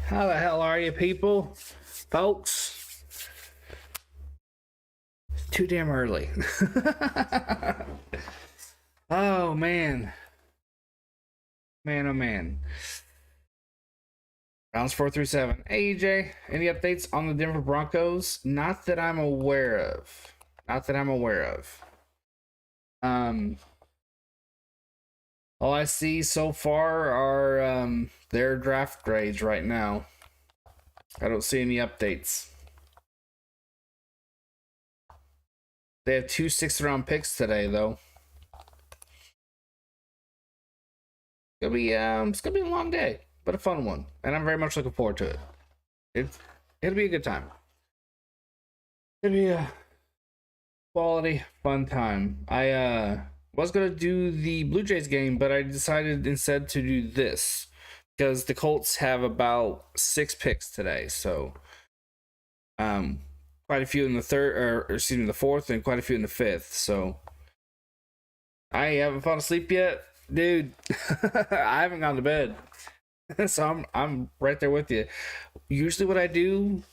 How the hell are you, people? Folks? It's too damn early. Oh, man. Man, oh, man. Rounds 4 through 7. Hey, EJ, any updates on the Denver Broncos? Not that I'm aware of. All I see so far are their draft grades right now. I don't see any updates. They have 2 6th-round picks today, though. It's gonna be a long day, but a fun one, and I'm very much looking forward to it. It'll be a good time. It'll be a quality, fun time. I was gonna do the Blue Jays game, but I decided instead to do this because the Colts have about 6 picks today, so quite a few in the the fourth, and quite a few in the fifth. So I haven't fallen asleep yet, dude. I haven't gone to bed, so I'm right there with you. Usually, what I do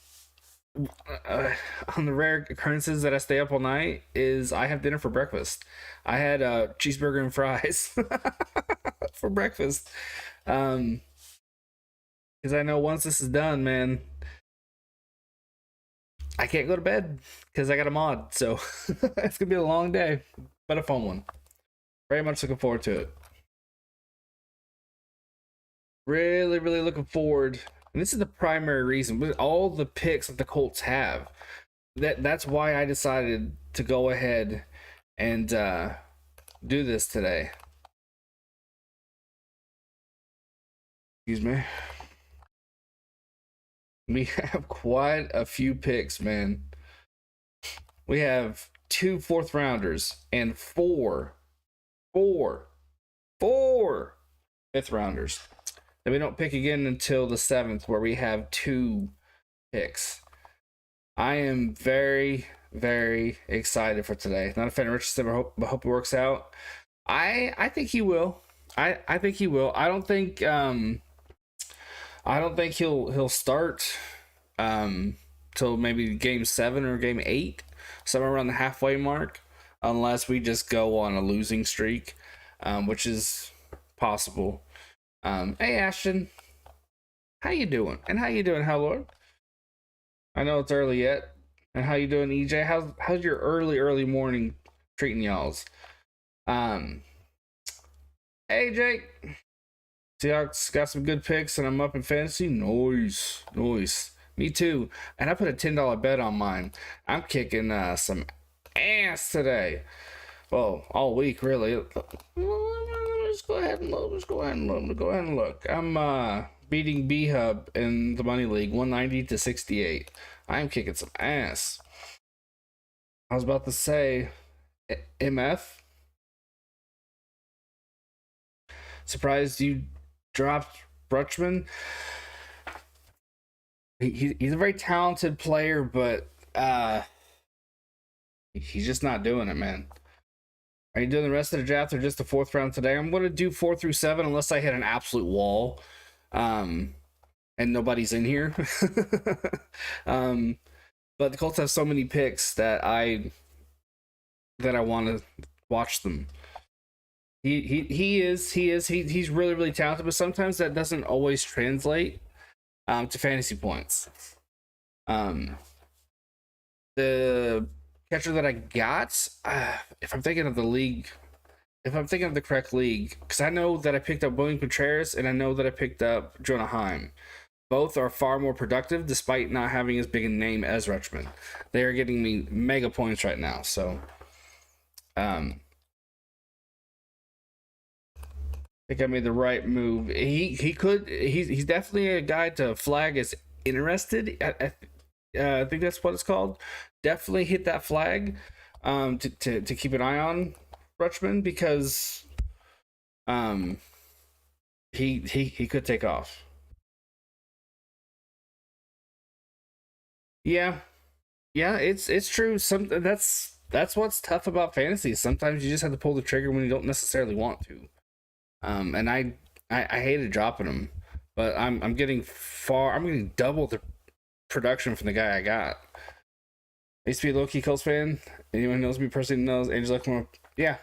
on the rare occurrences that I stay up all night is I have dinner for breakfast. I had a cheeseburger and fries for breakfast, because I know once this is done, man, I can't go to bed because I got a mod. So it's gonna be a long day, but a fun one. Very much looking forward to it. Really, really looking forward. And this is the primary reason with all the picks that the Colts have. That's why I decided to go ahead and do this today. Excuse me. We have quite a few picks, man. We have 2 4th rounders and 4 5th rounders. Then we don't pick again until the 7th, where we have 2 picks. I am very, very excited for today. Not a fan of Richardson, but hope it works out. I think he will. I think he will. I don't think he'll start till maybe game 7 or game 8, somewhere around the halfway mark, unless we just go on a losing streak, which is possible. Hey Ashton, how you doing? And how you doing, Hellord? I know it's early yet. And how you doing, EJ? How's your early morning treating y'all's? Hey Jake. Seahawks got some good picks, and I'm up in fantasy. Nice. Me too. And I put a $10 bet on mine. I'm kicking some ass today. Well, all week really. Let's go ahead and look. I'm beating B Hub in the money league 190 to 68. I'm kicking some ass. I was about to say MF. Surprised you dropped Brutchman. He's a very talented player, but he's just not doing it, man. Are you doing the rest of the draft or just the 4th round today? I'm going to do 4 through 7 unless I hit an absolute wall, and nobody's in here. But the Colts have so many picks that I want to watch them. He's really, really talented, but sometimes that doesn't always translate to fantasy points. The catcher that I got, if I'm thinking of the correct league, because I know that I picked up William Contreras and I know that I picked up Jonah Heim. Both are far more productive despite not having as big a name as Rutschman. They are getting me mega points right now, so I think I made the right move. He's definitely a guy to flag as interested. I think that's what it's called. Definitely hit that flag to keep an eye on Rutschman, because he could take off. Yeah, it's true. That's what's tough about fantasy. Sometimes you just have to pull the trigger when you don't necessarily want to. And I hated dropping him, but I'm getting far. I'm getting double the production from the guy I got. I used to be a low key Colts fan. Anyone who knows me personally knows Angel Luckman. Yeah,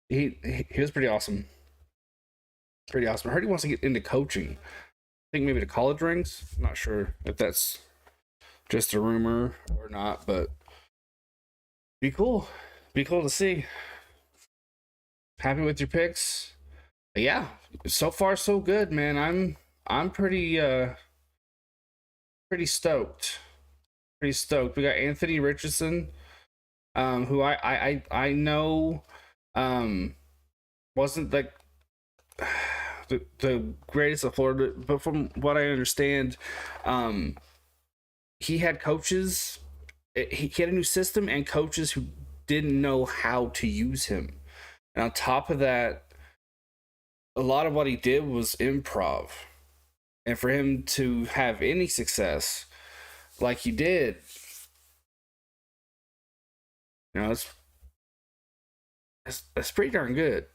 he was pretty awesome. Pretty awesome. I heard he wants to get into coaching. I think maybe the college ranks. I'm not sure if that's just a rumor or not, but be cool. Be cool to see. Happy with your picks? Yeah, so far so good, man. I'm pretty stoked. Pretty stoked. We got Anthony Richardson, who I know wasn't like the greatest of Florida, but from what I understand, he had coaches. He had a new system and coaches who didn't know how to use him. And on top of that, a lot of what he did was improv. And for him to have any success like he did, you know, that's pretty darn good.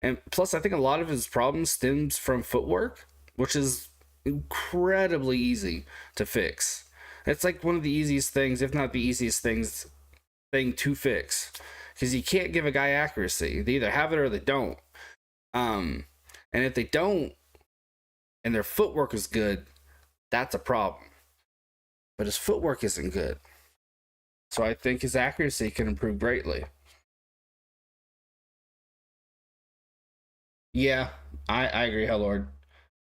And plus, I think a lot of his problems stems from footwork, which is incredibly easy to fix. It's like one of the easiest things, if not the easiest thing to fix, because you can't give a guy accuracy. They either have it or they don't. And if they don't, and their footwork is good, that's a problem. But his footwork isn't good, so I think his accuracy can improve greatly. Yeah, I agree, hell Lord.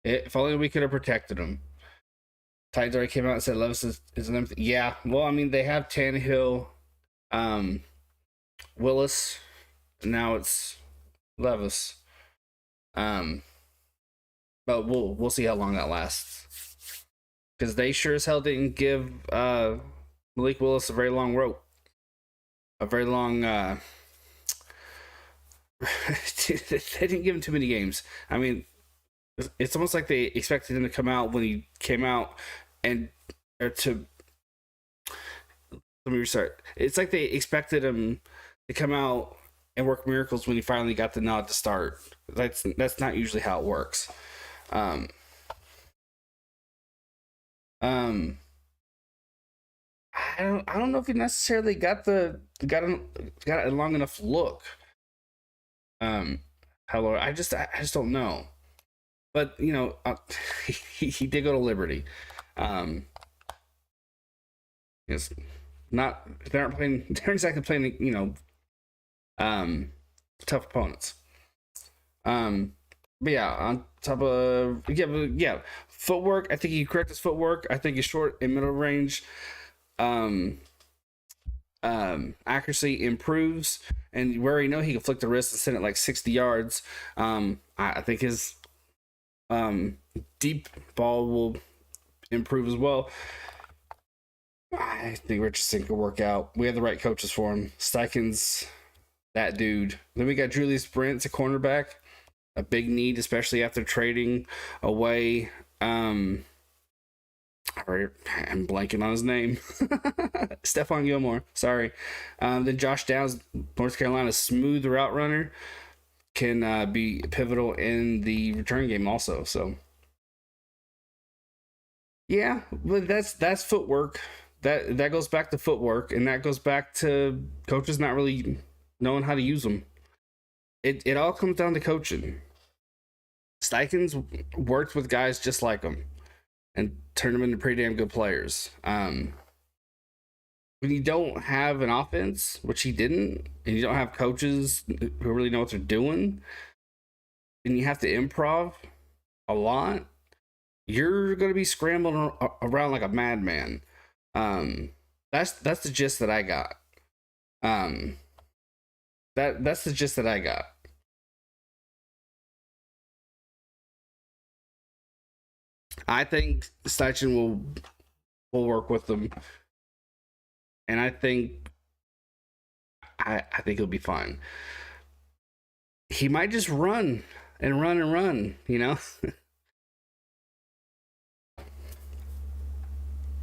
If only we could have protected him. Titans already came out and said Levis is an empty. Yeah, well, I mean, they have Tannehill, um, Willis, now it's Levis. Um, but we'll see how long that lasts. Because they sure as hell didn't give Malik Willis a very long rope. A very long they didn't give him too many games. I mean, it's almost like they expected him to come out when he came out and or to let me restart. It's like they expected him to come out and work miracles when he finally got the nod to start. That's not usually how it works. Um, um, I don't know if he necessarily got a long enough look. Hello, I just don't know. But you know, he did go to Liberty. Um, it's not they're not playing. They're exactly playing. You know, tough opponents. But yeah, on top of yeah, footwork. I think he correct his footwork. I think his short and middle range, um, accuracy improves, and where you know he can flick the wrist and send it like 60 yards. I think his deep ball will improve as well. I think Richardson could work out. We have the right coaches for him. Steichen's that dude. Then we got Julius Brents, a cornerback, a big need, especially after trading away. I'm blanking on his name. Stephon Gilmore. Sorry. Then Josh Downs, North Carolina's smooth route runner, can be pivotal in the return game also. So yeah, but that's footwork. That goes back to footwork, and that goes back to coaches not really knowing how to use them. It all comes down to coaching. Steichens worked with guys just like him and turned them into pretty damn good players. When you don't have an offense, which he didn't, and you don't have coaches who really know what they're doing, and you have to improv a lot, you're going to be scrambling around like a madman. That's the gist that I got. That's the gist that I got. I think Steichen will work with them, and I think he'll be fine. He might just run and run and run, you know.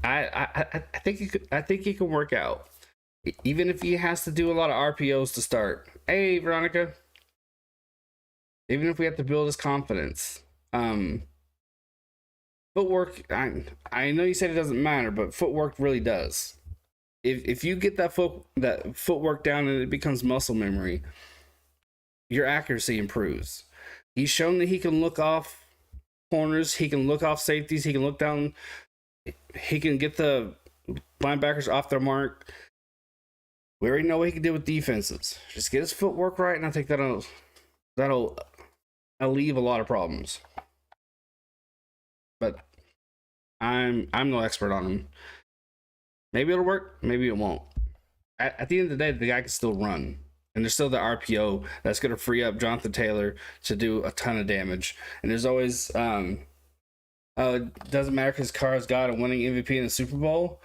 I think he can work out, even if he has to do a lot of RPOs to start. Hey, Veronica. Even if we have to build his confidence, footwork. I know you said it doesn't matter, but footwork really does. If you get that footwork down and it becomes muscle memory, your accuracy improves. He's shown that he can look off corners, he can look off safeties, he can look down, he can get the linebackers off their mark. We already know what he can do with defenses. Just get his footwork right, and I think that'll alleviate a lot of problems. But I'm no expert on him. Maybe it'll work, maybe it won't. At the end of the day, the guy can still run. And there's still the RPO that's going to free up Jonathan Taylor to do a ton of damage. And there's always, doesn't matter because Carr's got a winning MVP in the Super Bowl.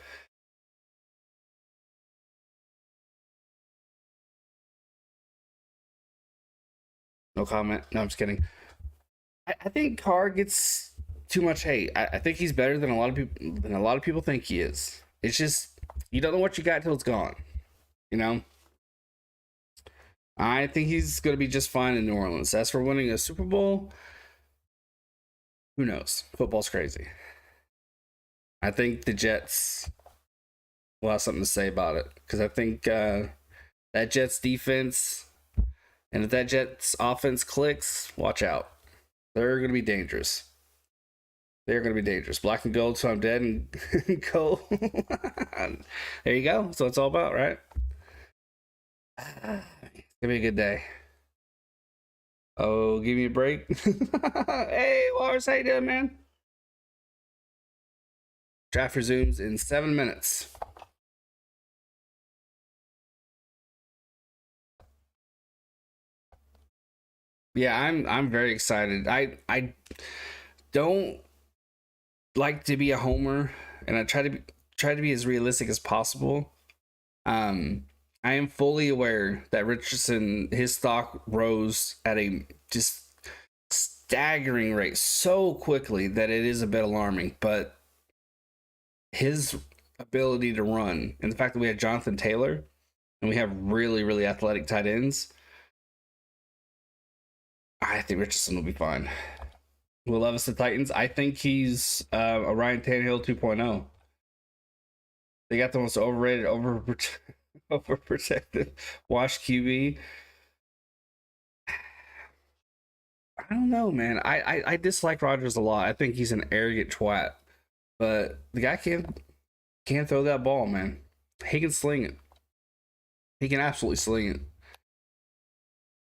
No comment. No, I'm just kidding. I think Carr gets too much hate. I think he's better than a lot of people think he is. It's just you don't know what you got till it's gone. You know. I think he's going to be just fine in New Orleans. As for winning a Super Bowl, who knows? Football's crazy. I think the Jets will have something to say about it because I think that Jets defense and if that Jets offense clicks, watch out. They're going to be dangerous. They're going to be dangerous. Black and gold, so I'm dead and go. There you go. That's what it's all about, right? It's going to be a good day. Oh, give me a break. Hey, Lars, how you doing, man? Draft resumes in 7 minutes. Yeah, I'm very excited. I don't like to be a homer, and I try to be as realistic as possible. I am fully aware that Richardson, his stock rose at a just staggering rate so quickly that it is a bit alarming. But his ability to run and the fact that we have Jonathan Taylor and we have really, really athletic tight ends, I think Richardson will be fine. Will Levis the Titans? I think he's a Ryan Tannehill 2.0. They got the most overrated, overprotected, washed QB. I don't know, man. I dislike Rodgers a lot. I think he's an arrogant twat. But the guy can't throw that ball, man. He can sling it. He can absolutely sling it.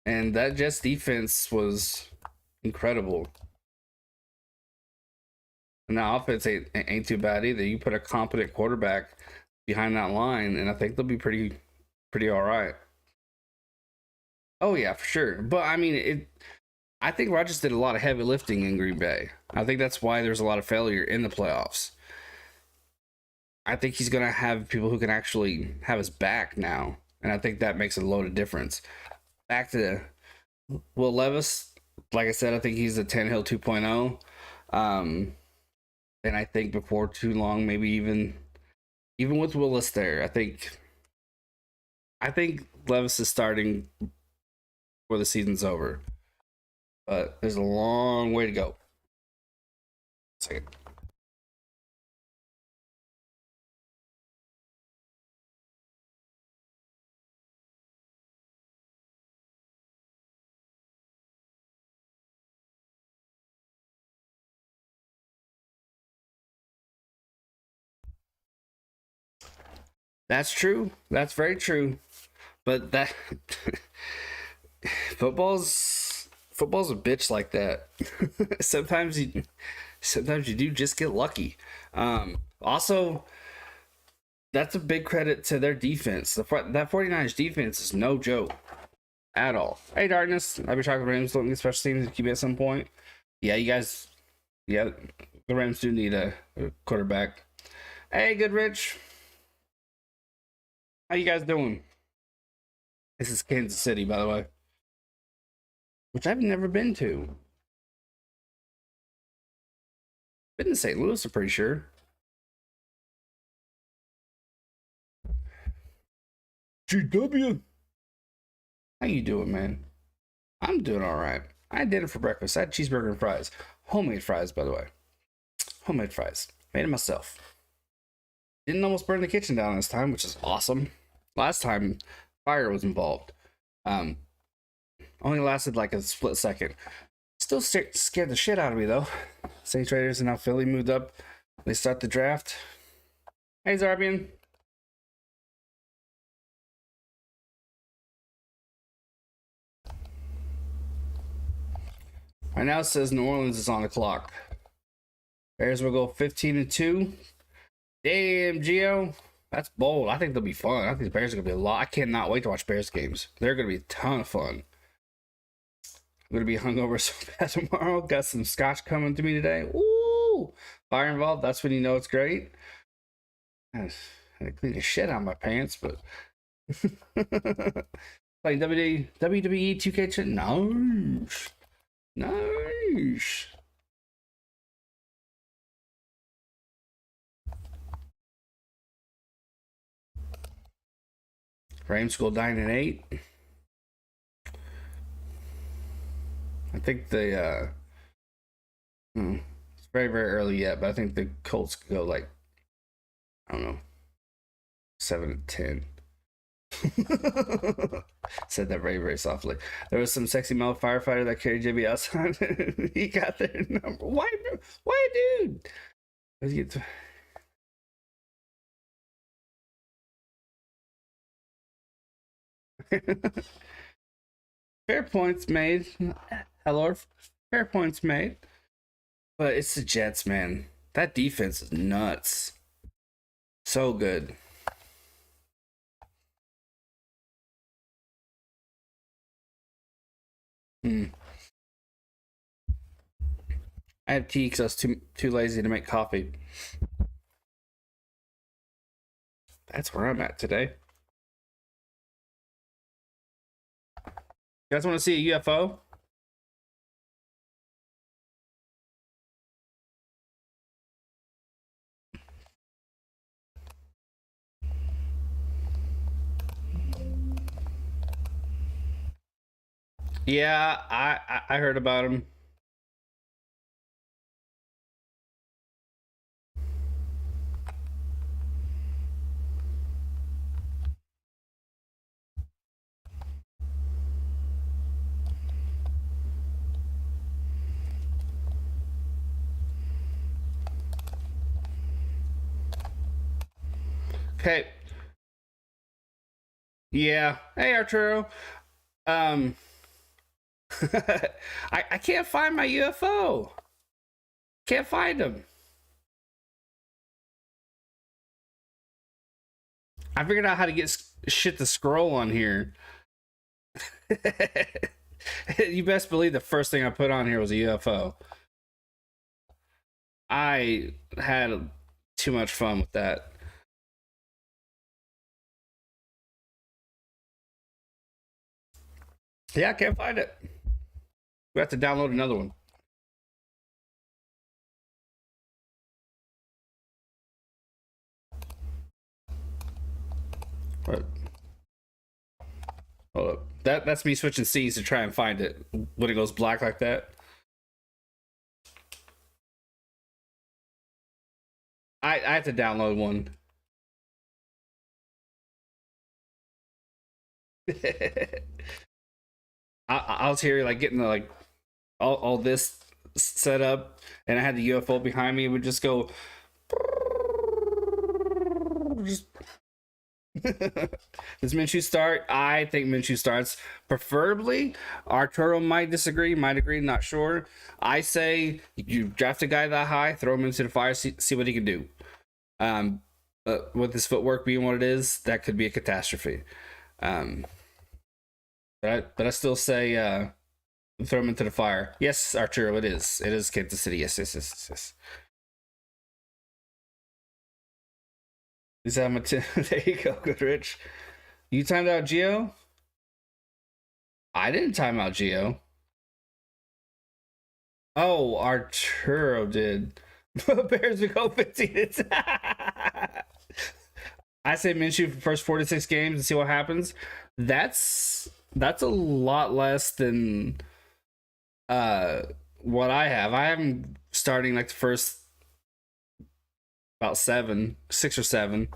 And that Jets defense was incredible. And that offense ain't too bad either. You put a competent quarterback behind that line, and I think they'll be pretty all right. Oh yeah, for sure. But I mean, I think Rodgers did a lot of heavy lifting in Green Bay. I think that's why there's a lot of failure in the playoffs. I think he's gonna have people who can actually have his back now, and I think that makes a load of difference. Back to Will Levis, like I said, I think he's a Tannehill 2.0. And I think before too long, maybe even with Willis there, I think Levis is starting before the season's over. But there's a long way to go. Second. That's true. That's very true. But that football's a bitch like that. sometimes you do just get lucky. Also, that's a big credit to their defense. That 49ers defense is no joke at all. Hey, Darkness. I'll be talking Rams looking at special teams to QB at some point. Yeah, you guys. Yeah, the Rams do need a quarterback. Hey, good Rich. How you guys doing? This is Kansas City, by the way, which I've never been to. Been to St. Louis, I'm pretty sure. GW. How you doing, man? I'm doing all right. I did it for breakfast. I had cheeseburger and fries. Homemade fries, by the way. Homemade fries. Made it myself. Didn't almost burn the kitchen down this time, which is awesome. Last time, fire was involved. Only lasted like a split second. Still scared the shit out of me though. Saints Raiders and now Philly moved up. They start the draft. Hey Zarbian. Right now it says New Orleans is on the clock. Bears will go 15-2. Damn, Gio. That's bold. I think they'll be fun. I think the Bears are going to be a lot. I cannot wait to watch Bears games. They're going to be a ton of fun. I'm going to be hungover so bad tomorrow. Got some scotch coming to me today. Ooh. Fire involved. That's when you know it's great. I had to clean the shit out of my pants, but... Playing WWE 2K. Nice. Nice. Rams go 9-8. I think they it's very, very early yet, but I think the Colts could go like, I don't know, 7-10. Said that very, very softly. There was some sexy male firefighter that carried JB outside. He got their number. Why dude? Fair points made. Hello, fair points made. But it's the Jets, man. That defense is nuts. So good. I have tea because I was too lazy to make coffee. That's where I'm at today. You guys want to see a UFO? Yeah, I heard about him. Okay. Yeah. Hey Arturo. I can't find my UFO. Can't find him. I figured out how to get shit to scroll on here. You best believe the first thing I put on here was a UFO. I had too much fun with that. Yeah, I can't find it. We have to download another one. What? Hold up. That's me switching scenes to try and find it when it goes black like that. I have to download one. I was here like getting the, like all this set up, and I had the UFO behind me. It would just go. Just Does Minshew start? I think Minshew starts. Preferably, Arturo might disagree, might agree, not sure. I say you draft a guy that high, throw him into the fire, see what he can do. With his footwork being what it is, that could be a catastrophe. But I still say throw him into the fire. Yes, Arturo, it is. It is Kansas City. Yes. Is that there you go, Goodrich. You timed out Geo? I didn't time out Geo. Oh, Arturo did. Bears would go 15. I say Minshew for first 46 games and see what happens. That's a lot less than what I have. I am starting like the first about 7, 6 or 7.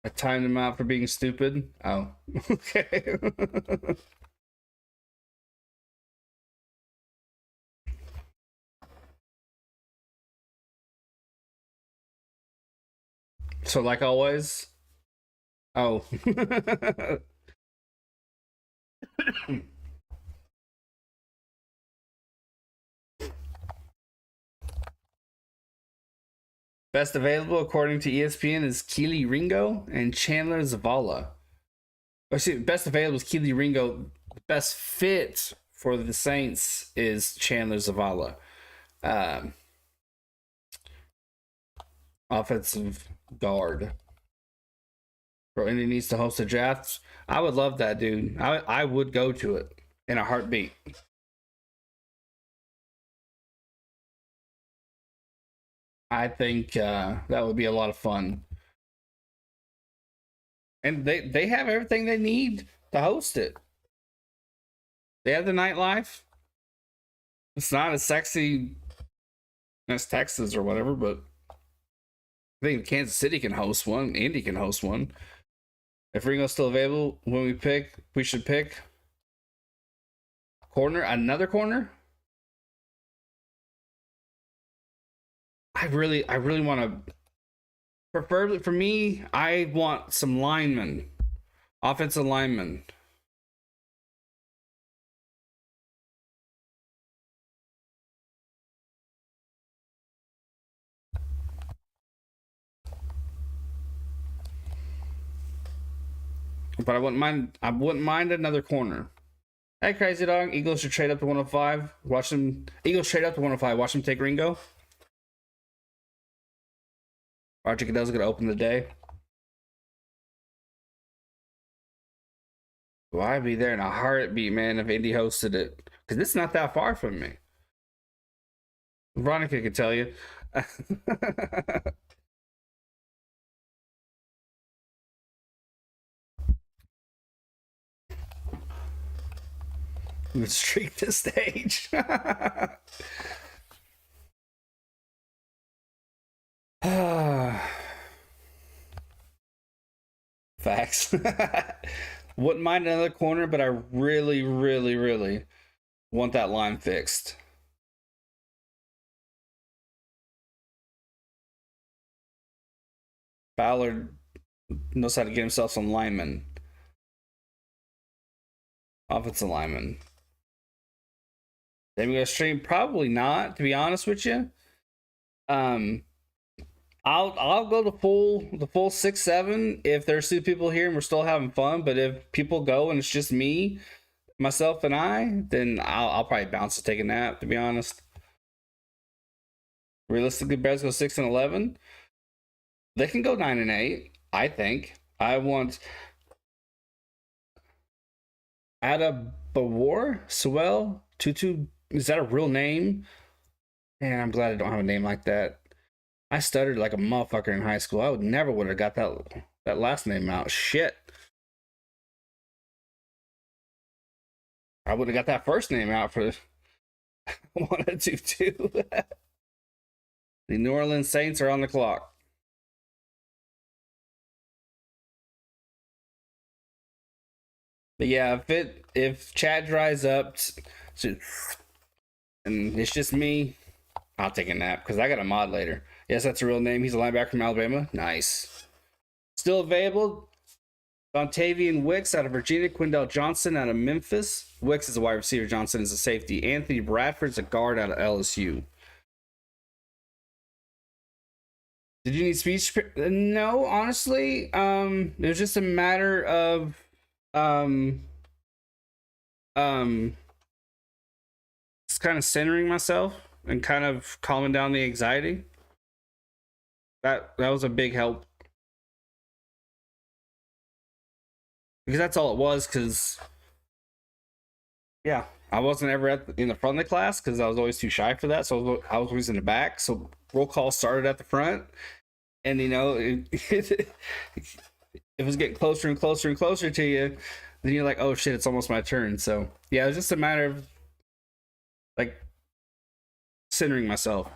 I timed him out for being stupid. Oh, okay. So, like always. Oh. Best available, according to ESPN, is Keely Ringo and Chandler Zavala. Or see, best available is Keely Ringo. Best fit for the Saints is Chandler Zavala. Um, Offensive guard. Bro, Indy needs to host a draft. I would love that, dude. I would go to it in a heartbeat. I think that would be a lot of fun. And they have everything they need to host it. They have the nightlife. It's not as sexy as Texas or whatever, but I think Kansas City can host one. Indy can host one. If Ringo's still available when we should pick another corner. I really want to. Preferably for me, I want some linemen, offensive linemen. But I wouldn't mind. I wouldn't mind another corner. Hey, Crazy Dog. Eagles should trade up to 105. Watch them. Eagles trade up to 105. Watch them take Ringo. Archie Goodell's gonna open the day. Well, I'd be there in a heartbeat, man, if Indy hosted it. Because it's not that far from me. Veronica could tell you. Let's streak the stage. Facts. Wouldn't mind another corner, but I really want that line fixed. Ballard knows how to get himself some linemen. Offensive linemen. Then we gonna stream? Probably not, to be honest with you. Um, I'll go the full 6-7 if there's two people here and we're still having fun. But if people go and it's just me, myself, and I, then I'll probably bounce to take a nap. To be honest, realistically, Bears go 6-11. They can go 9-8. I think. I want Ada Bawar Sewell Tutu. Is that a real name? Man, I'm glad I don't have a name like that. I stuttered like a motherfucker in high school. I would never would have got that last name out. Shit. I would have got that first name out for wanted to too. The New Orleans Saints are on the clock. But yeah, if chat dries up and it's just me, I'll take a nap because I got a mod later. Yes, that's a real name. He's a linebacker from Alabama. Nice. Still available. Dontavian Wicks out of Virginia. Quindell Johnson out of Memphis. Wicks is a wide receiver. Johnson is a safety. Anthony Bradford's a guard out of LSU. Did you need speech? No, honestly. It was just a matter of um just kind of centering myself and kind of calming down the anxiety. That was a big help. Because that's all it was, because yeah, I wasn't ever in the front of the class because I was always too shy for that. So I was always in the back. So roll call started at the front, and it was getting closer and closer and closer to you. Then you're like, oh shit, it's almost my turn. So yeah, it was just a matter of Like, centering myself.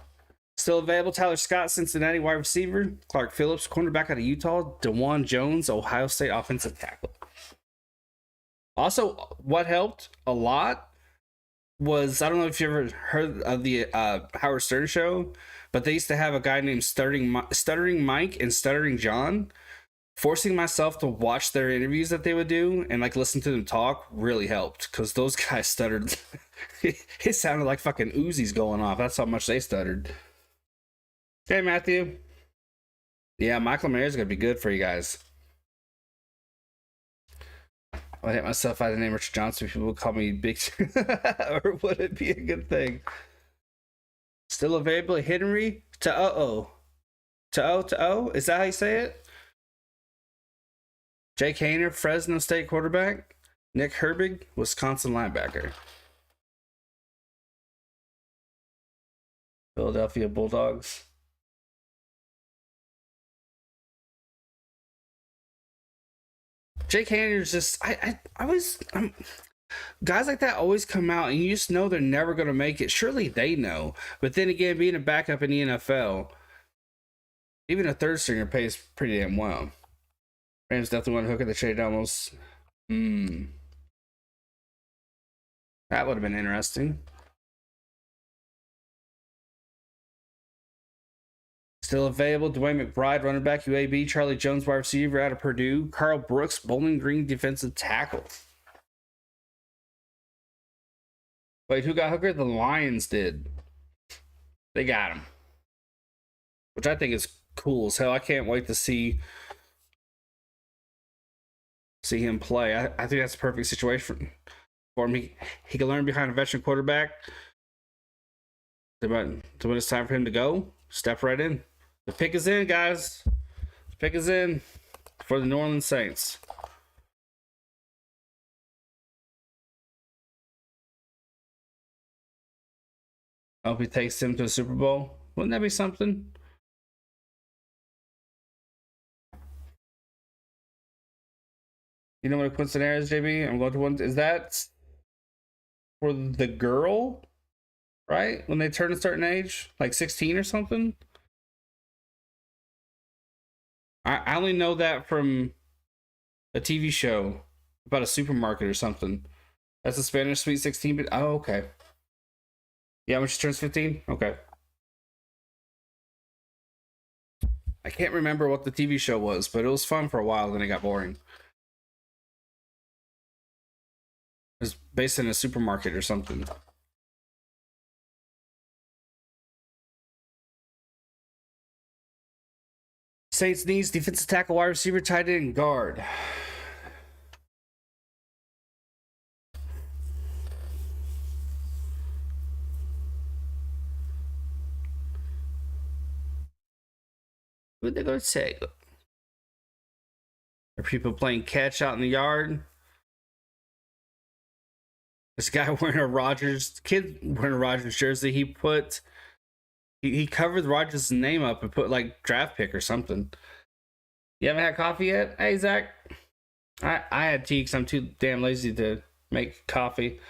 Still available: Tyler Scott, Cincinnati wide receiver; Clark Phillips, cornerback out of Utah; DeJuan Jones, Ohio State offensive tackle. Also, what helped a lot was, I don't know if you ever heard of the Howard Stern show, but they used to have a guy named Stuttering Mike and Stuttering John. Forcing myself to watch their interviews that they would do and like listen to them talk really helped, because those guys stuttered. It sounded like fucking Uzis going off. That's how much they stuttered. Okay, Matthew. Yeah, Michael Mayer's gonna be good for you guys. I hit myself by the name Richard Johnson. People would call me Big, or would it be a good thing? Still available: Henry to Is that how you say it? Jake Hayner, Fresno State quarterback; Nick Herbig, Wisconsin linebacker. Philadelphia Bulldogs. Jake Hayner's just, guys like that always come out and you just know they're never going to make it. Surely they know. But then again, being a backup in the NFL, even a third stringer pays pretty damn well. Rams definitely want to hook at the trade almost. That would have been interesting. Still available: Dwayne McBride, running back, UAB; Charlie Jones, wide receiver out of Purdue; Carl Brooks, Bowling Green, defensive tackle. Wait, who got Hooker? The Lions did. They got him, which I think is cool as hell. I can't wait to see him play. I think that's a perfect situation for him. He can learn behind a veteran quarterback. When it's time for him to go, step right in. The pick is in, guys. The pick is in for the New Orleans Saints. I hope he takes him to the Super Bowl. Wouldn't that be something? You know what a quinceanera is, JB? I'm going to one. Is that for the girl, right? When they turn a certain age, like 16 or something? I only know that from a TV show about a supermarket or something. That's a Spanish Sweet 16. But oh, okay. Yeah, when she turns 15? Okay. I can't remember what the TV show was, but it was fun for a while, then it got boring. It was based in a supermarket or something. Saints needs defensive tackle, wide receiver, tight end, and guard. Who'd they go say? Are people playing catch out in the yard? This guy wearing a Rodgers jersey. He covered Rodgers' name up and put like draft pick or something. You haven't had coffee yet? Hey, Zach. I had tea because I'm too damn lazy to make coffee.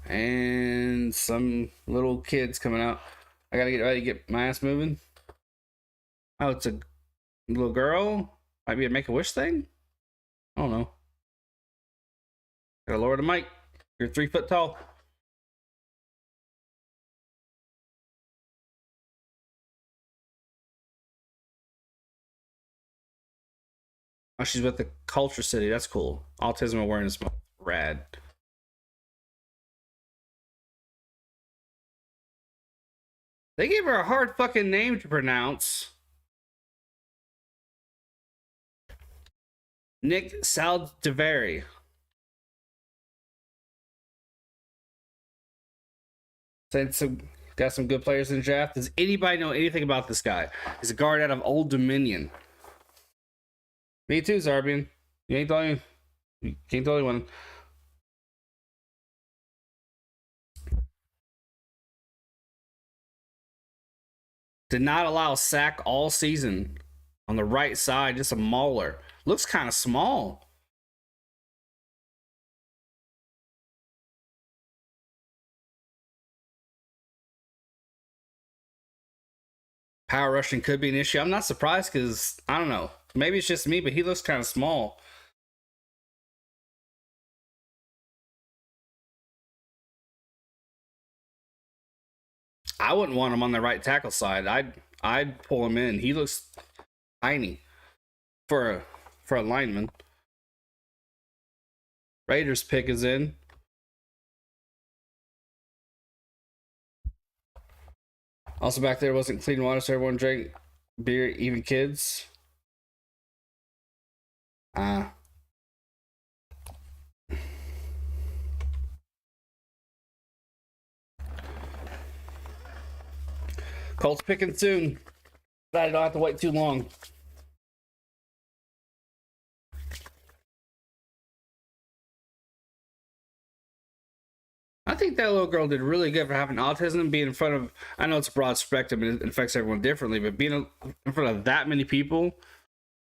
And some little kids coming out. I gotta get ready to get my ass moving. Oh, it's a little girl. Might be a Make-A-Wish thing. I don't know. Gotta lower the mic. You're 3 foot tall. Oh, she's with the Culture City. That's cool. Autism Awareness Month. Rad. They gave her a hard fucking name to pronounce. Nick Saldiveri. Got some good players in the draft. Does anybody know anything about this guy? He's a guard out of Old Dominion. Me too, Zarbian. You ain't the only one. Did not allow a sack all season. On the right side, just a mauler. Looks kind of small. Power rushing could be an issue. I'm not surprised because, I don't know. Maybe it's just me, but he looks kind of small. I wouldn't want him on the right tackle side. I'd pull him in. He looks tiny for a lineman. Raiders pick is in. Also back there wasn't clean water, so everyone drank beer, even kids. Colts picking soon. Glad I don't have to wait too long. I think that little girl did really good for having autism, being in front of, I know it's a broad spectrum and it affects everyone differently, but being in front of that many people,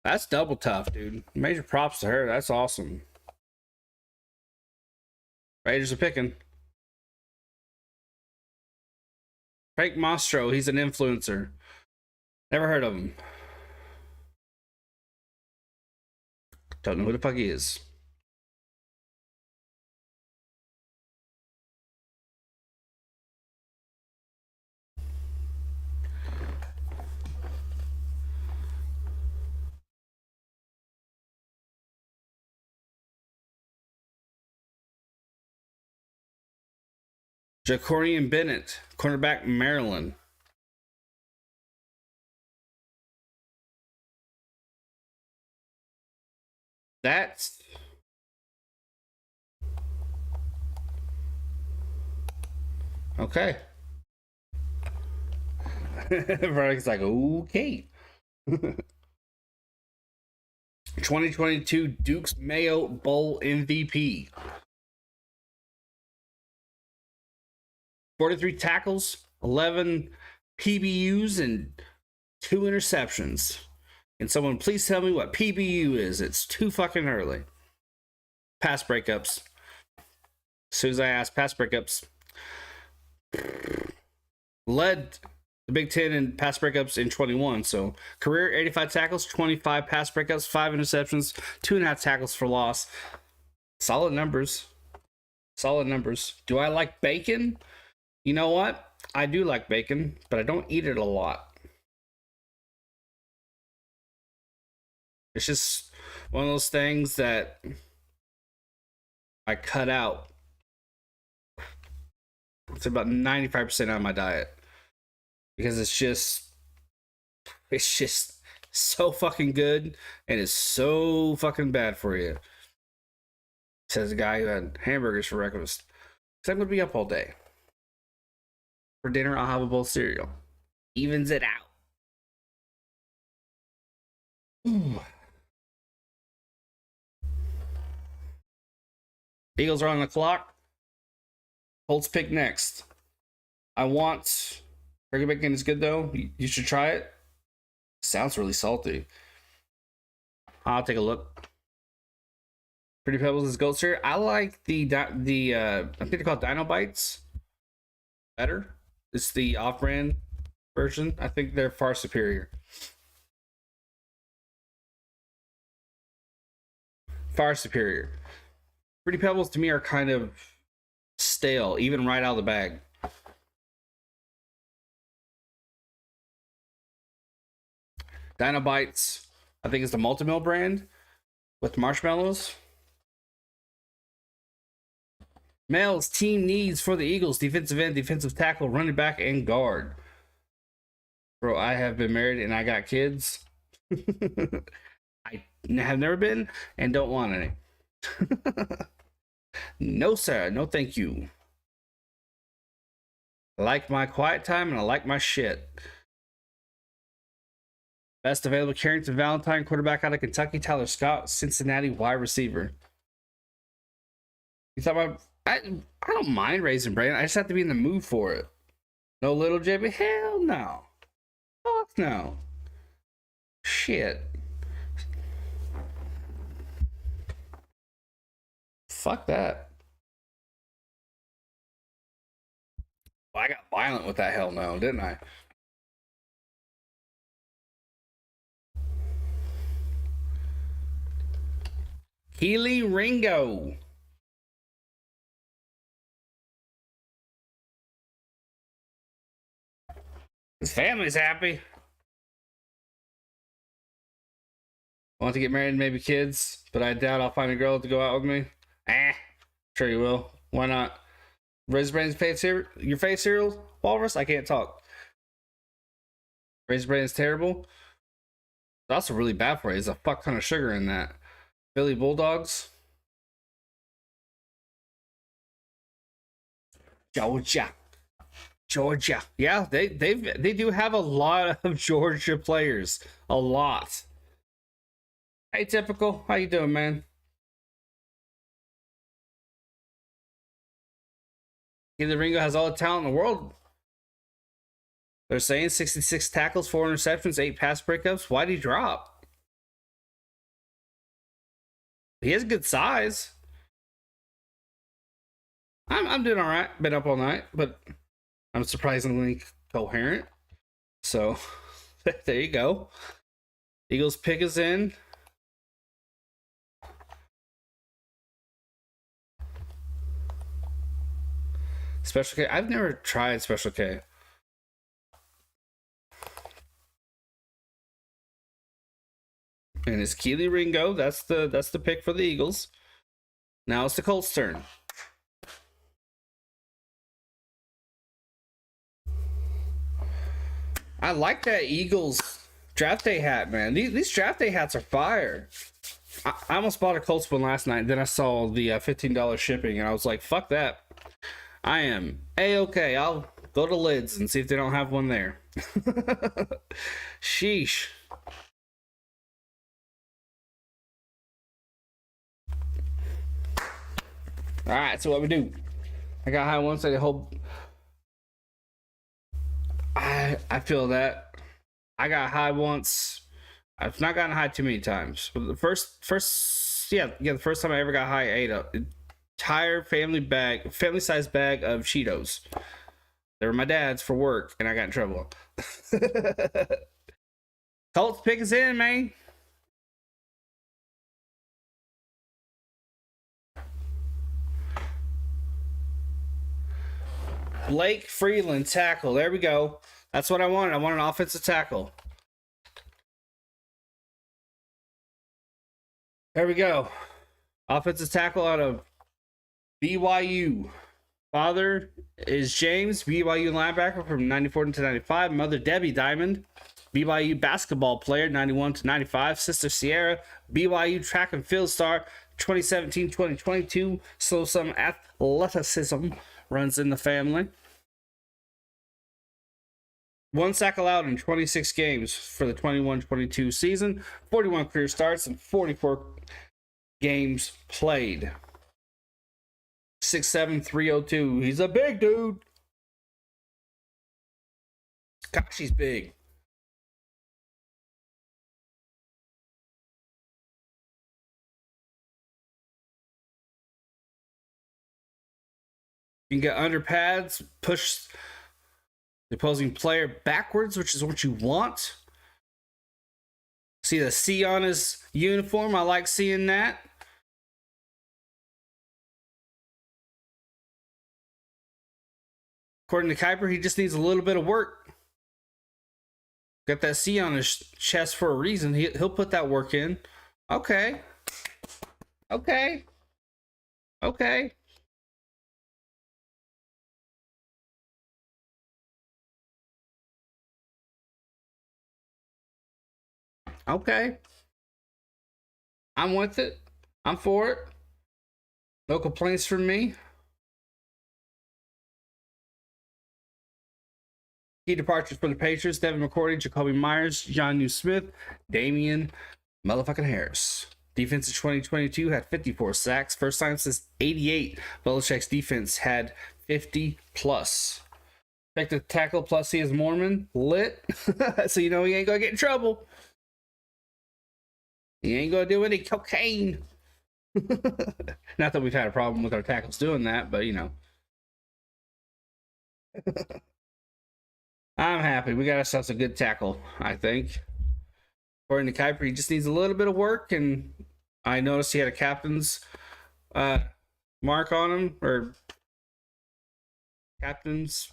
that's double tough, dude. Major props to her. That's awesome. Raiders are picking. Frank Mostro, he's an influencer. Never heard of him. Don't know who the fuck he is. Jacorian Bennett, cornerback, Maryland. That's okay. Frank's like, okay. 2022 Duke's Mayo Bowl MVP. 43 tackles, 11 PBUs, and 2 interceptions. Can someone please tell me what PBU is? It's too fucking early. Pass breakups. As soon as I ask, pass breakups. Led the Big Ten in pass breakups in 21. So career 85 tackles, 25 pass breakups, 5 interceptions, 2.5 tackles for loss. Solid numbers. Solid numbers. Do I like bacon? You know what? I do like bacon, but I don't eat it a lot. It's just one of those things that I cut out. It's about 95% out of my diet. Because it's just so fucking good and it's so fucking bad for you. Says the guy who had hamburgers for breakfast. Because I'm going to be up all day. For dinner, I'll have a bowl of cereal. Evens it out. Ooh. Eagles are on the clock. Colts pick next. I want... Turkey bacon is good, though. You should try it. Sounds really salty. I'll take a look. Pretty Pebbles is goat cereal. I like the I think they're called Dino Bites better. It's the off-brand version. I think they're far superior. Far superior. Pretty Pebbles to me are kind of stale, even right out of the bag. Dino Bites, I think it's the Multimil brand with marshmallows. Males team needs for the Eagles: defensive end, defensive tackle, running back, and guard. Bro, I have been married and I got kids. I have never been and don't want any. No, sir. No, thank you. I like my quiet time and I like my shit. Best available: Carrington Valentine, quarterback out of Kentucky. Tyler Scott, Cincinnati wide receiver. You thought about... I don't mind Raisin Bran. I just have to be in the mood for it. No little JB? Hell no. Fuck no. Shit. Fuck that. Well, I got violent with that hell no, didn't I? Keely Ringo. His family's happy. Want to get married and maybe kids, but I doubt I'll find a girl to go out with me. Sure you will. Why not? Razor Brain's your favorite cereal, Walrus? I can't talk. Razor Brain's terrible. It's also really bad for you. There's a fuck ton of sugar in that. Philly Bulldogs. Georgia. Yeah, they do have a lot of Georgia players. A lot. Hey, typical. How you doing, man? Either Ringo has all the talent in the world. They're saying 66 tackles, 4 interceptions, 8 pass breakups. Why'd he drop? He has good size. I'm doing all right. Been up all night, but I'm surprisingly coherent. So there you go. Eagles pick us in. Special K. I've never tried Special K. And it's Keely Ringo. That's the pick for the Eagles. Now it's the Colts' turn. I like that Eagles draft day hat, man. These draft day hats are fire. I almost bought a Colts one last night. Then I saw the $15 shipping, and I was like, fuck that. I am A-okay. I'll go to Lids and see if they don't have one there. Sheesh. All right, so what we do? I got high once. I hope. I feel that. I got high once. I've not gotten high too many times. But the first the first time I ever got high, I ate an entire family size bag of Cheetos. They were my dad's for work, and I got in trouble. Colts pick us in, man. Blake Freeland, tackle. There we go. That's what I wanted. I want an offensive tackle. There we go. Offensive tackle out of BYU. Father is James, BYU linebacker from 94 to 95. Mother Debbie Diamond, BYU basketball player 91 to 95. Sister Sierra, BYU track and field star 2017-2022. So some athleticism runs in the family. 1 sack allowed in 26 games for the 21-22 season. 41 career starts and 44 games played. 6'7", 302. He's a big dude. Gosh, he's big. You can get under pads, push the opposing player backwards, which is what you want. See the C on his uniform? I like seeing that. According to Kuiper, he just needs a little bit of work. Got that C on his chest for a reason. He'll put that work in. Okay. Okay. Okay. Okay. I'm with it. I'm for it. No complaints from me. Key departures for the Patriots: Devin McCourty, Jacoby Myers, John Smith, Damian motherfucking Harris. Defense in 2022 had 54 sacks. First time since 88, Belichick's defense had 50 plus. Expected tackle plus he is Mormon. Lit. So you know he ain't gonna get in trouble. You ain't gonna do any cocaine. Not that we've had a problem with our tackles doing that, but you know. I'm happy. We got ourselves a good tackle, I think. According to Kuiper, he just needs a little bit of work, and I noticed he had a captain's uh, mark on him, or captain's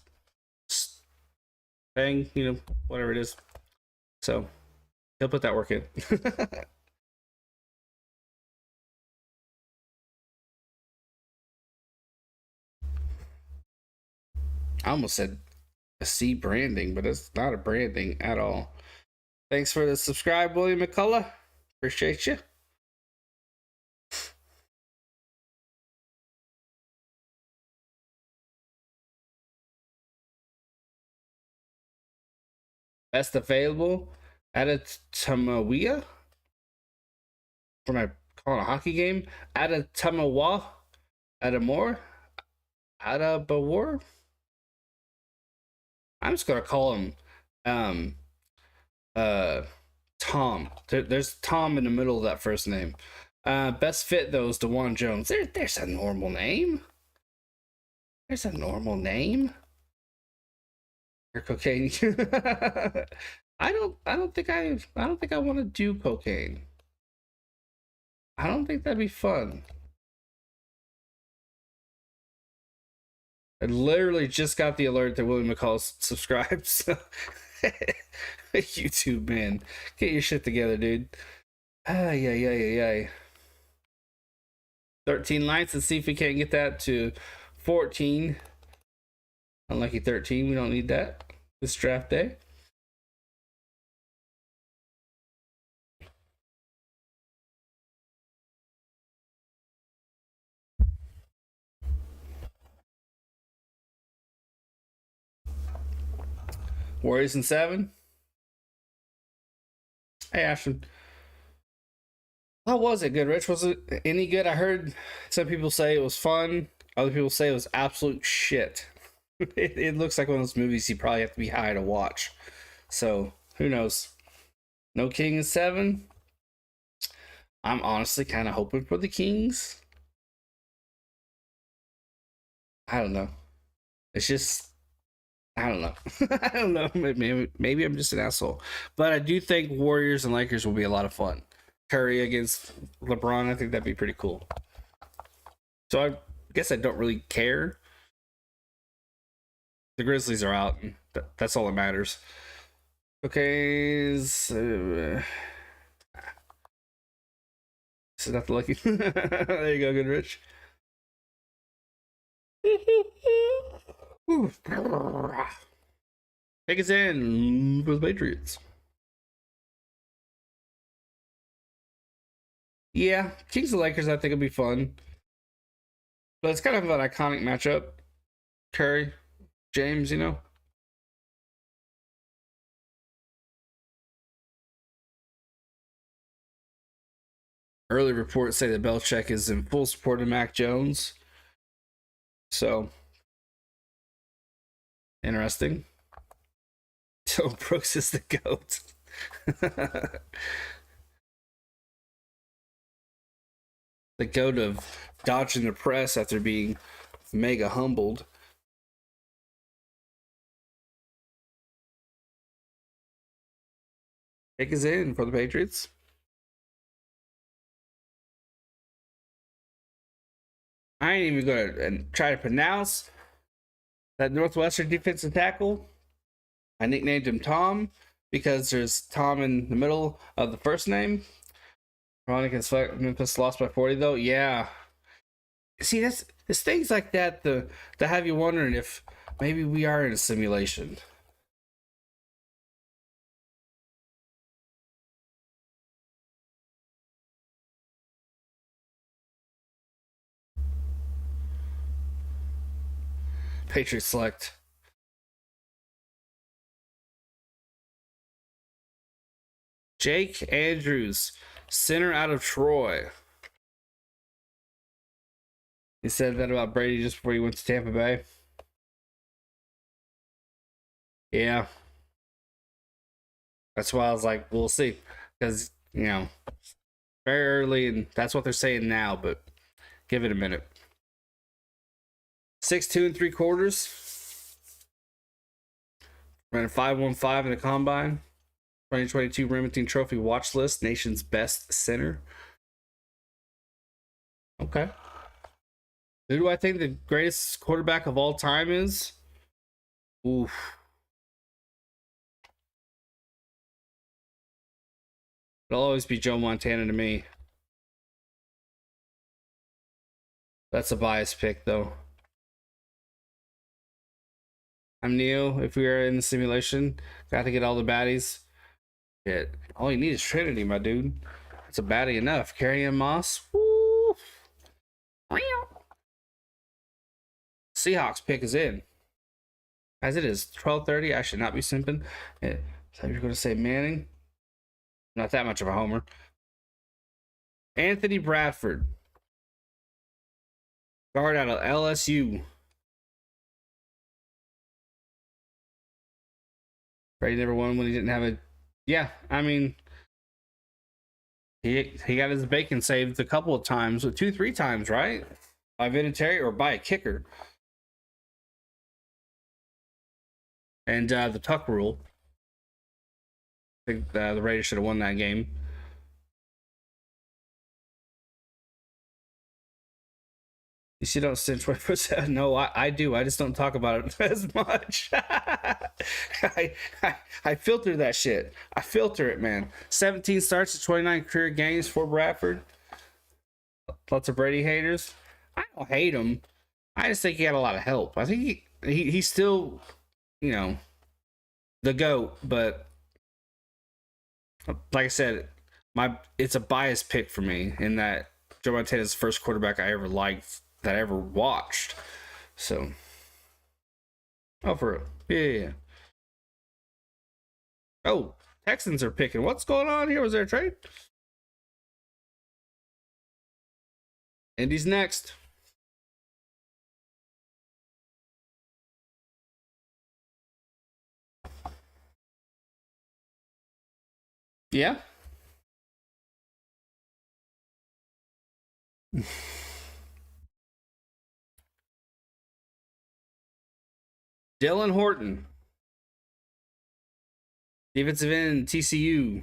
thing, you know, whatever it is. So he'll put that work in. I almost said a C branding, but it's not a branding at all. Thanks for the subscribe, William McCullough. Appreciate you. Best available at a Tamawia for my calling a hockey game. At a Tamawa, at a more, at a Bawar. I'm just gonna call him um Tom. There's Tom in the middle of that first name. Best fit though is DeJuan Jones. There's a normal name. There's a normal name. Or cocaine. I don't think I want to do cocaine. I don't think that'd be fun. I literally just got the alert that William McCall subscribed. So YouTube, man, get your shit together, dude. Yeah. 13 lights. Let's see if we can't get that to 14. Unlucky 13. We don't need that this draft day. Warriors in 7. Hey, Ashton. How was it good, Rich? Was it any good? I heard some people say it was fun. Other people say it was absolute shit. It looks like one of those movies you probably have to be high to watch. So, who knows? No King in 7. I'm honestly kind of hoping for the Kings. I don't know. It's just, I don't know. I don't know. Maybe I'm just an asshole. But I do think Warriors and Lakers will be a lot of fun. Curry against LeBron, I think that'd be pretty cool. So I guess I don't really care. The Grizzlies are out, and that's all that matters. Okay, is that the lucky? There you go, good Rich. Take us in for the Patriots. Yeah, Kings and Lakers, I think it'll be fun. But it's kind of an iconic matchup. Curry, James, you know. Early reports say that Belichick is in full support of Mac Jones. So, interesting. So Brooks is the GOAT. The GOAT of dodging the press after being mega humbled. Take us in for the Patriots. I ain't even gonna try to pronounce that Northwestern defensive tackle. I nicknamed him Tom because there's Tom in the middle of the first name. Memphis lost by 40 though. Yeah. See, that's it's things like that that have you wondering if maybe we are in a simulation. Patriots select Jake Andrews, center out of Troy. He said that about Brady just before he went to Tampa Bay. Yeah. That's why I was like, we'll see. Because, you know, very early, and that's what they're saying now, but give it a minute. 6'2 3/4. Running 5'15" in the combine. 2022 Remington Trophy watch list. Nation's best center. Okay. Who do I think the greatest quarterback of all time is? Oof. It'll always be Joe Montana to me. That's a biased pick, though. I'm Neo. If we are in the simulation, got to get all the baddies. Shit. All you need is Trinity, my dude. That's a baddie enough. Carrying Moss. Woo. Seahawks pick is in. As it is 12:30, I should not be simping. Yeah. So you're going to say Manning? Not that much of a homer. Anthony Bradford. Guard out of LSU. Brady never won when he didn't have a. Yeah, I mean, he got his bacon saved a couple of times, 2-3 times, right? By Vinatieri or by a kicker. And the tuck rule. I think the Raiders should have won that game. You see, don't cinch 20%. No, I do. I just don't talk about it as much. I filter that shit. I filter it, man. 17 starts to 29 career games for Bradford. Lots of Brady haters. I don't hate him. I just think he had a lot of help. I think he's still, you know, the GOAT, but like I said, it's a biased pick for me in that Joe Montana is the first quarterback I ever liked that I ever watched. So, oh, for real. Yeah. Oh, Texans are picking. What's going on here? Was there a trade? Indy's next. Yeah. Dylan Horton. Defensive end, TCU.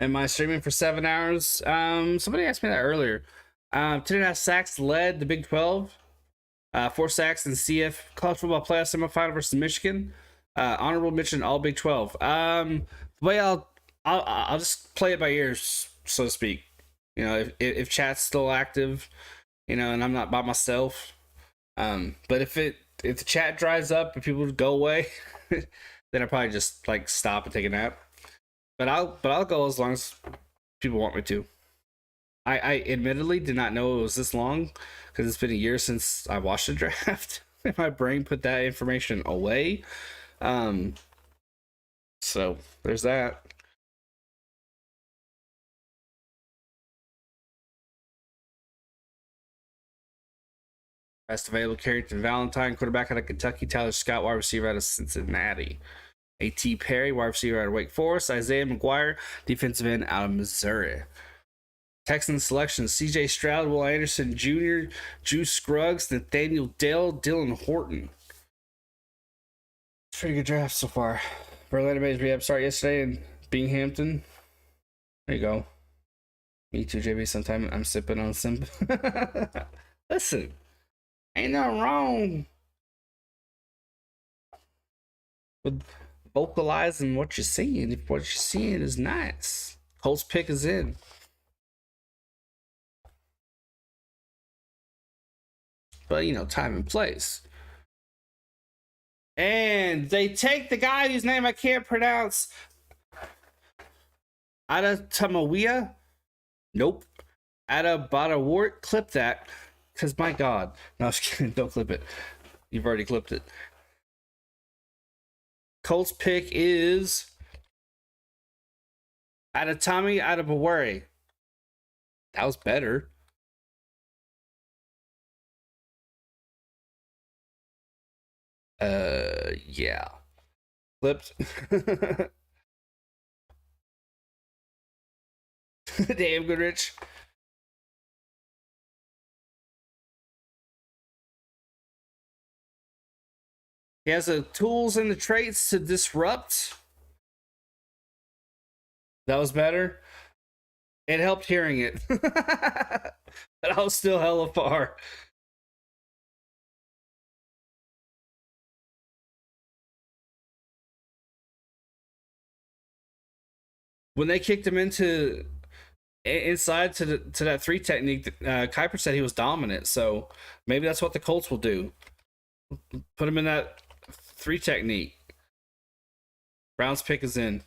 Am I streaming for 7 hours? Somebody asked me that earlier. 10.5 sacks led the Big 12. 4 sacks in CF college football playoff semifinal versus Michigan. Honorable mention all Big 12. The way I'll just play it by ears, so to speak. You know, if chat's still active, you know, and I'm not by myself. But if the chat dries up and people go away, then I probably just like stop and take a nap. But I'll go as long as people want me to. I admittedly did not know it was this long because it's been a year since I watched the draft. My brain put that information away. So there's that. Best available, Carrington Valentine, quarterback out of Kentucky. Tyler Scott, wide receiver out of Cincinnati. A.T. Perry, wide receiver out of Wake Forest. Isaiah McGuire, defensive end out of Missouri. Texans selection: C.J. Stroud, Will Anderson Jr., Drew Scruggs, Nathaniel Dell, Dylan Horton. Pretty good draft so far. Verlander made his rehab start yesterday in Binghamton. There you go. Me too, JB. Sometime I'm sipping on some. Listen, ain't nothing wrong with vocalizing what you're seeing. If what you're seeing is nice, Colts pick is in. But you know, time and place. And they take the guy whose name I can't pronounce. Ada Tamawia? Nope. Ada Badawart. Clip that. Because my God. No, I was kidding. Don't clip it. You've already clipped it. Colts pick is Adatami Adabawari. That was better. Yeah. Flipped. Damn, Goodrich. He has the tools and the traits to disrupt. That was better. It helped hearing it. But I was still hella far. When they kicked him into inside to that three technique, Kuiper said he was dominant. So maybe that's what the Colts will do. Put him in that three technique. Brown's pick is in.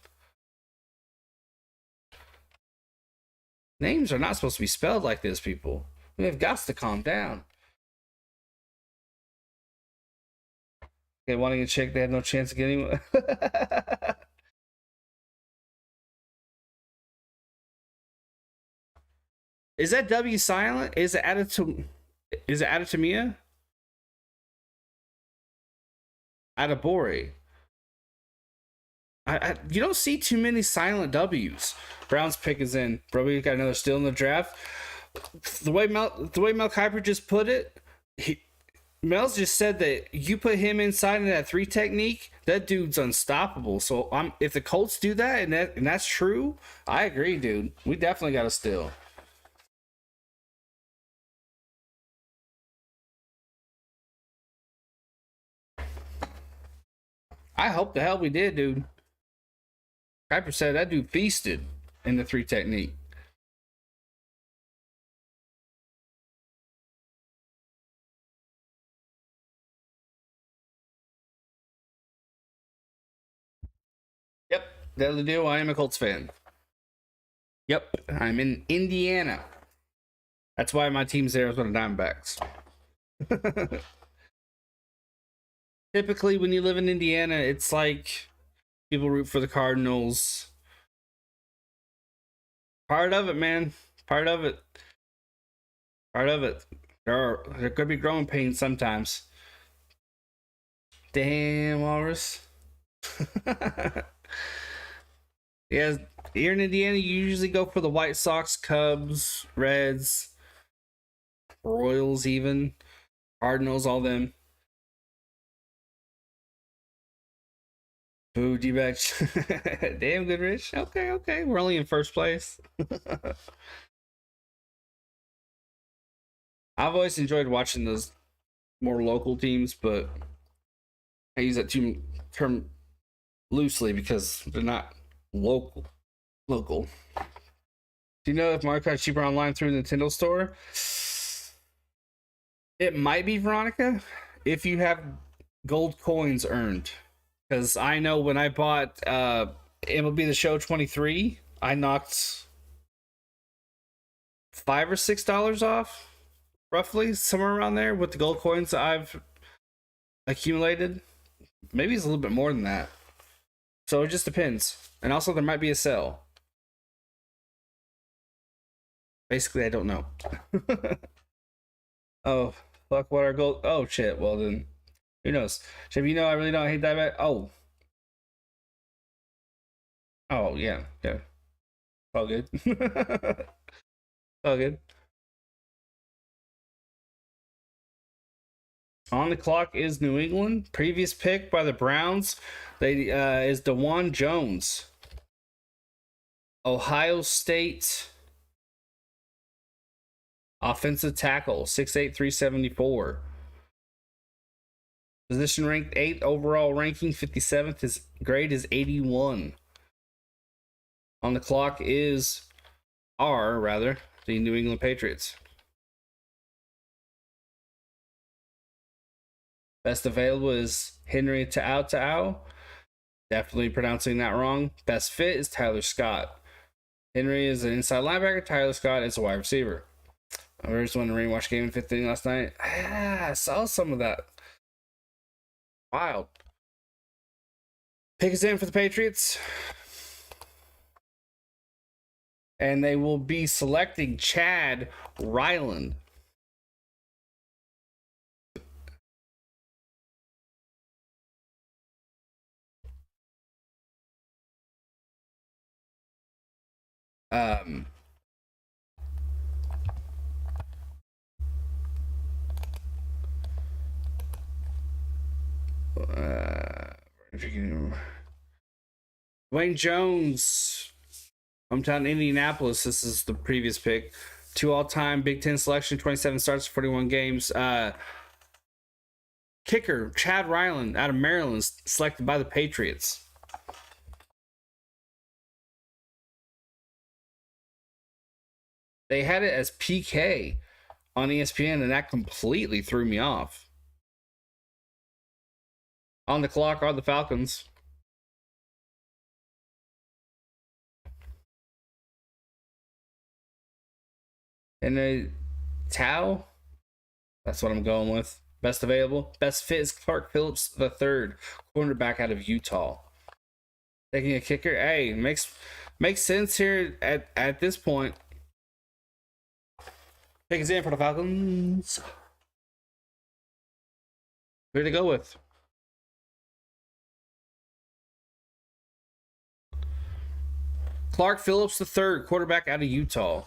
Names are not supposed to be spelled like this, people. We have got to calm down. Okay, wanting to check, they have no chance of getting one. Is that W silent? Is it added to? Is it added to Mia? Atabori. You don't see too many silent W's. Brown's pick is in. Bro, we got another steal in the draft. The way Mel Kiper just put it, Mel's just said that you put him inside of that three technique, that dude's unstoppable. So if the Colts do that and that's true, I agree, dude. We definitely got a steal. I hope the hell we did, dude. Kiper said that dude feasted in the three technique. Yep, that'll do. I am a Colts fan. Yep, I'm in Indiana. That's why my team's there is with the Diamondbacks. Typically, when you live in Indiana, it's like people root for the Cardinals. Part of it, man. Part of it. Part of it. There could be growing pains sometimes. Damn, Walrus. Yeah, here in Indiana, you usually go for the White Sox, Cubs, Reds, Royals, even Cardinals, all them. Boo, D-back. Damn good, Rich. Okay. We're only in first place. I've always enjoyed watching those more local teams, but I use that term loosely because they're not local. Local. Do you know if Mario Kart's cheaper online through the Nintendo Store? It might be, Veronica, if you have gold coins earned. Because I know when I bought MLB The Show 23, I knocked $5 or $6 off, roughly, somewhere around there, with the gold coins that I've accumulated. Maybe it's a little bit more than that. So it just depends. And also, there might be a sale. Basically, I don't know. Oh, fuck, what our gold... Oh, shit, well then... Who knows? Chip, you know I really don't hate that bad. Oh. Oh, yeah. All good. All good. On the clock is New England. Previous pick by the Browns. They is DeJuan Jones. Ohio State offensive tackle, 6'8", 374. Position ranked 8th overall ranking, 57th. His grade is 81. On the clock is the New England Patriots. Best available is Henry Ta'au. Definitely pronouncing that wrong. Best fit is Tyler Scott. Henry is an inside linebacker. Tyler Scott is a wide receiver. I just went to rewatch Game 15 last night. I saw some of that. Wild. Pick is in for the Patriots. And they will be selecting Chad Ryland. Um, uh, Wayne Jones, hometown Indianapolis. This is the previous pick. 2 all-time Big Ten selection, 27 starts, 41 games. Kicker Chad Ryland out of Maryland, selected by the Patriots. They had it as PK on ESPN, and that completely threw me off. On the clock are the Falcons. And a Tau, that's what I'm going with. Best available. Best fit is Clark Phillips III, cornerback out of Utah. Taking a kicker, hey, makes sense here at this point. Pick is in for the Falcons. Who to go with? Clark Phillips III, quarterback out of Utah.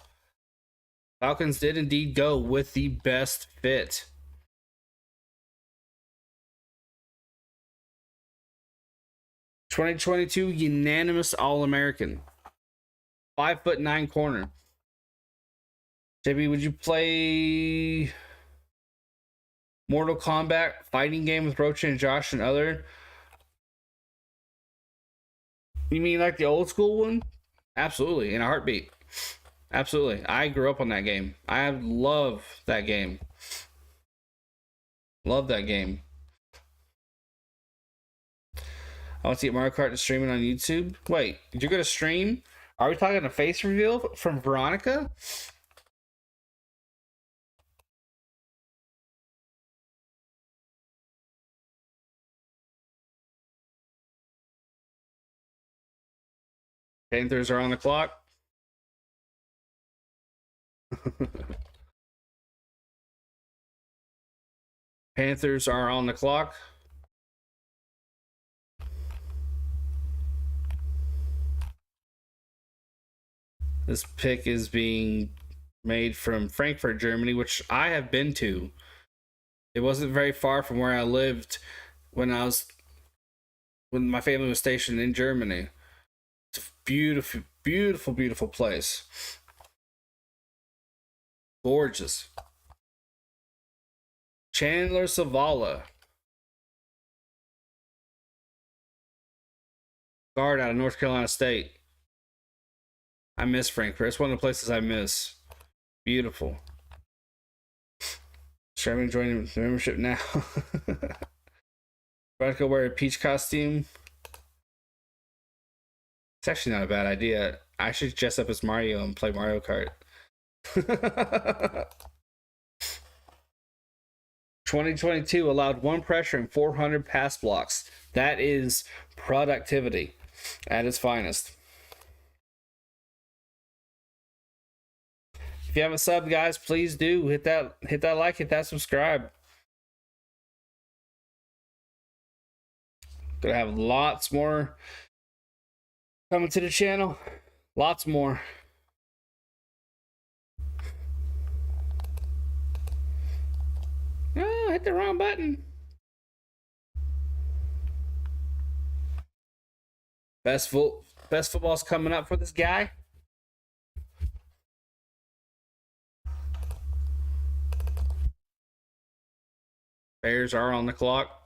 Falcons did indeed go with the best fit. (2022) unanimous All-American. 5'9" corner. JB, would you play Mortal Kombat fighting game with Rocha and Josh and other? You mean like the old school one? Absolutely, in a heartbeat. Absolutely. I grew up on that game. I love that game. Love that game. I want to get Mario Kart to streaming on YouTube. Wait, you're going to stream? Are we talking a face reveal from Veronica? Panthers are on the clock. Panthers are on the clock. This pick is being made from Frankfurt, Germany, which I have been to. It wasn't very far from where I lived when my family was stationed in Germany. It's a beautiful, beautiful, beautiful place. Gorgeous. Chandler Zavala, guard out of North Carolina State. I miss Frankfurt. It's one of the places I miss. Beautiful. Streaming joining the membership now. About to go wear a peach costume. It's actually not a bad idea. I should dress up as Mario and play Mario Kart. 2022 allowed 1 pressure and 400 pass blocks. That is productivity at its finest. If you haven't subbed, guys, please do hit that like, hit that subscribe. Gonna have lots more coming to the channel. Lots more. Oh, hit the wrong button. Best football's coming up for this guy. Bears are on the clock.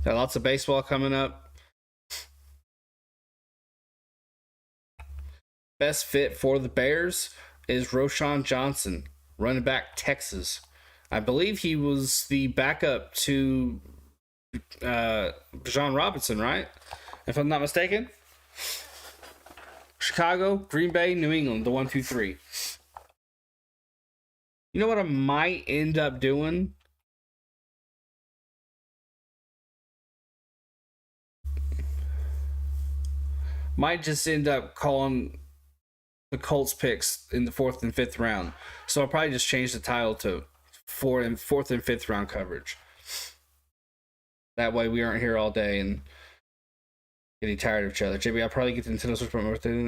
Got lots of baseball coming up. Best fit for the Bears is Roshan Johnson, running back, Texas. I believe he was the backup to Bijan Robinson, right? If I'm not mistaken. Chicago, Green Bay, New England, the 1, 2, 3. You know what I might end up doing? Might just end up calling the Colts picks in the 4th and 5th round. So I'll probably just change the title to 4th and 5th round coverage. That way we aren't here all day and getting tired of each other. JB, I'll probably get the Nintendo Switch for my birthday.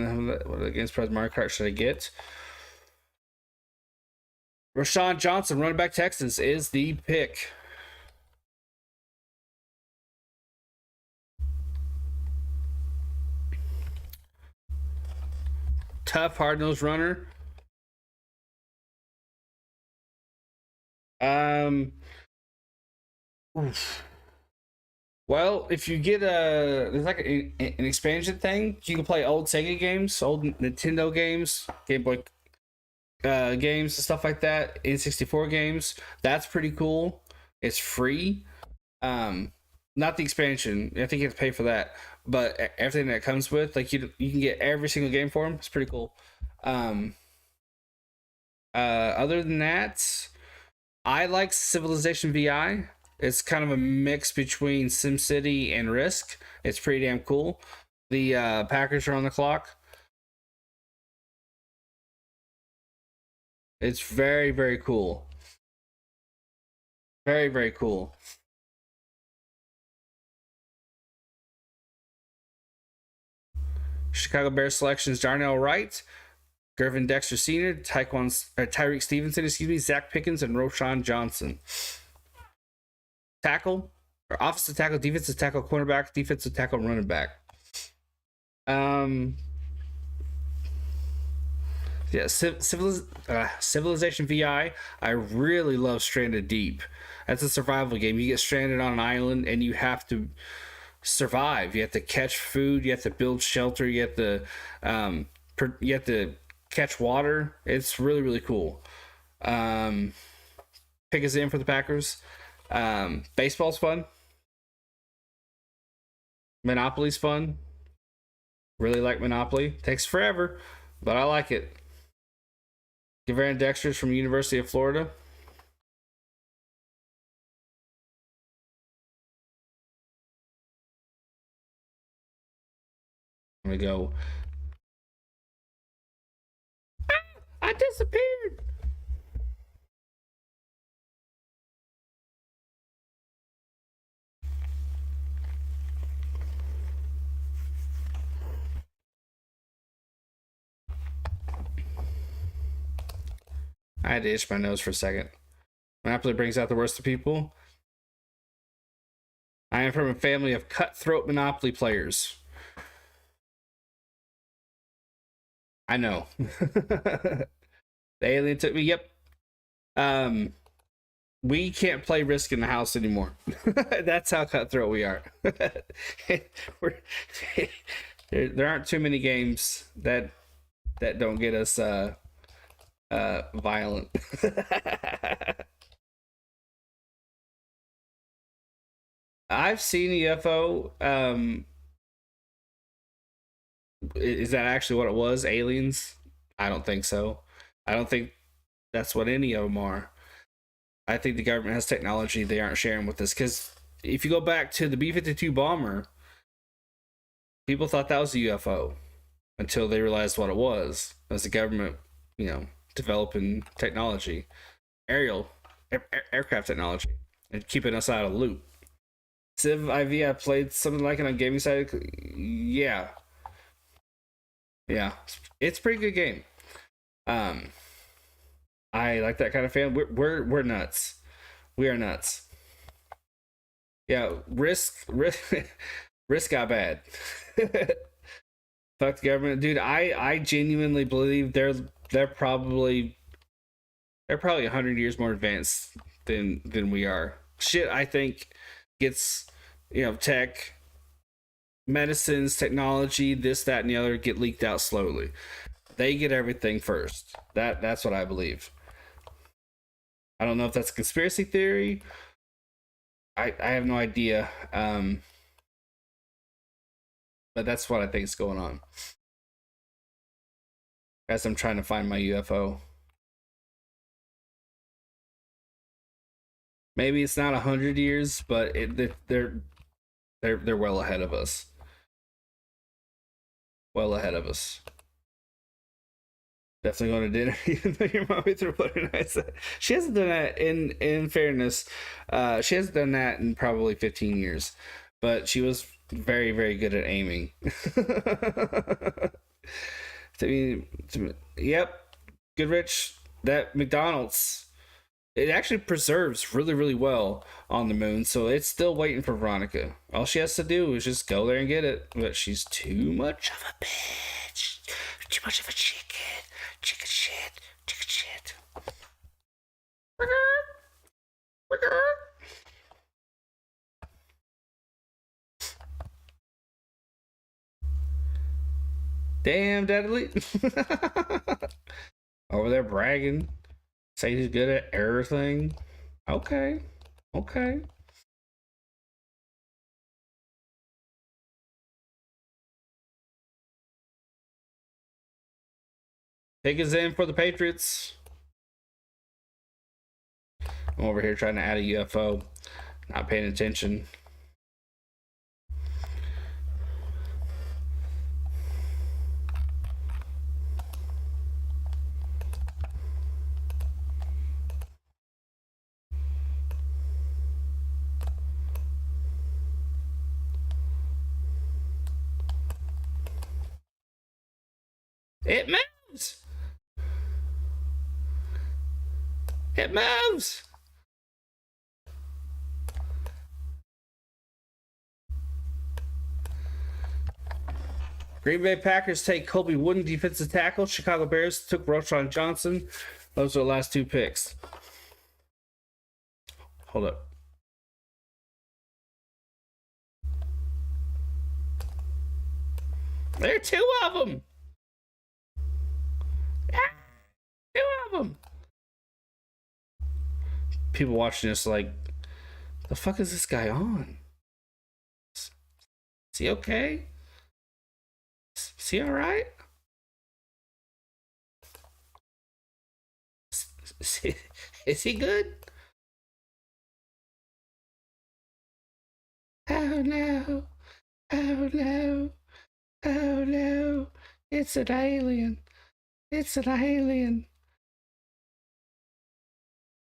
What games prize Mario Kart should I get? Rashawn Johnson, running back Texas, is the pick. Tough, hard-nosed runner. Oof. Well, if you get there's like an expansion thing. You can play old Sega games, old Nintendo games, Game Boy games, and stuff like that. N64 games. That's pretty cool. It's free. Um, Not the expansion. I think you have to pay for that, but everything that comes with, like you can get every single game for them. It's pretty cool. Um, Other than that, I like Civilization VI. It's kind of a mix between SimCity and Risk. It's pretty damn cool. The Packers are on the clock. It's very, very cool. Very, very cool. Chicago Bears selections Darnell Wright, Gervin Dexter Sr., Tyreek Stevenson, Zach Pickens, and Roschon Johnson. Tackle, or offensive tackle, defensive tackle, cornerback, defensive tackle, running back. Um, yeah, Civilization VI. I really love Stranded Deep. That's a survival game. You get stranded on an island and you have to survive. You have to catch food. You have to build shelter. You have to you have to catch water. It's really, really cool. Pick us in for the Packers. Baseball's fun. Monopoly's fun. Really like Monopoly. Takes forever, but I like it. Gervin Dexter's from University of Florida. I'm gonna go. I disappeared. I had to itch my nose for a second. Monopoly brings out the worst of people. I am from a family of cutthroat Monopoly players. I know. The alien took me. Yep. Um, we can't play Risk in the house anymore. That's how cutthroat we are. There aren't too many games that don't get us violent. I've seen UFO. Is that actually what it was? Aliens? I don't think so. I don't think that's what any of them are. I think the government has technology they aren't sharing with us. Because if you go back to the B-52 bomber, people thought that was a UFO until they realized what it was. As the government, developing technology, aircraft technology, and keeping us out of the loop. Civ IV, I played something like it on gaming side. Yeah, yeah, it's a pretty good game. Um, I like that kind of fan. We're nuts. We are nuts. Yeah, risk got bad. Fuck the government, dude. I genuinely believe they're probably 100 years more advanced than we are. Shit, I think gets tech, medicines, technology, this, that, and the other get leaked out slowly. They get everything first. That's what I believe. I don't know if that's a conspiracy theory. I have no idea. But that's what I think is going on. As I'm trying to find my UFO. Maybe it's not 100 years, but they're well ahead of us. Well ahead of us. Definitely going to dinner, even though your mom threw butter knives. She hasn't done that. In fairness, she hasn't done that in probably 15 years, but she was very very good at aiming. Yep, Goodrich. That McDonald's, it actually preserves really really well on the moon, so it's still waiting for Veronica. All she has to do is just go there and get it. But she's too much of a bitch, too much of a chicken. Chicken shit. Chicken shit. Damn, Deadly. Over there bragging. Say he's good at everything. Okay. Okay. Take us in for the Patriots. I'm over here trying to add a UFO. Not paying attention. It moves! It moves! Green Bay Packers take Colby Wooden, defensive tackle. Chicago Bears took Rocha Johnson. Those are the last two picks. Hold up. There are two of them. Two of them. People watching this like, the fuck is this guy on? Is he okay? Is he all right? Is he good? Oh no! Oh no! Oh no! It's an alien! It's an alien!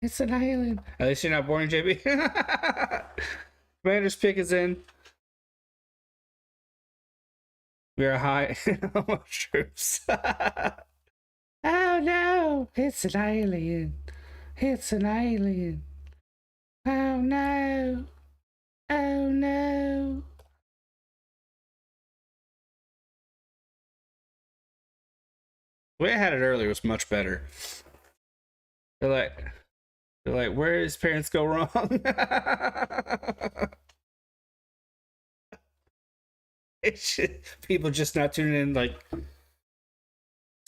It's an alien! At least you're not boring, JB. Commander's pick is in. We are high troops. Oh no! It's an alien! It's an alien! Oh no! Oh no! The way I had it earlier was much better. They're like, where his parents go wrong? People just not tuning in, like,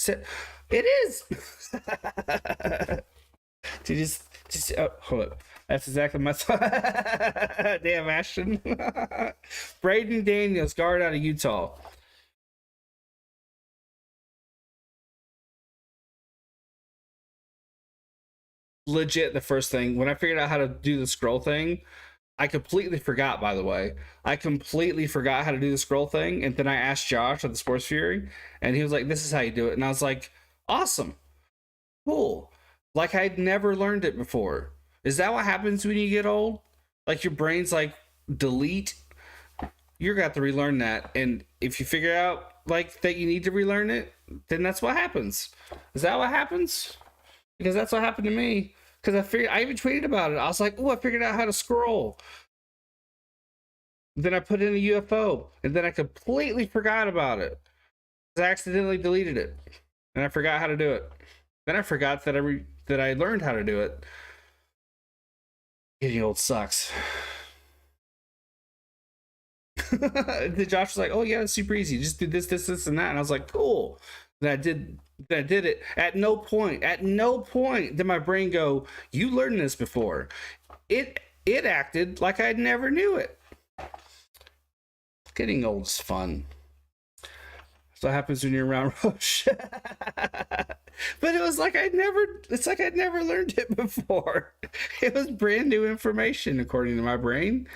it is. just hold up. That's exactly my thought. Damn, Ashton. Braden Daniels, guard out of Utah. Legit, the first thing when I figured out how to do the scroll thing, I completely forgot. By the way, I completely forgot how to do the scroll thing, and then I asked Josh at the Sports Fury, and he was like, "This is how you do it," and I was like, "Awesome, cool." Like I'd never learned it before. Is that what happens when you get old? Like your brain's like delete. You're gonna have to relearn that, and if you figure out like that you need to relearn it, then that's what happens. Is that what happens? Because that's what happened to me. Because I even tweeted about it. I was like, "Oh, I figured out how to scroll." Then I put in a UFO, and then I completely forgot about it. I accidentally deleted it, and I forgot how to do it. Then I forgot that I learned how to do it. Getting old sucks. The Josh was like, "Oh yeah, it's super easy. Just do this, this, this, and that." And I was like, "Cool." Then I did it. At no point did my brain go, "You learned this before." It acted like I never knew it. Getting old is fun. That's what happens when you're around Roche. But it was like I'd never learned it before. It was brand new information according to my brain.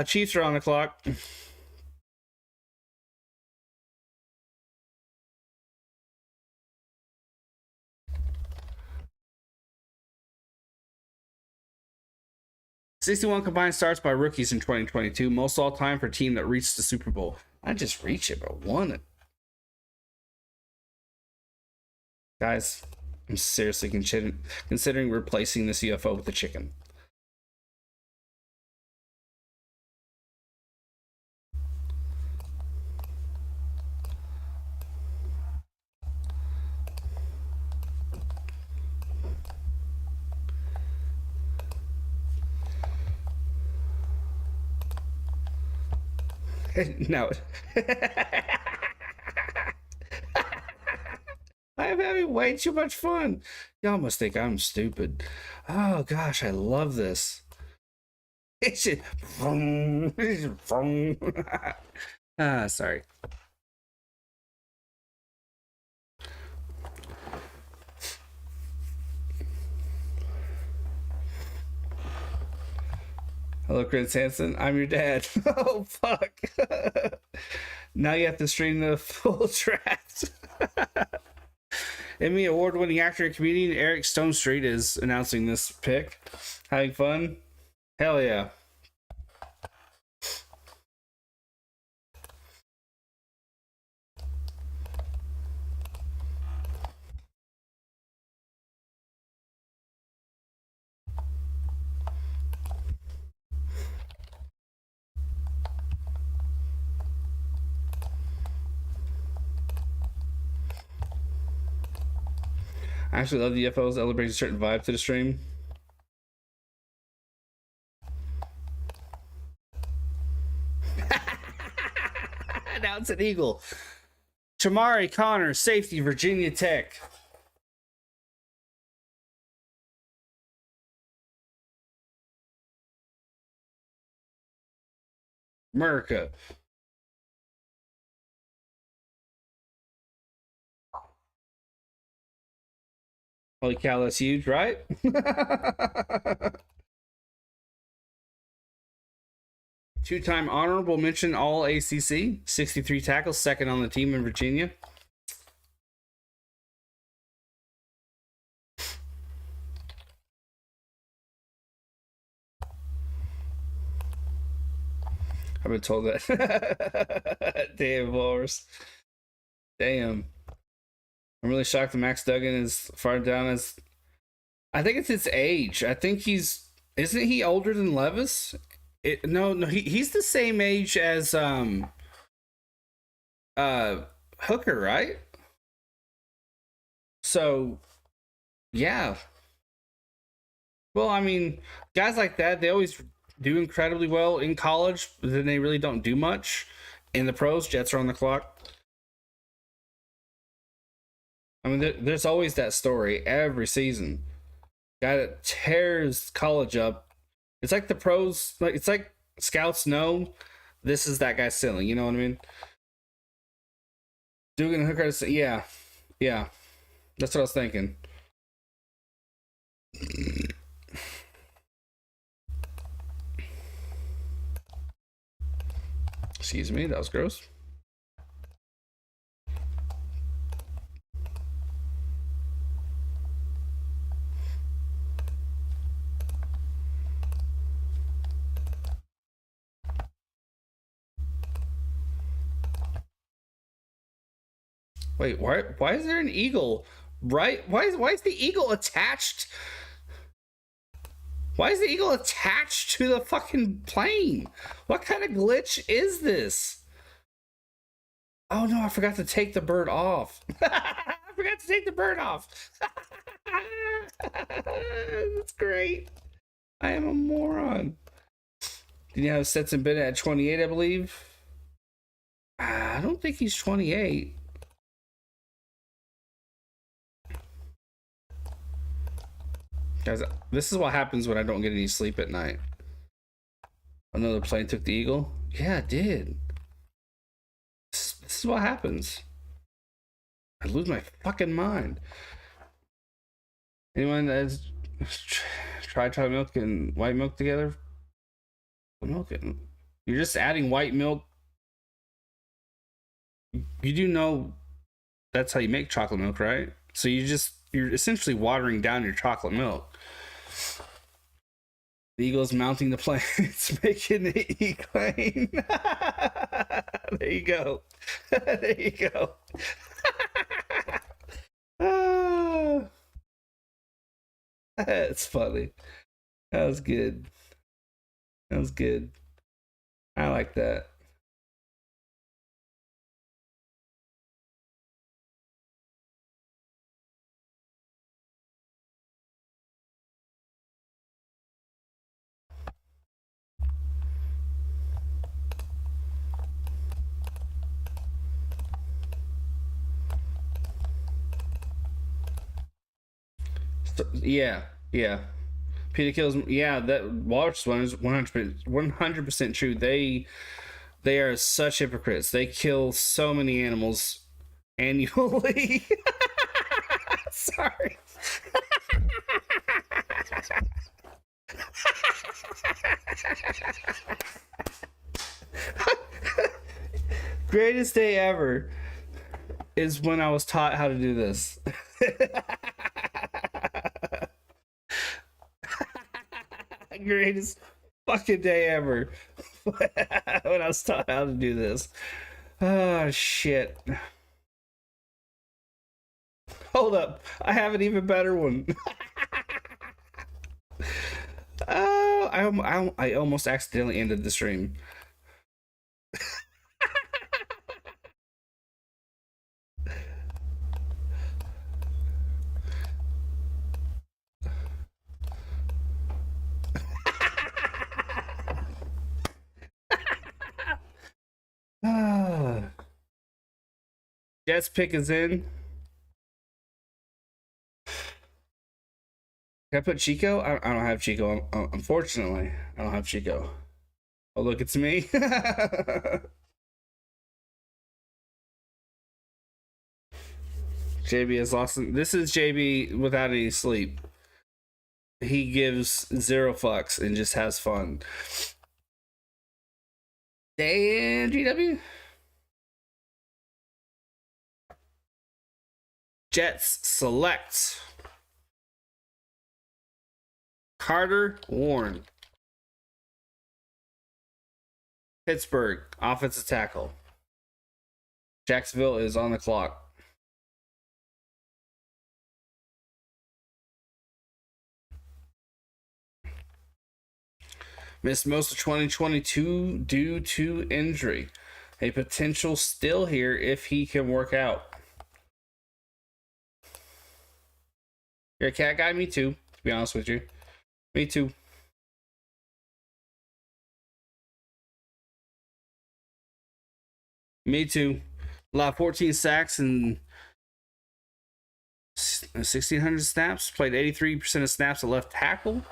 Chiefs are on the clock. 61 combined starts by rookies in 2022, most all time for a team that reached the Super Bowl. I just reached it, but won it. Guys, I'm seriously considering replacing this UFO with a chicken. No. I'm having way too much fun. Y'all must think I'm stupid. Oh gosh, I love this. It's just... sorry. Hello, Chris Hansen. I'm your dad. Oh fuck. Now you have to stream the full draft. Emmy award-winning actor and comedian Eric Stone Street is announcing this pick. Having fun? Hell yeah. I actually love the UFOs. It brings a certain vibe to the stream. Now it's an eagle. Chamari Connor, safety, Virginia Tech. America. Holy cow, that's huge, right? Two-time honorable mention All ACC, 63 tackles, second on the team in Virginia. I've been told that. Damn, Walrus. Damn. I'm really shocked that Max Duggan is far down as... I think it's his age. I think he's... Isn't he older than Levis? No, he's the same age as Hooker, right? So, yeah. Well, I mean, guys like that, they always do incredibly well in college, but then they really don't do much in the pros. Jets are on the clock. I mean, there's always that story every season. Guy that tears college up. It's like the pros, like it's like scouts know this is that guy's ceiling. You know what I mean? Dugan and Hooker, yeah, yeah. That's what I was thinking. Excuse me, that was gross. Wait, why is there an eagle? Right? Why is the eagle attached? Why is the eagle attached to the fucking plane? What kind of glitch is this? Oh no, I forgot to take the bird off. I forgot to take the bird off. That's great. I am a moron. Did you have Stetson Bennett at 28, I believe? I don't think he's 28. Guys, this is what happens when I don't get any sleep at night. Another plane took the eagle? Yeah, it did. This is what happens. I lose my fucking mind. Anyone that's tried chocolate milk and white milk together? Milk it. You're just adding white milk. You do know that's how you make chocolate milk, right? So you're essentially watering down your chocolate milk. The eagle's mounting the planes, making the E-plane. There you go. There you go. That's funny. That was good. That was good. I like that. So, yeah, yeah. Peter kills. Yeah, that Walrus one is 100% true. They are such hypocrites. They kill so many animals annually. Sorry. Greatest day ever is when I was taught how to do this. Greatest fucking day ever when I was taught how to do this. Oh shit. Hold up. I have an even better one. Oh, I almost accidentally ended the stream. Ah. Jets pick is in. Can I put Chico? I don't have Chico. Unfortunately, I don't have Chico. Oh, look, it's me. JB has lost. This is JB without any sleep. He gives zero fucks and just has fun. Dan GW. Jets select Carter Warren. Pittsburgh offensive tackle. Jacksonville is on the clock. Missed most of 2022 due to injury. A potential still here if he can work out. You're a cat guy? Me too, to be honest with you. Me too. Me too. Allowed 14 sacks and 1,600 snaps. Played 83% of snaps at left tackle.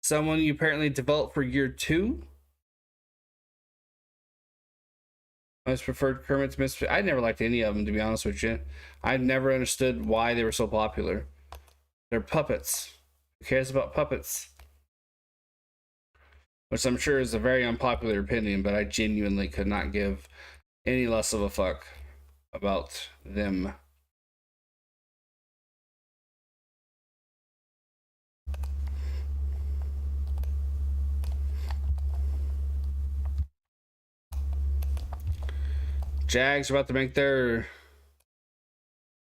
Someone you apparently developed for year 2. Most preferred Kermit's Misfit. I never liked any of them, to be honest with you. I never understood why they were so popular. They're puppets. Who cares about puppets? Which I'm sure is a very unpopular opinion, but I genuinely could not give any less of a fuck about them. Jags are about to make their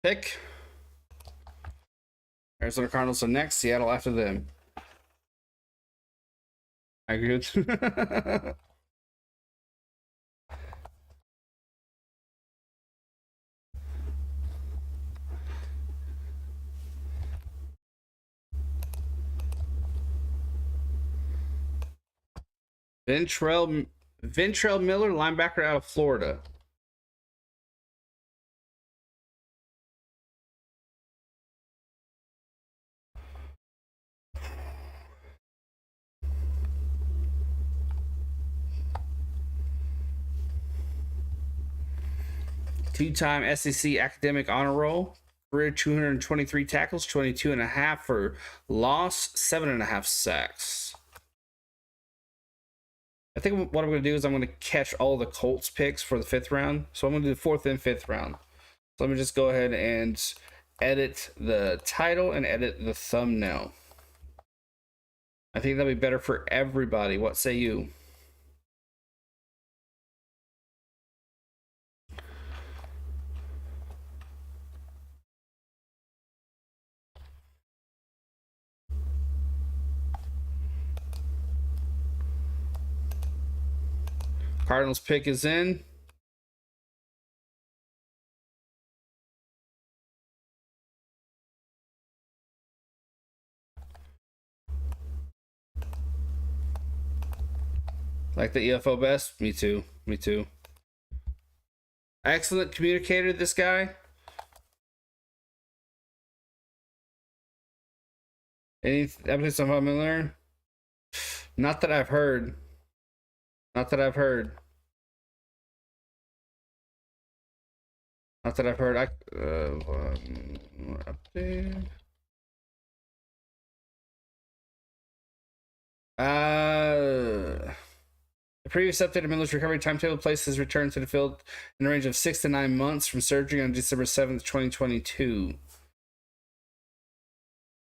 pick. Arizona Cardinals are next. Seattle after them. I agree with Ventrell Miller, linebacker out of Florida. Two-time SEC academic honor roll. Career 223 tackles, 22.5 for loss, 7.5 sacks. I think what I'm going to do is I'm going to catch all the Colts picks for the 5th round. So I'm going to do the 4th and 5th round. So let me just go ahead and edit the title and edit the thumbnail. I think that'll be better for everybody. What say you? Cardinals pick is in. Like the EFO best? Me too. Me too. Excellent communicator, this guy. Any evidence of familiar? Not that I've heard. Not that I've heard. Not that I've heard. Update. The previous updated Miller's recovery timetable placed his return to the field in a range of 6 to 9 months from surgery on December 7th, 2022.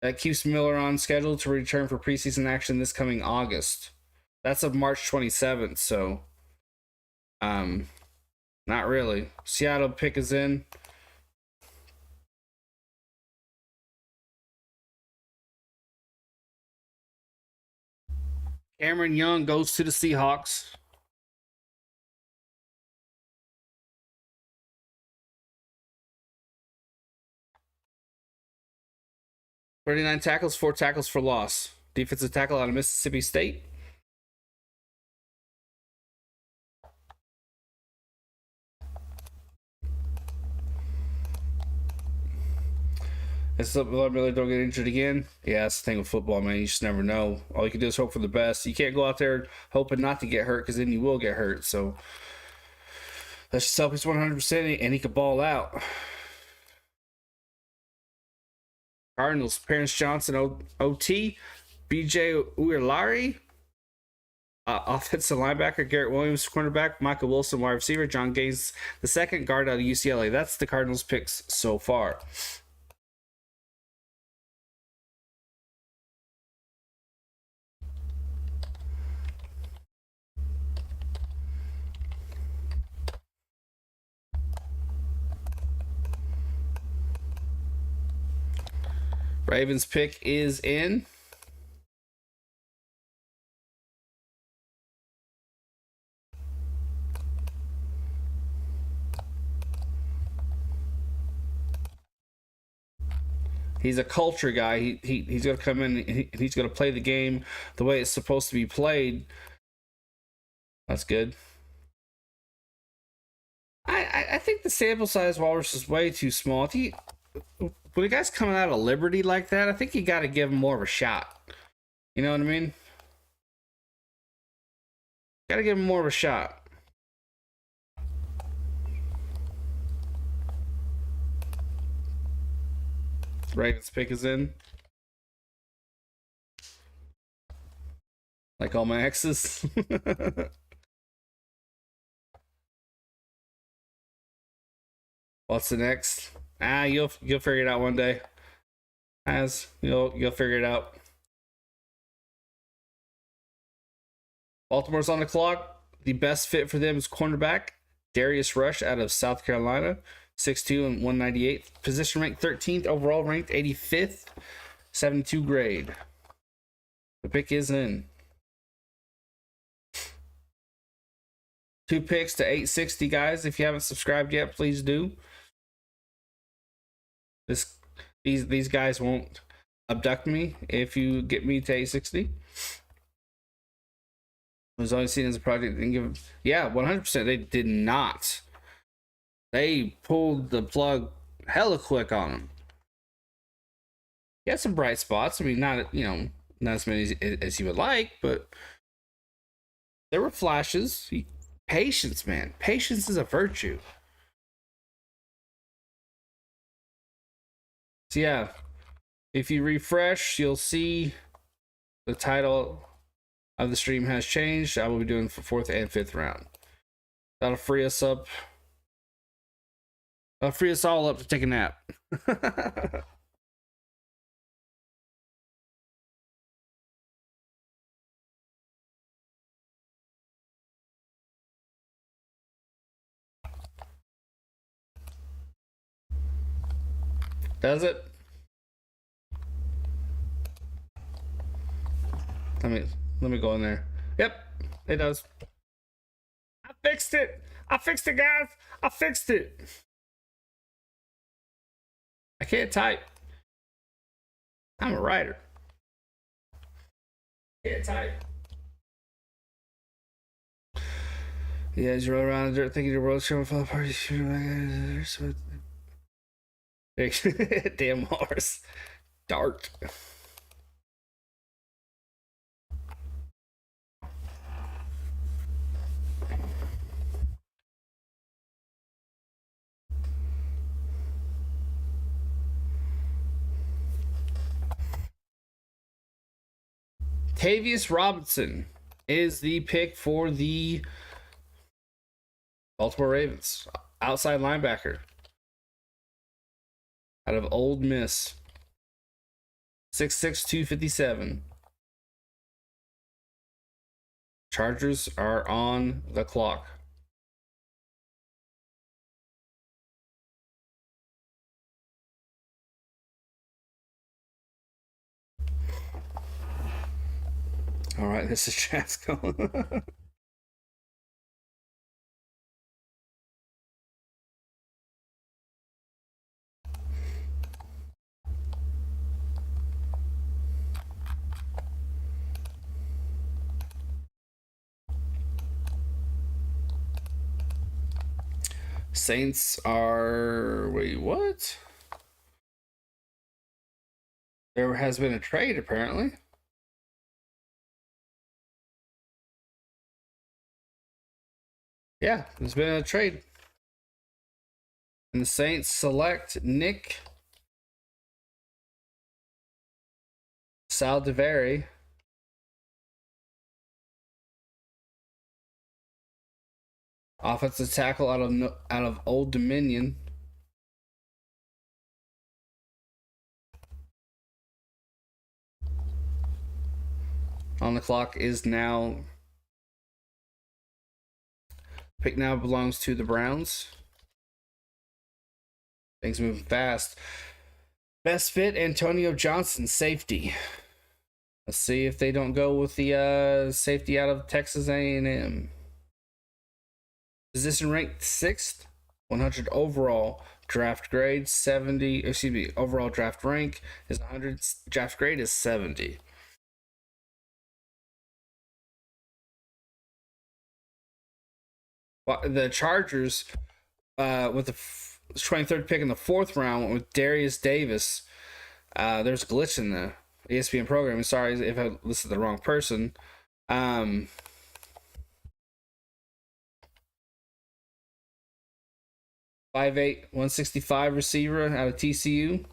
That keeps Miller on schedule to return for preseason action this coming August. That's of March 27th, so not really. Seattle pick is in. Cameron Young goes to the Seahawks. "39 tackles, 4 tackles for loss. Defensive tackle out of Mississippi State." It's Miller don't get injured again. Yeah, that's the thing with football, man. You just never know. All you can do is hope for the best. You can't go out there hoping not to get hurt, because then you will get hurt. So let's just hope he's 100% and he could ball out. Cardinals, Parents Johnson, OT. BJ Uilari, offensive linebacker. Garrett Williams, cornerback. Michael Wilson, wide receiver. John Gaines, the second guard out of UCLA. That's the Cardinals picks so far. Ravens pick is in. He's a culture guy. He's going to come in and he's going to play the game the way it's supposed to be played. That's good. I think the sample size Walrus is way too small. When a guy's coming out of Liberty like that, I think you got to give him more of a shot. You know what I mean? Got to give him more of a shot. Ravens pick is in. Like all my exes. What's the next? You'll figure it out one day. You'll figure it out. Baltimore's on the clock. The best fit for them is cornerback Darius Rush out of South Carolina, 6'2" and 198. Position ranked 13th, overall ranked 85th, 72 grade. The pick is in. 2 picks to 860, guys. If you haven't subscribed yet, please do. These guys won't abduct me if you get me to 860. It was only seen as a project and give. Yeah, 100%. They did not. They pulled the plug hella quick on him. He had some bright spots. I mean, not as many as you would like, but there were flashes. Patience, man. Patience is a virtue. So yeah, if you refresh, you'll see the title of the stream has changed. I will be doing for 4th and 5th round. That'll free us up. That'll free us all up to take a nap. Does it? Let me go in there. Yep, it does. I fixed it. I fixed it, guys. I fixed it. I can't type. I'm a writer. I can't type. Yeah, as you roll around the dirt thinking your world's showing fall apart, you shoot damn horse. Dark. Tavius Robinson is the pick for the Baltimore Ravens. Outside linebacker. Out of Old Miss. 6'6", 257. Chargers are on the clock. All right, this is Chasco. Saints are... Wait, what? There has been a trade, apparently. Yeah, there's been a trade. And the Saints select Nick Saldiveri. Offensive tackle out of Old Dominion. On the clock is now. Pick now belongs to the Browns. Things moving fast. Best fit, Antonio Johnson, safety. Let's see if they don't go with the safety out of Texas A&M. Position ranked 6th, 100 overall. Draft grade 70. Excuse me. Overall draft rank is 100. Draft grade is 70. The Chargers, with the 23rd pick in the 4th round, with Darius Davis. There's a glitch in the ESPN programming. Sorry if I listed the wrong person. 5'8", 165 receiver out of TCU.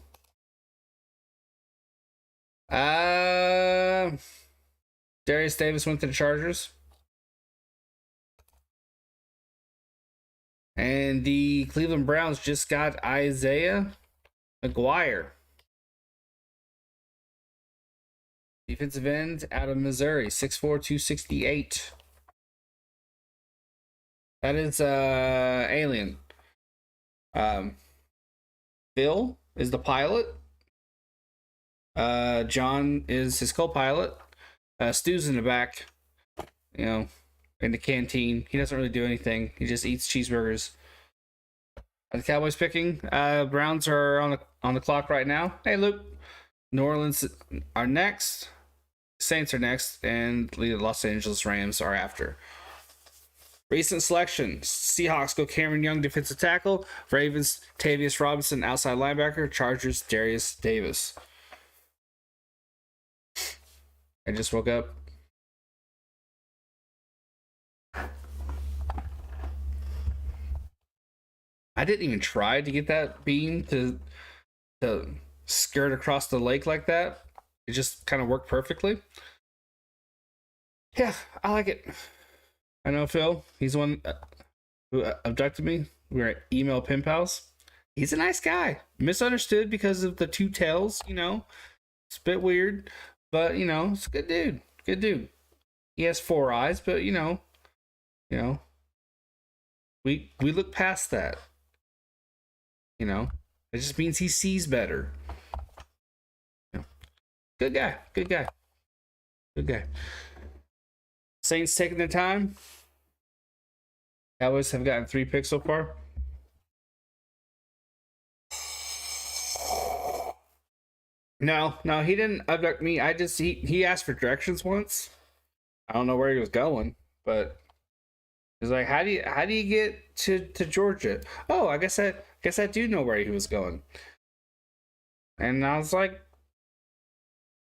Darius Davis went to the Chargers. And the Cleveland Browns just got Isaiah McGuire. Defensive end out of Missouri, 6'4", 268. That is Alien. Bill is the pilot. John is his co-pilot. Stu's in the back, in the canteen. He doesn't really do anything. He just eats cheeseburgers. The Cowboys picking. Browns are on the clock right now. Hey, Luke. New Orleans are next. Saints are next, and the Los Angeles Rams are after. Recent selections. Seahawks go Cameron Young, defensive tackle. Ravens, Tavius Robinson, outside linebacker. Chargers, Darius Davis. I just woke up. I didn't even try to get that beam to skirt across the lake like that. It just kind of worked perfectly. Yeah, I like it. I know Phil. He's the one who abducted me. We were at email pen pals. He's a nice guy. Misunderstood because of the two tails. It's a bit weird, but it's a good dude. Good dude. He has four eyes, but you know, we look past that. It just means he sees better. Good guy. Good guy. Good guy. Saints taking their time. Cowboys have gotten 3 picks so far. No, he didn't abduct me. He asked for directions once. I don't know where he was going, but he's like, how do you get to Georgia? Oh, I guess I do know where he was going. And I was like,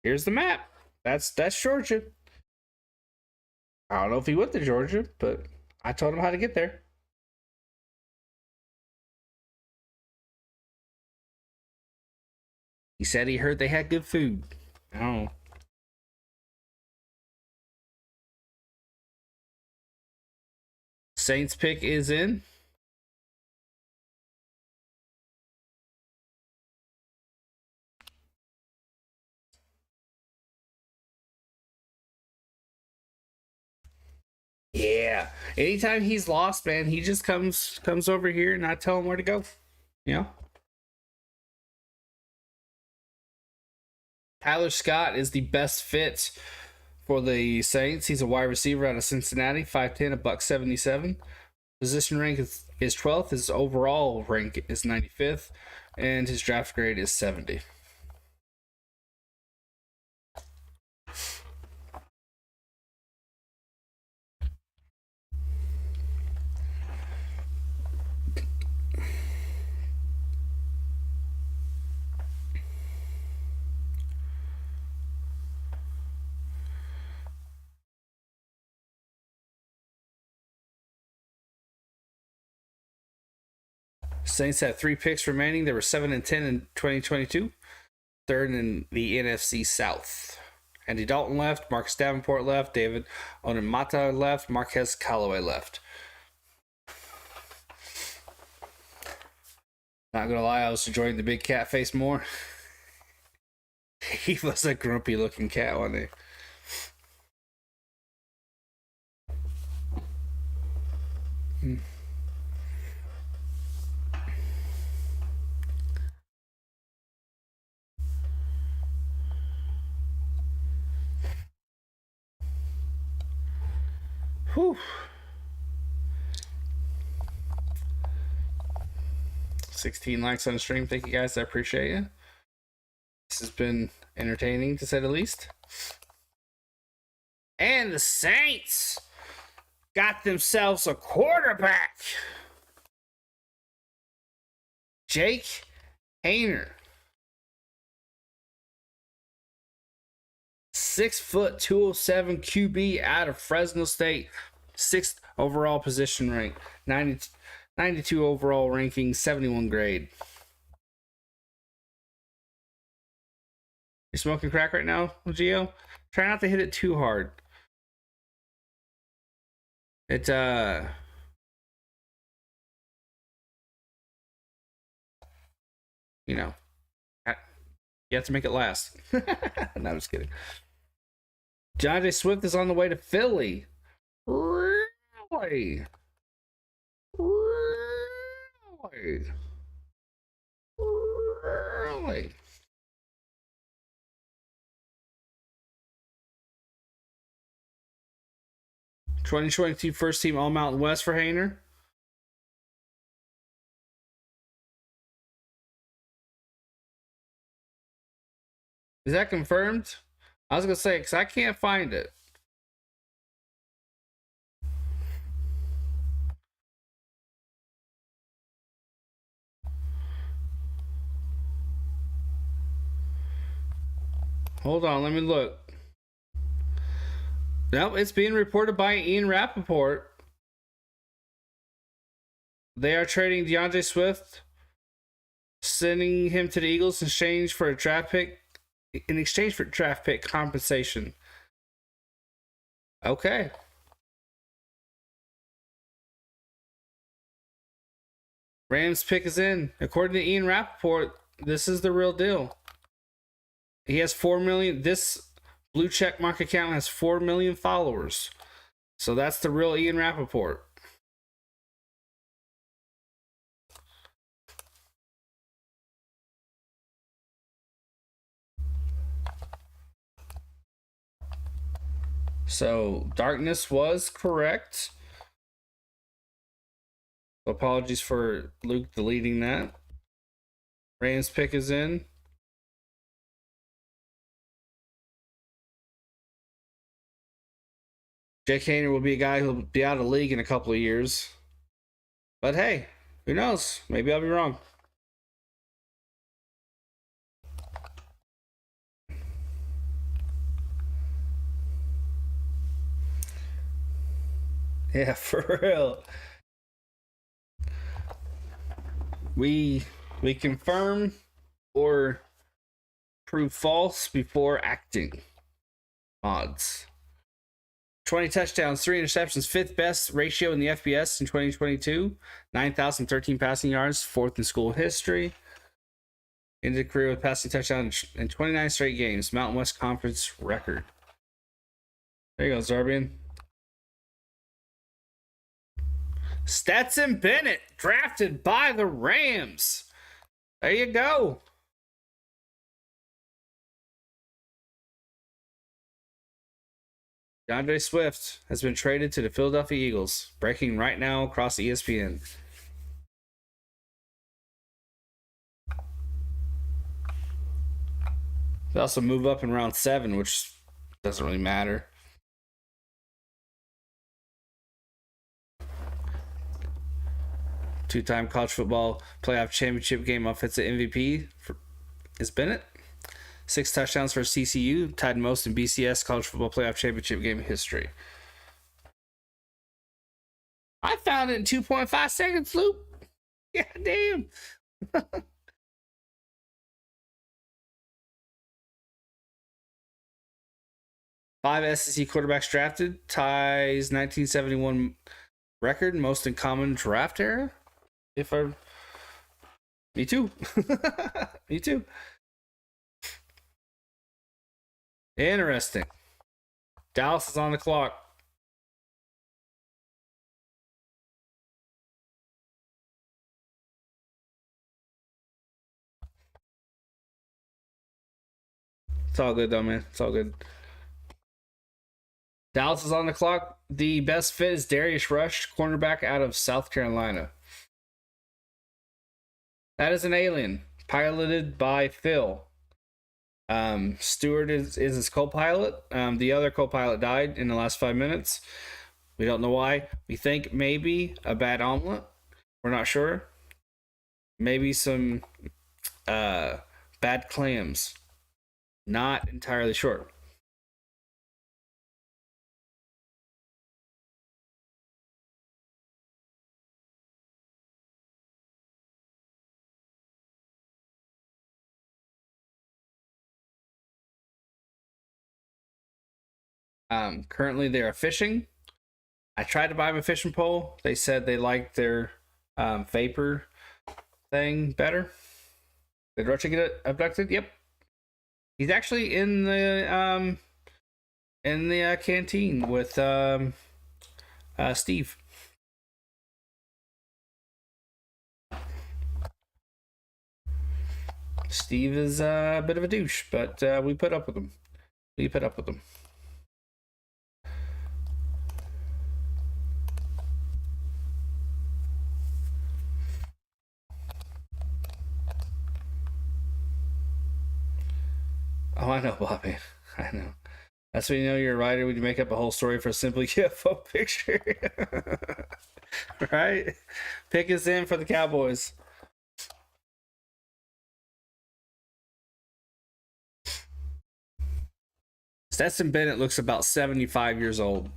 here's the map. That's Georgia. I don't know if he went to Georgia, but I told him how to get there. He said he heard they had good food. I don't know. Saints pick is in. Yeah. Anytime he's lost, man, he just comes over here and I tell him where to go. Tyler Scott is the best fit for the Saints. He's a wide receiver out of Cincinnati, 5'10", a buck 77. Position rank is 12th. His overall rank is 95th, and his draft grade is 70. Saints have 3 picks remaining. They were 7-10 in 2022, third in the NFC South. Andy Dalton left, Marcus Davenport left, David Onimata left, Marquez Callaway left. Not gonna lie, I was enjoying the big cat face more. He was a grumpy looking cat, wasn't he? Whew. 16 likes on the stream. Thank you guys. I appreciate you. This has been entertaining to say the least. And the Saints got themselves a quarterback. Jake Haener. 6', 207 QB out of Fresno State. 6th overall position rank. 92 overall ranking, 71 grade. You're smoking crack right now, Gio? Try not to hit it too hard. It you have to make it last. No, I'm just kidding. DeAndre Swift is on the way to Philly. Really? 2022 first team All Mountain West for Haener. Is that confirmed? I was gonna say, because I can't find it. Hold on, let me look. No, it's being reported by Ian Rappaport. They are trading DeAndre Swift, sending him to the Eagles in exchange for a draft pick compensation. Okay. Rams pick is in. According to Ian Rappaport, this is the real deal. He has 4 million. This blue check mark account has 4 million followers. So that's the real Ian Rappaport. So darkness was correct. Apologies for Luke deleting that. Rams pick is in. Jake Hayner will be a guy who'll be out of the league in a couple of years. But hey, who knows? Maybe I'll be wrong. Yeah, for real. We confirm or prove false before acting. Odds. 20 touchdowns, 3 interceptions, 5th best ratio in the FBS in 2022. 9,013 passing yards, 4th in school history. Ended the career with passing touchdowns in 29 straight games. Mountain West Conference record. There you go, Zarbian. Stetson Bennett, drafted by the Rams. There you go. DeAndre Swift has been traded to the Philadelphia Eagles, breaking right now across ESPN. They also move up in round 7, which doesn't really matter. Two-time college football playoff championship game offensive MVP is Bennett. 6 touchdowns for CCU, tied most in BCS college football playoff championship game history. I found it in 2.5 seconds, Luke. Yeah, damn. 5 SEC quarterbacks drafted, ties 1971 record, most in common draft era. Me too. Me too. Interesting. Dallas is on the clock. It's all good though, man. It's all good. Dallas is on the clock. The best fit is Darius Rush, cornerback out of South Carolina. That is an alien, piloted by Phil. Stewart is his co-pilot. The other co-pilot died in the last 5 minutes. We don't know why. We think maybe a bad omelet. We're not sure. Maybe some bad clams. Not entirely sure. Currently they are fishing. I tried to buy them a fishing pole. They said they liked their vapor thing better. Did Rocha get abducted? Yep. He's actually in the canteen with Steve. Steve is a bit of a douche, but we put up with him. Oh, I know, Bobby. I know. That's when you know you're a writer when you make up a whole story for a simply UFO picture. Right? Pick us in for the Cowboys. Stetson Bennett looks about 75 years old.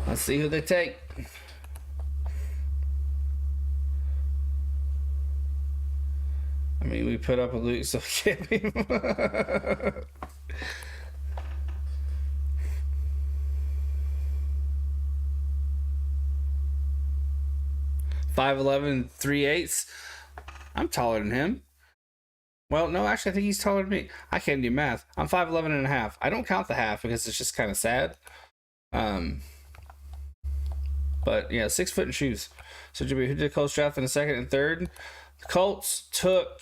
Let's see who they take. mean, we put up a Luke, so can't be. 5'11", 3/8. I'm taller than him. Well, no, actually, I think he's taller than me. I can't do math. I'm 5'11 and a half. I don't count the half because it's just kind of sad. Um, but yeah, 6 foot in shoes. So, Jimmy, who did the Colts draft in the second and third? The Colts took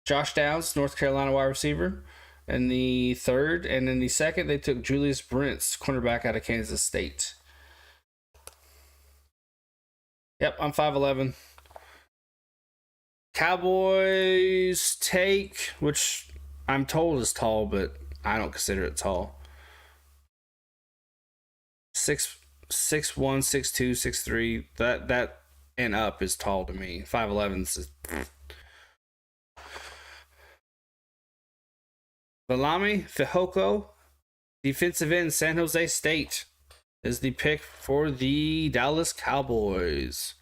Josh Downs, North Carolina wide receiver, in the third, and in the second, they took Julius Brents, cornerback out of Kansas State. Yep, I'm 5'11. Cowboys take, which I'm told is tall, but I don't consider it tall. 6'1", 6'2", 6'3". That and up is tall to me. 5'11 is. Valami Fehoko, defensive end, San Jose State, is the pick for the Dallas Cowboys.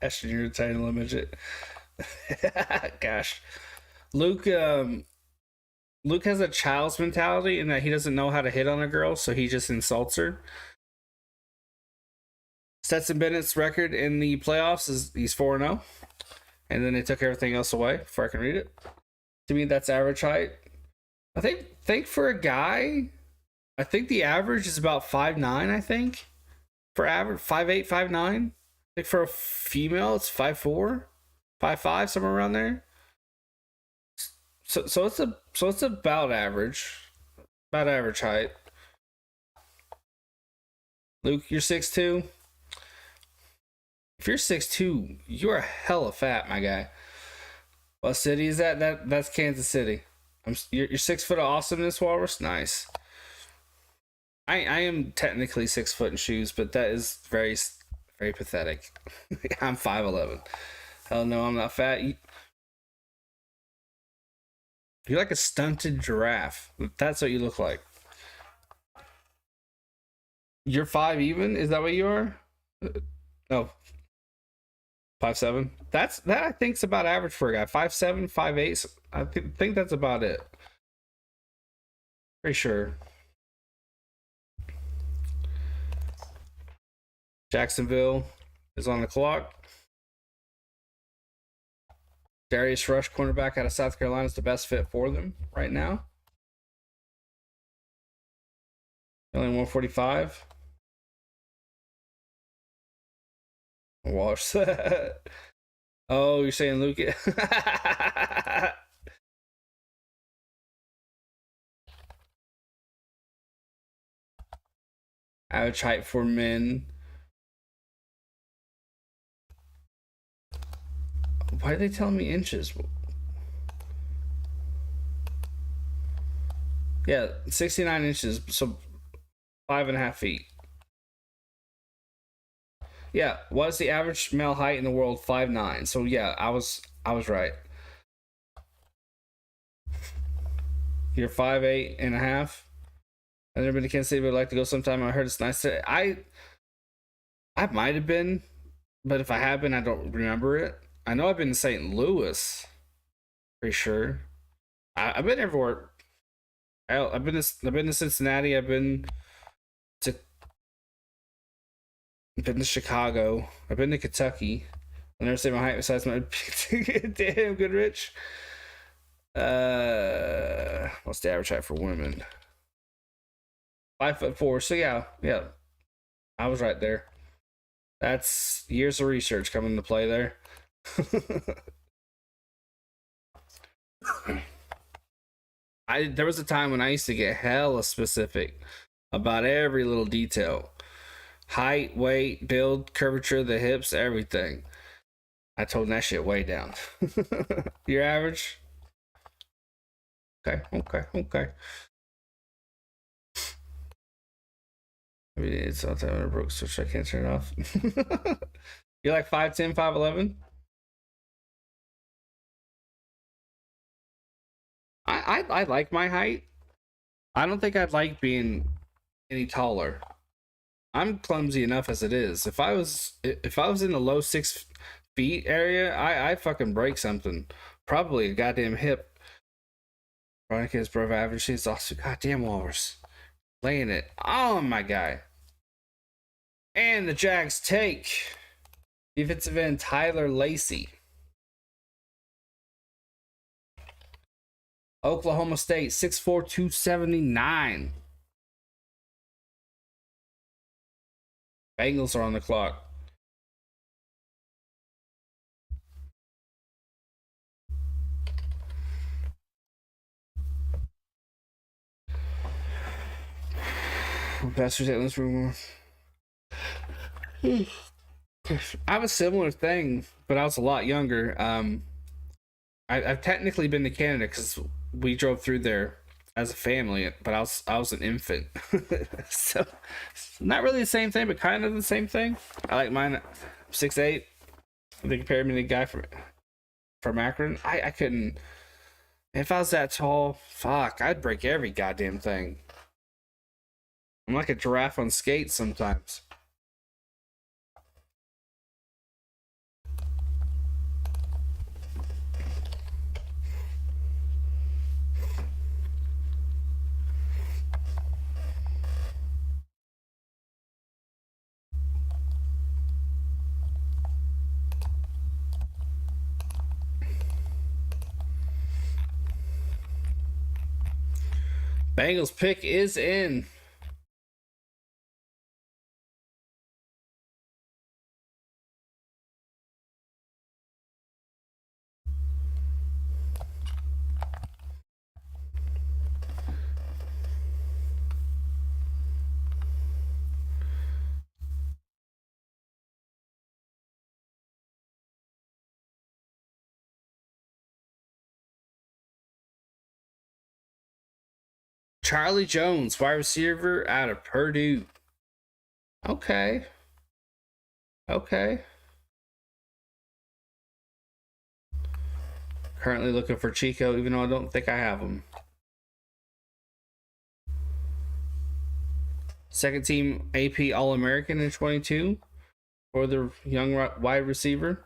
Ashton, you're a tiny little midget. Gosh. Luke has a child's mentality in that he doesn't know how to hit on a girl, so he just insults her. Stetson Bennett's record in the playoffs is he's 4-0. And then they took everything else away before I can read it. To me, that's average height. I think for a guy, I think the average is about 5'9", I think. For average, 5'8", 5'9". I think for a female, it's 5'4", 5'5", somewhere around there. So it's about average. About average height. Luke, you're 6'2". If you're 6'2", you're hella fat, my guy. What city is that? That's Kansas City. You're 6 foot of awesomeness, Walrus. Nice. I am technically 6 foot in shoes, but that is very, very pathetic. I'm 5'11". Hell no, I'm not fat. You're like a stunted giraffe. That's what you look like. You're 5 even? Is that what you are? No. 5'7". That I think's about average for a guy. 5'7", 5'8". I think that's about it. Pretty sure. Jacksonville is on the clock. Darius Rush, cornerback out of South Carolina, is the best fit for them right now. Only 145. Wash. Oh, you're saying Luke? Average height for men. Why are they telling me inches? Yeah, 69 inches, so 5.5 feet. Yeah, what is the average male height in the world? 5'9". So yeah, I was right. You're 5'8 and a half. I've never been to Kansas City, but I'd like to go sometime. I heard it's nice. I might have been, but if I have been, I don't remember it. I know I've been to St. Louis. Pretty sure. I've been everywhere. I've been to Cincinnati. I've been to Chicago. I've been to Kentucky. I've never seen my height besides my damn Goodrich. What's the average height for women? 5'4". So yeah. I was right there. That's years of research coming into play there. There was a time when I used to get hella specific about every little detail. Height, weight, build, curvature, the hips, everything. I told that shit way down. Your average? Okay. I mean, it's all time I broke switch. I can't turn it off. You're like 5'10", 5'11"? I like my height. I don't think I'd like being any taller. I'm clumsy enough as it is. If I was in the low 6 feet area, I'd fucking break something. Probably a goddamn hip. Veronica is above average. She's also goddamn walrus. Laying it on my guy. And the Jags take defensive end Tyler Lacey. Oklahoma State, 6'4", 279. Bengals are on the clock. Pastors at this room. I have a similar thing, but I was a lot younger. I've technically been to Canada because we drove through there as a family, but I was an infant, so not really the same thing, but kind of the same thing. I like mine. I'm 6'8". They compared me to the guy from Akron. I couldn't. If I was that tall, fuck, I'd break every goddamn thing. I'm like a giraffe on skates sometimes. Bengals pick is in. Charlie Jones, wide receiver out of Purdue. Okay. Okay. Currently looking for Chico, even though I don't think I have him. Second team AP All American in 22 for the young wide receiver.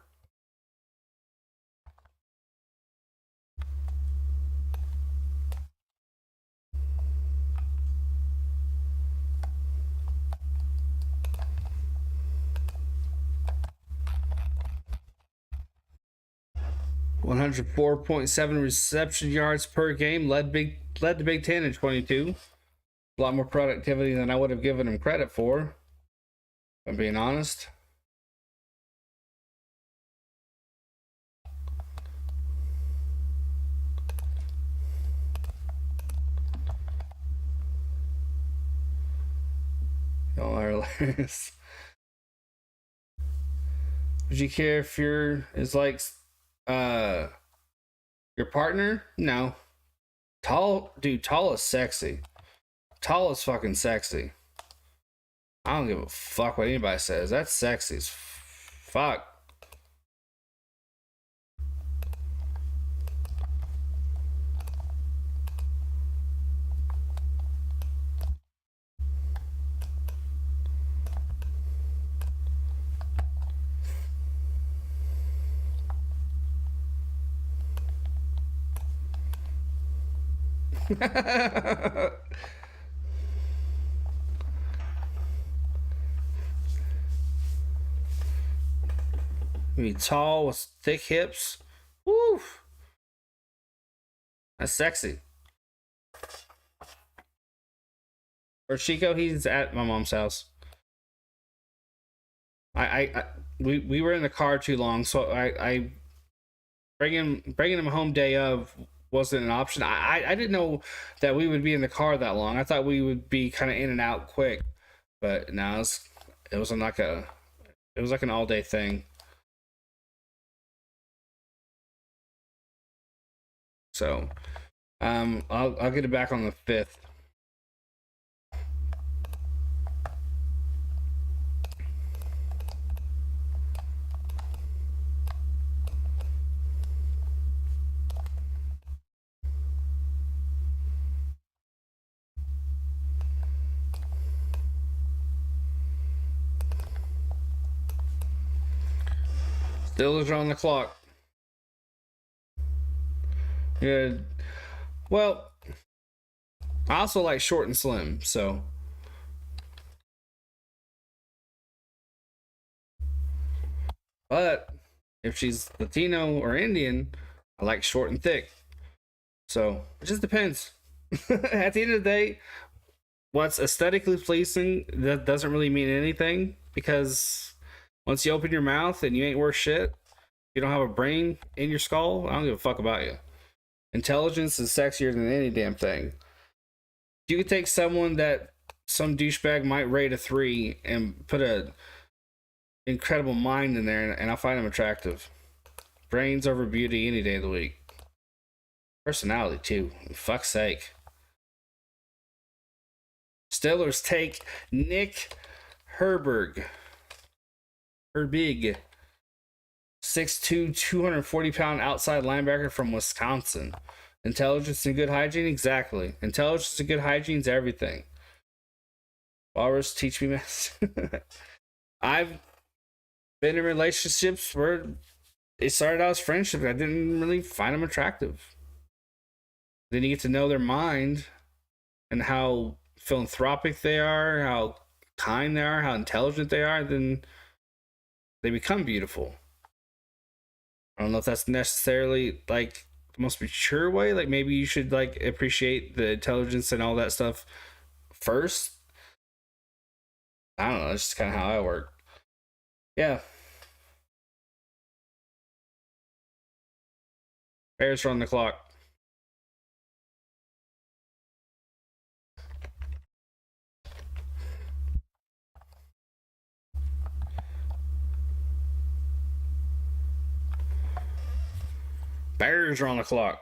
(104.7 reception yards per game). Led the Big Ten in 22. A lot more productivity than I would have given him credit for, if I'm being honest. Y'all are hilarious. Would you care if is like your partner? No. Tall is sexy. Tall is fucking sexy. I don't give a fuck what anybody says. That's sexy as fuck. Be tall with thick hips. Woo! That's sexy. For Chico, he's at my mom's house. We were in the car too long, so I bringing him home day of wasn't an option. I didn't know that we would be in the car that long. I thought we would be kind of in and out quick, but no, it was like an all day thing. So, I'll get it back on the 5th. Steelers are on the clock. Yeah. Well, I also like short and slim, so. But if she's Latino or Indian, I like short and thick. So it just depends. At the end of the day, what's aesthetically pleasing that doesn't really mean anything because once you open your mouth and you ain't worth shit, you don't have a brain in your skull. I don't give a fuck about you. Intelligence is sexier than any damn thing. You could take someone that some douchebag might rate a 3 and put a incredible mind in there, and I find them attractive. Brains over beauty any day of the week. Personality too. For fuck's sake. Steelers take Nick Herbig. 6'2", 240-pound outside linebacker from Wisconsin. Intelligence and good hygiene? Exactly. Intelligence and good hygiene is everything. Walrus, teach me, man. I've been in relationships where it started out as friendship. I didn't really find them attractive. Then you get to know their mind and how philanthropic they are, how kind they are, how intelligent they are, then they become beautiful. I don't know if that's necessarily like the most mature way. Like maybe you should like appreciate the intelligence and all that stuff first. I don't know. That's just kind of how I work. Yeah. Bears are on the clock. Bears are on the clock.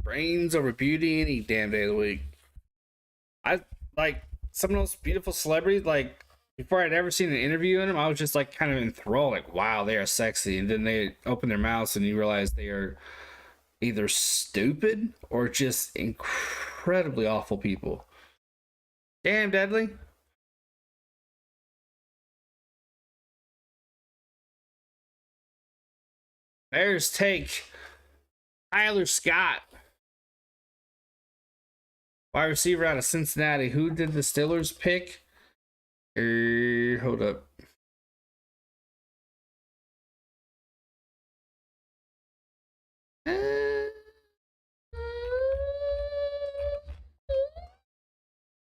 Brains over beauty any damn day of the week. I like some of those beautiful celebrities. Like before I'd ever seen an interview in them, I was just like kind of enthralled. Like, wow, they are sexy. And then they open their mouths and you realize they are either stupid or just incredibly awful people. Damn, Deadly. Bears take Tyler Scott, wide receiver out of Cincinnati. Who did the Steelers pick? Hold up.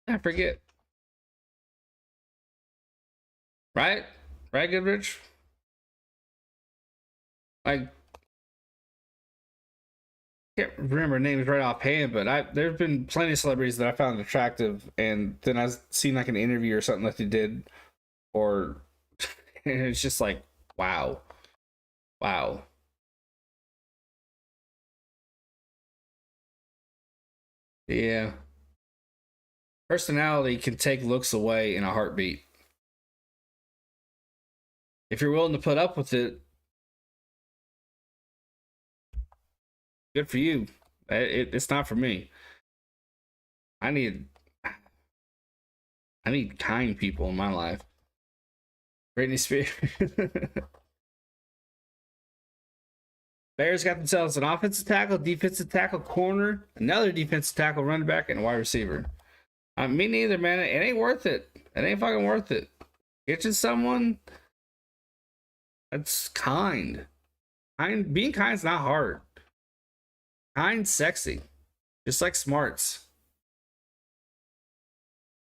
I forget. Right? Right, Goodrich? Like, can't remember names right offhand, but there have been plenty of celebrities that I found attractive, and then I've seen like an interview or something that they did, or and it's just like, wow, wow. Yeah, personality can take looks away in a heartbeat. If you're willing to put up with it, good for you. It's not for me. I need I need kind people in my life. Britney Spears. Bears got themselves an offensive tackle, defensive tackle, corner, another defensive tackle, running back, and a wide receiver. Me neither, man. It ain't worth it. It ain't fucking worth it. Get you someone that's kind. Being kind is not hard. Kind, sexy, just like smarts.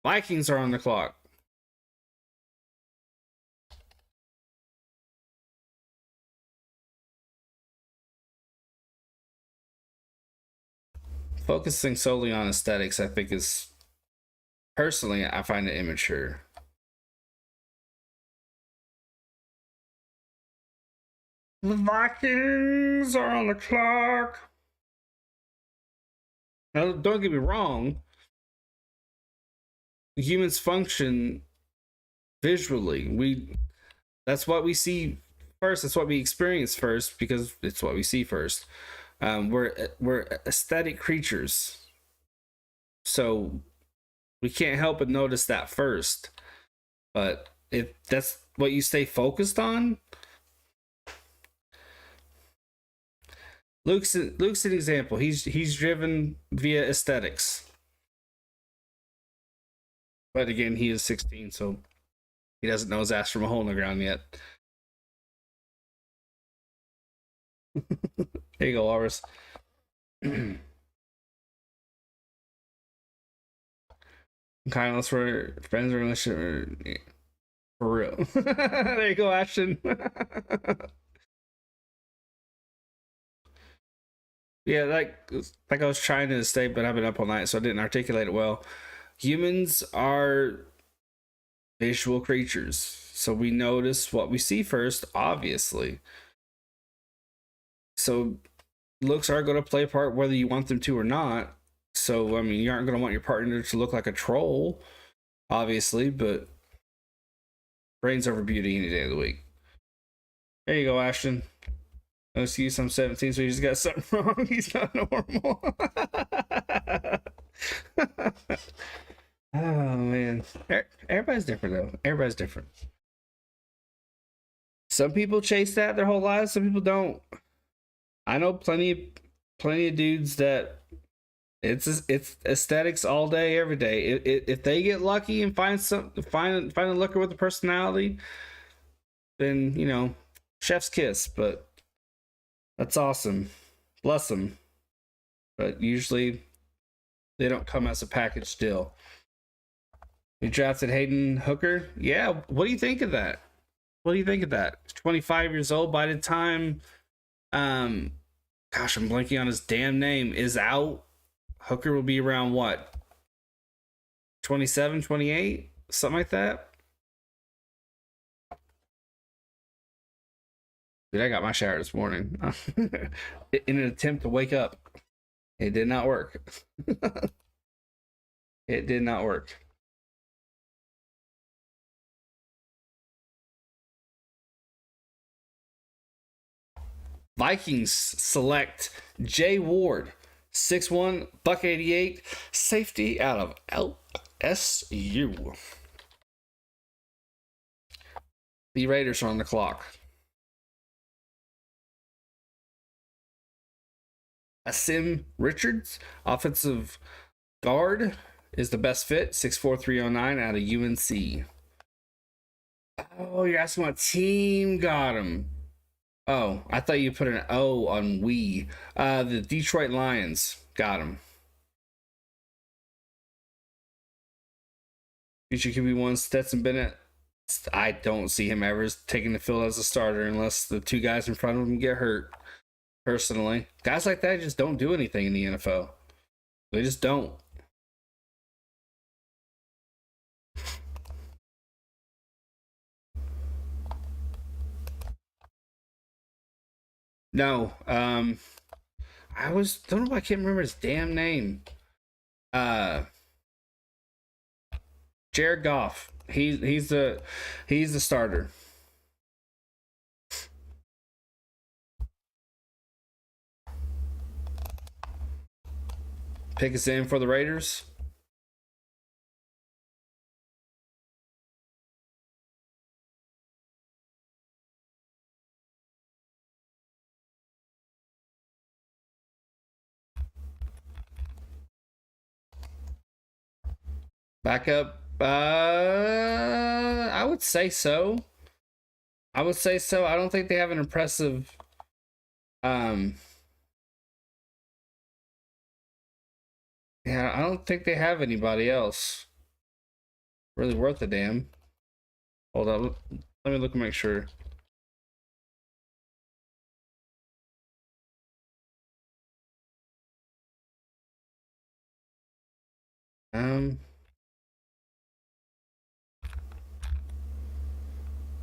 Vikings are on the clock. Focusing solely on aesthetics, I think, is personally, I find it immature. The Vikings are on the clock. Now, don't get me wrong. Humans function visually. That's what we see first. That's what we experience first because it's what we see first. We're aesthetic creatures, so we can't help but notice that first. But if that's what you stay focused on. Luke's an example. He's driven via aesthetics, but again, he is 16, so he doesn't know his ass from a hole in the ground yet. There you go, Walrus. Kindness for friends or relationship for real. There you go, Ashton. Yeah, like I was trying to say, but I've been up all night, so I didn't articulate it well. Humans are visual creatures, so we notice what we see first, obviously. So looks are going to play a part whether you want them to or not. So I mean, you aren't going to want your partner to look like a troll, obviously, but brains over beauty any day of the week. There you go, Ashton. No excuse, I'm 17, so you just got something wrong. He's not normal. Oh man, everybody's different though. Everybody's different. Some people chase that their whole lives. Some people don't. I know plenty of dudes that it's aesthetics all day, every day. If they get lucky and find a looker with a personality, then you know, chef's kiss. But that's awesome. Bless them. But usually they don't come as a package deal. You drafted Hayden Hooker? Yeah. What do you think of that? What do you think of that? He's 25 years old by the time gosh, I'm blanking on his damn name, is out. Hooker will be around what? 27, 28? Something like that? Dude, I got my shower this morning in an attempt to wake up. It did not work. It did not work. Vikings select Jay Ward, 6'1", $188, safety out of LSU. The Raiders are on the clock. Asim Richards, offensive guard, is the best fit, 6'4", 309 out of UNC. Oh, you're asking what team got him. Oh, I thought you put an O on we. The Detroit Lions got him. Future QB1 Stetson Bennett. I don't see him ever taking the field as a starter unless the two guys in front of him get hurt. Personally, guys like that just don't do anything in the NFL. They just don't. No, I don't know. I can't remember his damn name. Jared Goff. He's the starter. Pick us in for the Raiders. Backup. I would say so. I don't think they have an impressive. Yeah, I don't think they have anybody else really worth a damn. Hold on, let me look and make sure.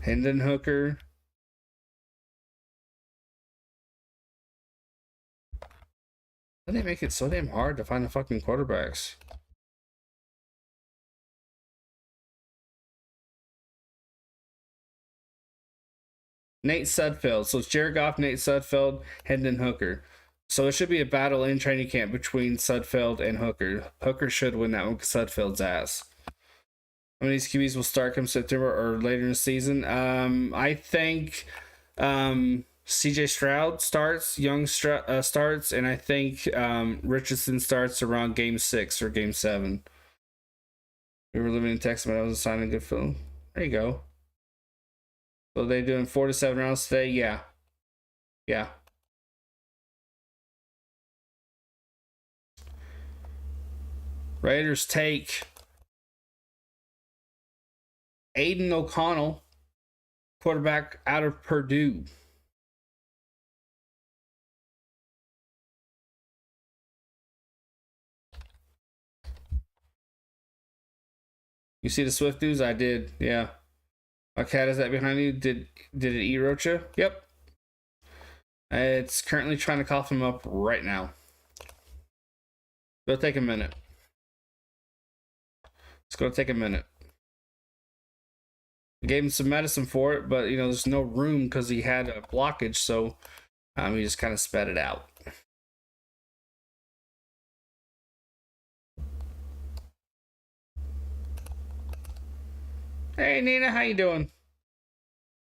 Hendon Hooker. Why do they make it so damn hard to find the fucking quarterbacks? Nate Sudfeld. So it's Jared Goff, Nate Sudfeld, Hendon Hooker. So it should be a battle in training camp between Sudfeld and Hooker. Hooker should win that one because Sudfeld's ass. I mean, these QBs will start come September or later in the season. I think CJ Stroud starts, starts, and I think Richardson starts around game 6 or game 7. We were living in Texas, but I was assigning good film. There you go. So they doing 4 to 7 rounds today? Yeah. Yeah. Raiders take Aiden O'Connell, quarterback out of Purdue. You see the Swift news? I did. Yeah. My cat is that behind you. Did it eat Rocha? Yep. It's currently trying to cough him up right now. It'll take a minute. It's going to take a minute. I gave him some medicine for it, but there's no room because he had a blockage, so he just kind of spat it out. Hey Nina, how you doing?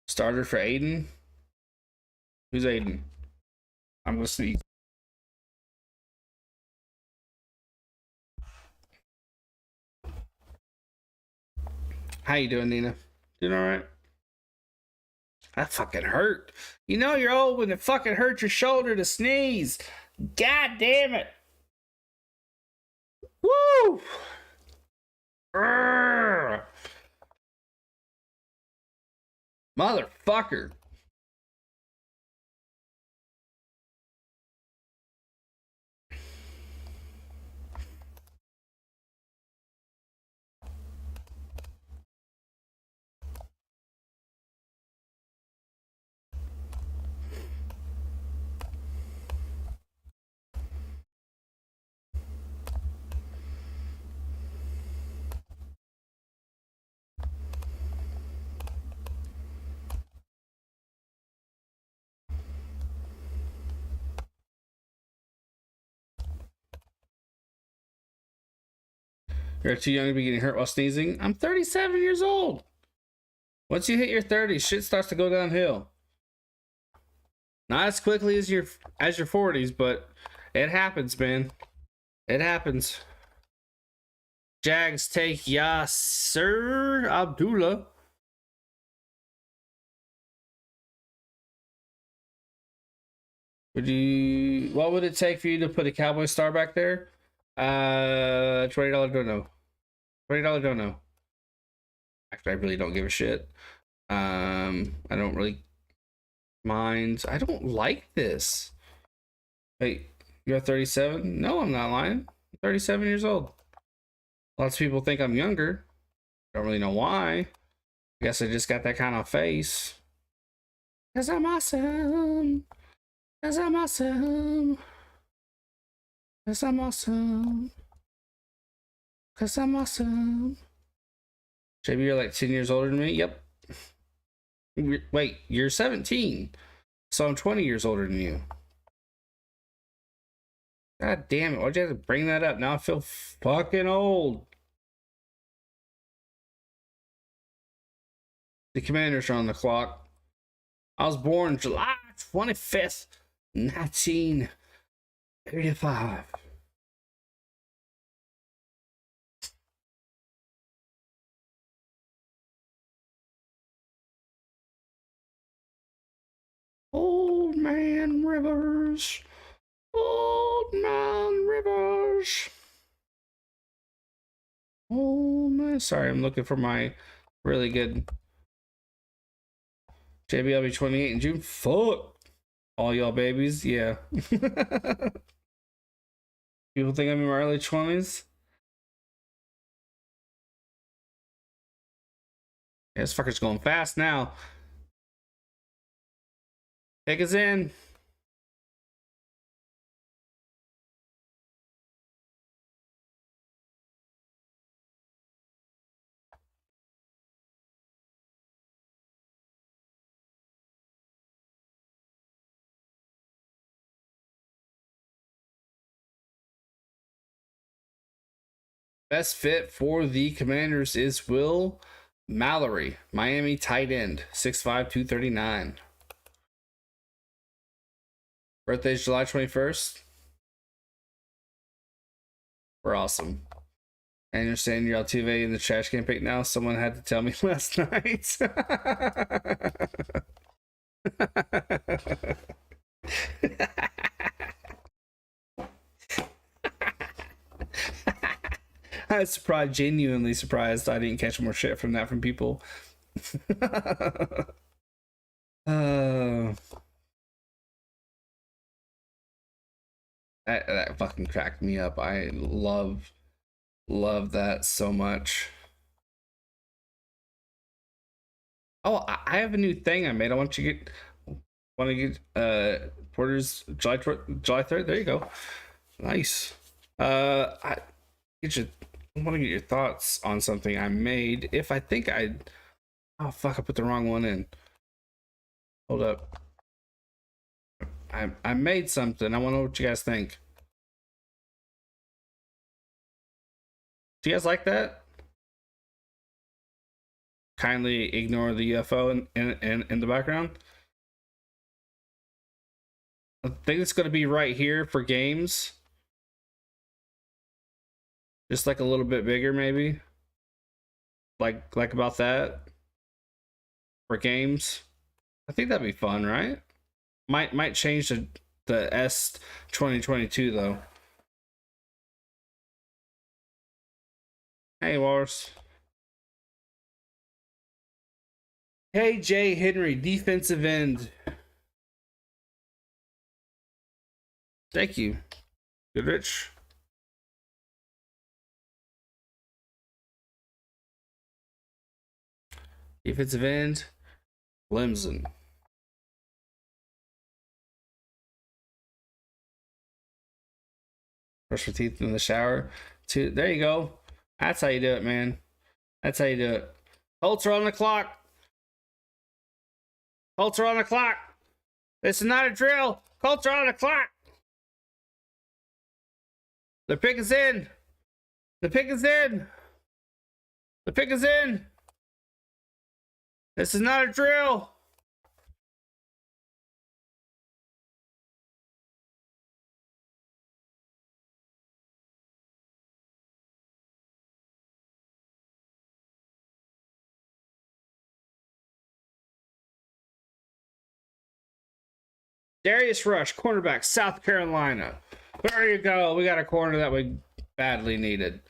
Starter for Aiden. Who's Aiden? I'm gonna sneeze. How you doing, Nina? Doing all right? That fucking hurt. You're old when it fucking hurts your shoulder to sneeze. God damn it. Woo! Urgh. Motherfucker. You're too young to be getting hurt while sneezing. I'm 37 years old. Once you hit your 30s, shit starts to go downhill. Not as quickly as your 40s, but it happens, man. It happens. Jags take Yasser Abdullah. What would it take for you to put a Cowboy star back there? $20 don't know. $20 don't know. Actually, I really don't give a shit. I don't really mind. I don't like this. Wait, you're 37? No, I'm not lying. I'm 37 years old. Lots of people think I'm younger. Don't really know why. I guess I just got that kind of face. Cause I'm awesome. Cause I'm awesome. Cause I'm awesome. Cause I'm awesome. JB, you're like 10 years older than me? Yep. Wait, you're 17. So I'm 20 years older than you. God damn it. Why'd you have to bring that up? Now I feel fucking old. The Commanders are on the clock. I was born July 25th, 1985. Old Man Rivers. Old Man Rivers. Oh man, sorry, I'm looking for my really good JB. I'll be 28 in June. Fuck all y'all babies, yeah. People think I'm in my early 20s. Yeah, this fucker's going fast now. Take us in. Best fit for the Commanders is Will Mallory, Miami tight end, 6'5", 239. Birthday's July 21st. We're awesome. I understand you're Altuve in the trash can pick now. Someone had to tell me last night. I was surprised, genuinely surprised I didn't catch more shit from that from people. That fucking cracked me up. I love that so much. Oh, I have a new thing I made. I want to get Porter's July 3rd. There you go. Nice. I want to get your thoughts on something I made. If I think oh fuck, I put the wrong one in. Hold up. I made something. I want to know what you guys think. Do you guys like that? Kindly ignore the UFO in the background. I think it's going to be right here for games. Just like a little bit bigger, maybe. Like about that for games. I think that'd be fun, right? Might change the S 2022 though. Hey, Walrus. Hey, Jay Henry, defensive end. Thank you. Goodrich. Defensive end. Clemson. Brush your teeth in the shower. There you go. That's how you do it, man. That's how you do it. Colts are on the clock. Colts are on the clock. This is not a drill. Colts are on the clock. The pick is in. The pick is in. The pick is in. This is not a drill. Darius Rush, cornerback, South Carolina. There you go. We got a corner that we badly needed.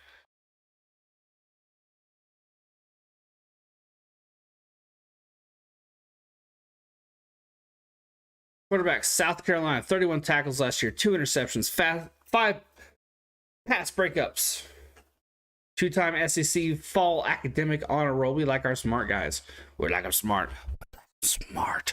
Quarterback, South Carolina, 31 tackles last year, 2 interceptions, 5 pass breakups. 2-time SEC Fall Academic Honor Roll. We like our smart guys. We like them smart. Smart.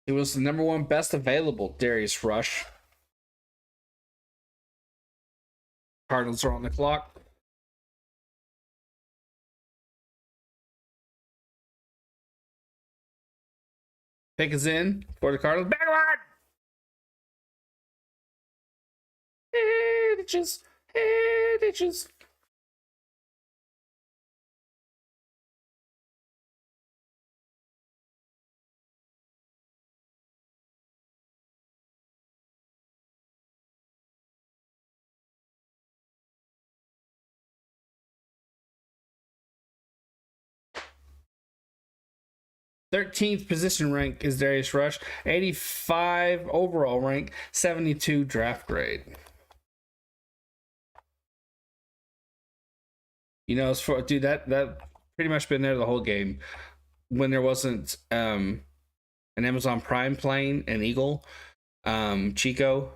It was the #1 best available, Darius Rush. Cardinals are on the clock. Pick is in for the Cardinals. Backward! Hitches. Hitches. #13th position rank is Darius Rush. 85 overall rank. 72 draft grade. You know, it's for dude that pretty much been there the whole game. When there wasn't an Amazon Prime plane, an Eagle, Chico.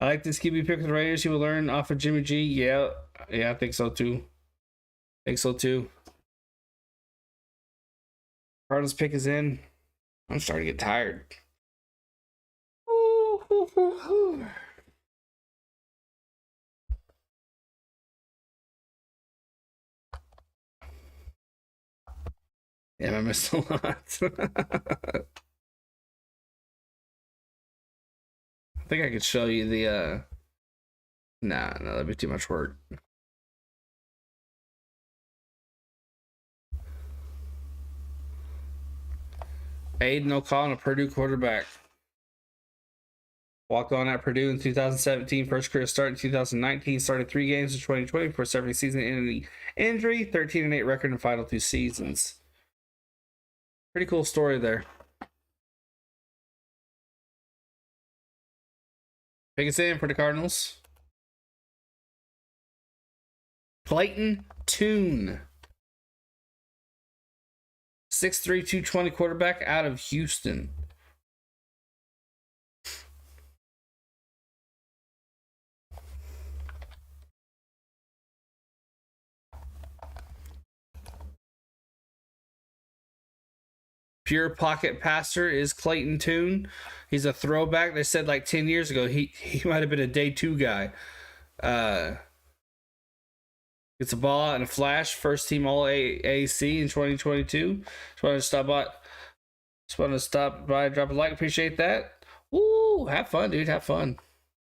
I like this QB pick with the Raiders. He will learn off of Jimmy G. Yeah, I think so too. Cardinals pick is in. I'm starting to get tired. Yeah, I missed a lot. I think I could show you the nah, no, that'd be too much work. Aiden O'Connell, Purdue quarterback. Walked on at Purdue in 2017. First career start in 2019. Started 3 games in 2020 before suffering season-ending injury. 13-8 record in final 2 seasons. Pretty cool story there. Pick us in for the Cardinals. Clayton Tune. 6'3", 220 quarterback out of Houston. Pure pocket passer is Clayton Tune. He's a throwback. They said like 10 years ago he might have been a day 2 guy. Gets a ball out in a flash. First team All AAC in 2022. Just wanted to stop by, drop a like. Appreciate that. Woo! Have fun, dude. Have fun.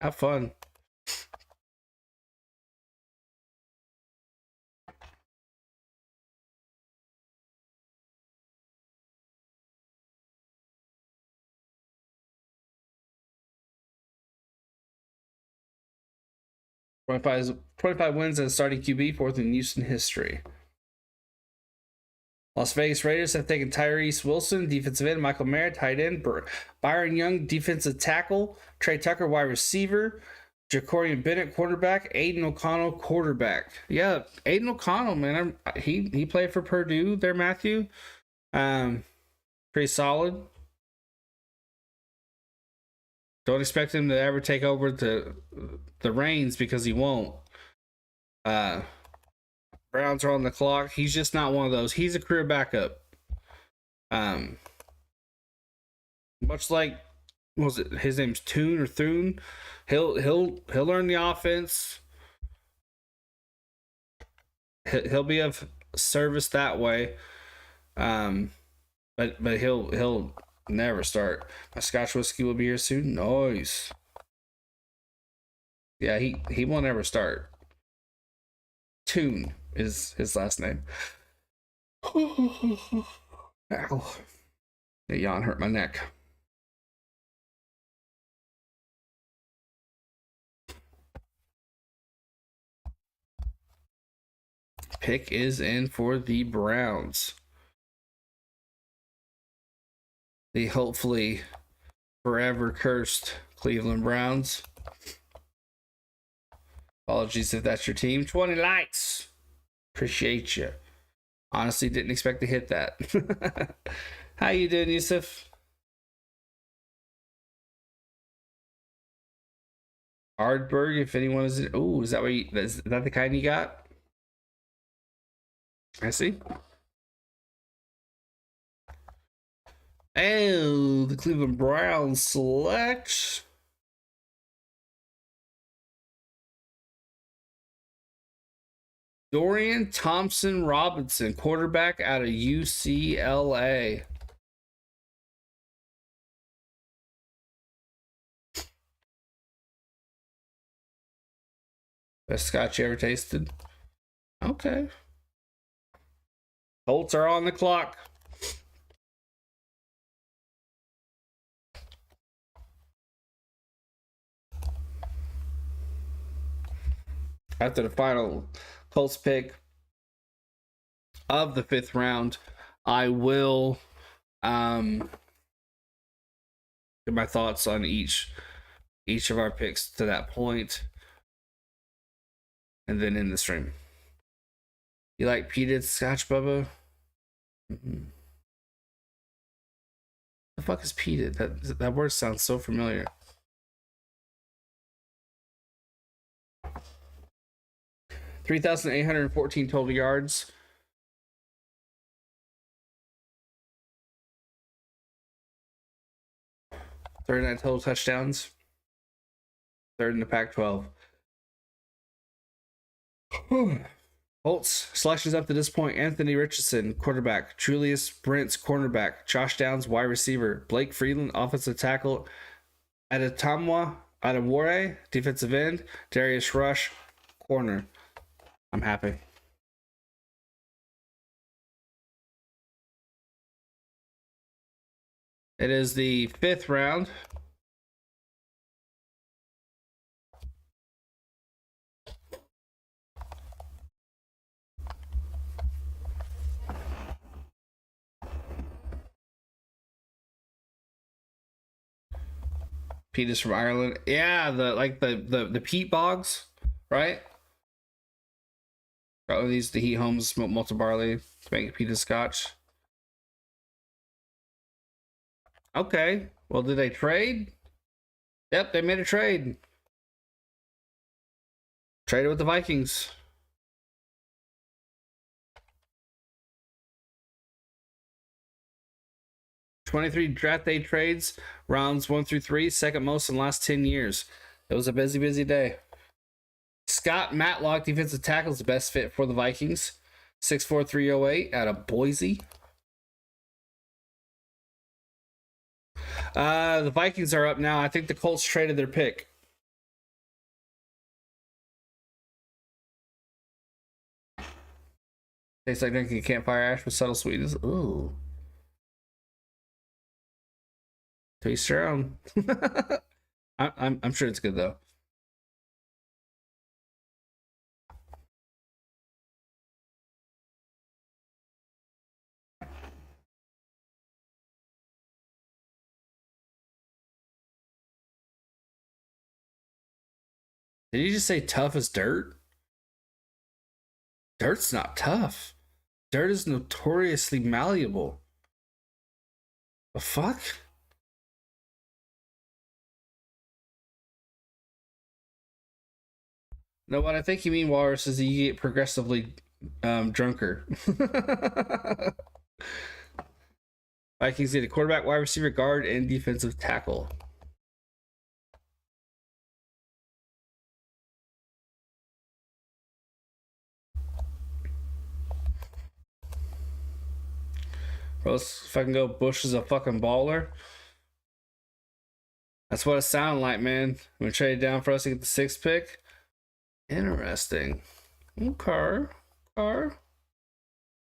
Have fun. Twenty-five wins as starting QB, 4th in Houston history. Las Vegas Raiders have taken Tyrese Wilson, defensive end, Michael Mayer, tight end, Byron Young, defensive tackle, Trey Tucker, wide receiver, Jacorian Bennett, quarterback, Aiden O'Connell, quarterback. Yeah, Aiden O'Connell, man, he played for Purdue there, Matthew. Pretty solid. Don't expect him to ever take over the reins because he won't. Browns are on the clock. He's just not one of those. He's a career backup. Much like, what was it? His name's Toon or Thune. He'll learn the offense. He'll be of service that way. But he'll never start. My Scotch whiskey will be here soon. Nice. Yeah, he won't ever start. Toon is his last name. Ow. The yawn hurt my neck. Pick is in for the Browns. The hopefully forever cursed Cleveland Browns. Apologies if that's your team. 20 likes. Appreciate you. Honestly, didn't expect to hit that. How you doing, Yusuf? Ardberg, if anyone is in. Oh, is that what is that the kind you got? I see. Oh, the Cleveland Browns select Dorian Thompson Robinson, quarterback out of UCLA. Best scotch you ever tasted? Okay. Colts are on the clock. After the final Colts pick of the 5th round, I will give my thoughts on each of our picks to that point, and then in the stream. You like peated scotch, Bubba? Mm-hmm. The fuck is peated? That word sounds so familiar. $3,814 total yards. Third in total touchdowns. Third in the Pac-12. Colts selections up to this point: Anthony Richardson, quarterback; Julius Brents, cornerback; Josh Downs, wide receiver; Blake Freeland, offensive tackle; Adewale, defensive end; Darius Rush, corner. I'm happy. It is the 5th round. Pete is from Ireland. Yeah, the peat bogs, right? Probably these the heat homes smoke malted barley to make peat and scotch. Okay. Well, did they trade? Yep, they made a trade. Traded with the Vikings. '23 draft day trades, rounds 1 through 3, second most in the last 10 years. It was a busy day. Scott Matlock, defensive tackle, is the best fit for the Vikings. 6'4", 308 out of Boise. The Vikings are up now. I think the Colts traded their pick. Tastes like drinking campfire ash with subtle sweetness. Ooh. Taste your own. I'm sure it's good though. Did you just say tough as dirt? Dirt's not tough. Dirt is notoriously malleable. The fuck? No, what I think you mean, Walrus, is that you get progressively drunker. Vikings need a quarterback, wide receiver, guard, and defensive tackle. Bro, if I can go, Bush is a fucking baller. That's what it sounded like, man. I'm gonna trade it down for us to get the 6th pick. Interesting. Okay.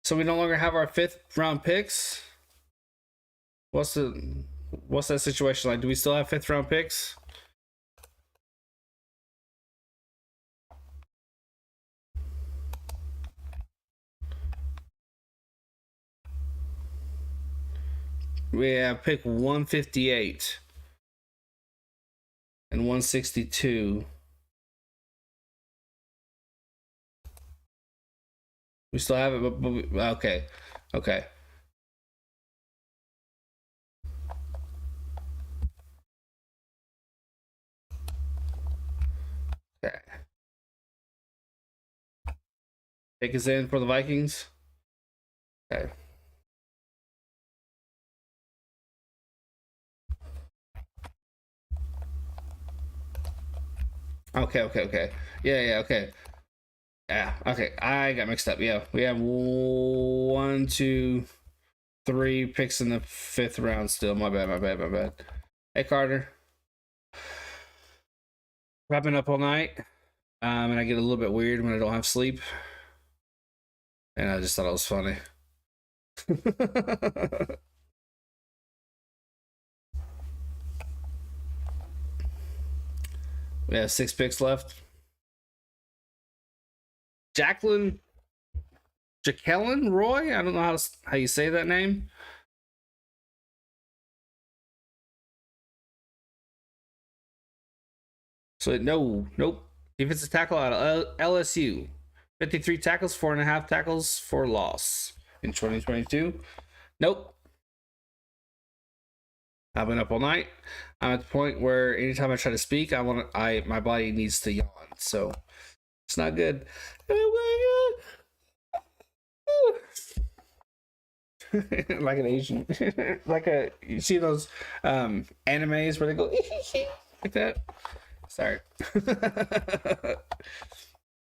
So we no longer have our 5th round picks. What's that situation like? Do we still have 5th round picks? We have pick 158 and 162. We still have it, but okay. Okay. Pick is in for the Vikings. Okay. Okay. Yeah, okay. Yeah, okay. I got mixed up. Yeah, we have 1, 2, 3 picks in the 5th round still. My bad. Hey, Carter. Wrapping up all night. And I get a little bit weird when I don't have sleep. And I just thought it was funny. We have 6 picks left. Jacqueline Roy? I don't know how you say that name. So nope. Defensive tackle out of LSU. 53 tackles, 4.5 tackles for loss in 2022. Nope. I've been up all night. I'm at the point where anytime I try to speak, my body needs to yawn. So it's not good. Oh my god. Like an Asian. You see those animes where they go like that? Sorry.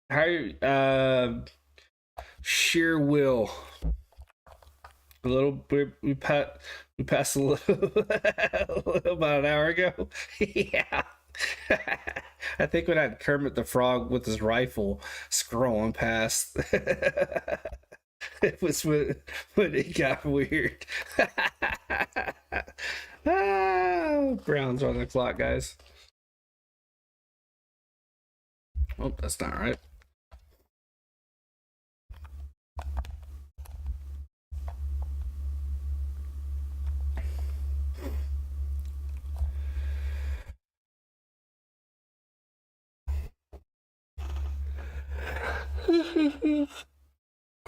How are you? sheer will. A little bit, we passed a little, about an hour ago. Yeah. I think when I had Kermit the Frog with his rifle scrolling past, it was when it got weird. Browns on the clock, guys. Oh, that's not right.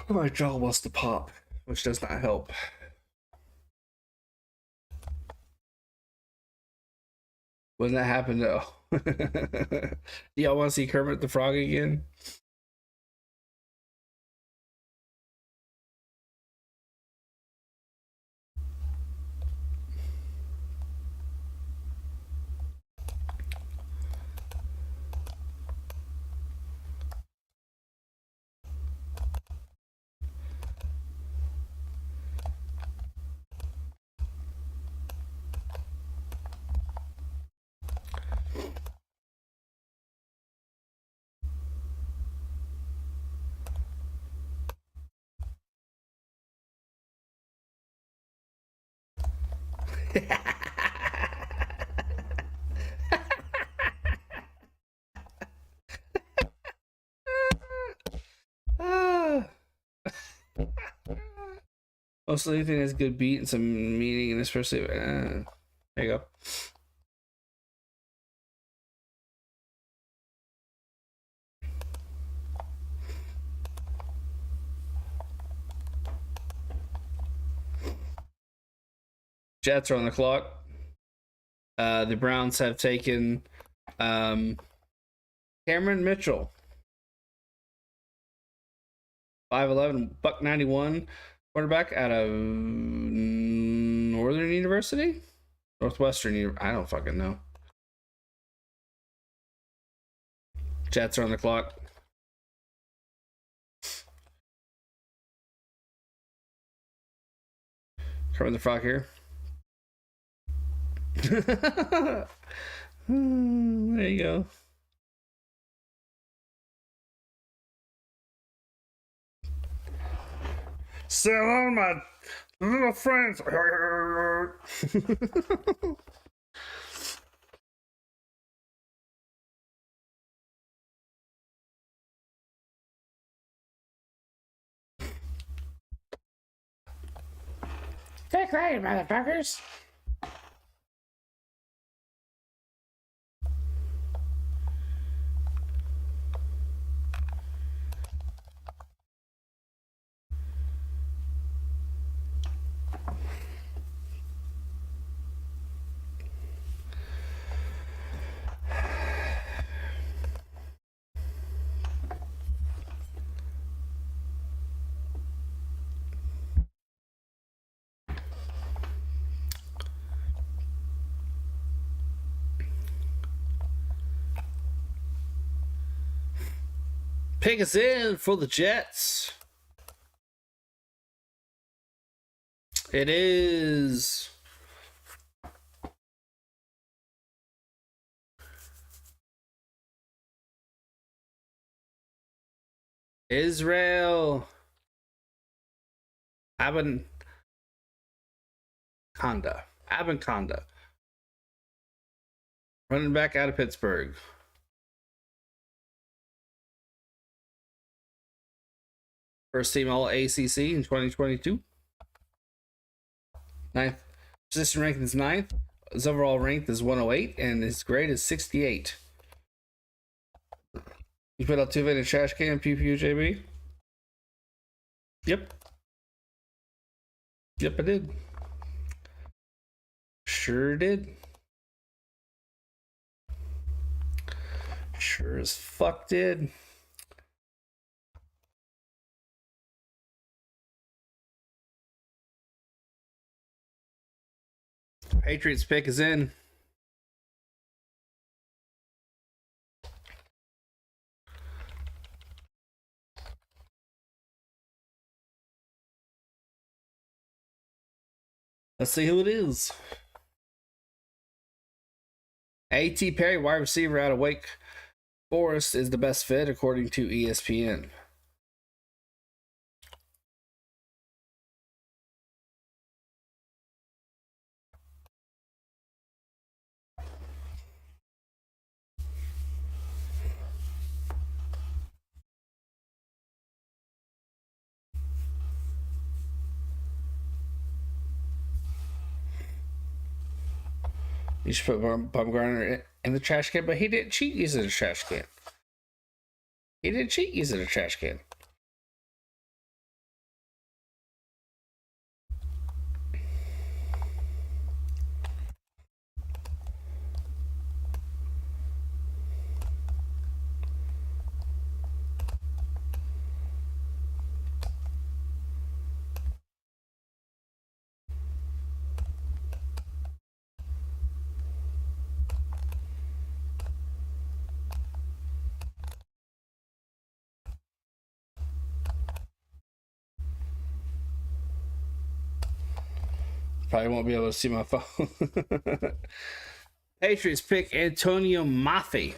My jaw wants to pop, which does not help. When that happened, though. Y'all want to see Kermit the Frog again? Also, anything that's good beat and some meaning, and especially there you go. Jets are on the clock. The Browns have taken Cameron Mitchell, 5'11", $191, quarterback out of Northern University, Northwestern. I don't fucking know. Jets are on the clock. Kermit the Frog here. There you go. Say hello to my little friends. Take right, motherfuckers. Pick us in for the Jets. It is Israel Abanconda, running back out of Pittsburgh. First team All ACC in 2022. Ninth position ranking is 9th. His overall rank is 108, and his grade is 68. You put out 2 in a trash can, PPUJB? Yep. Yep, I did. Sure did. Sure as fuck did. Patriots pick is in. Let's see who it is. A.T. Perry, wide receiver out of Wake Forest, is the best fit according to ESPN. You should put Bumgarner in the trash can, but he didn't cheat using a trash can. He didn't cheat using a trash can. Probably won't be able to see my phone. Patriots pick Antonio Maffei.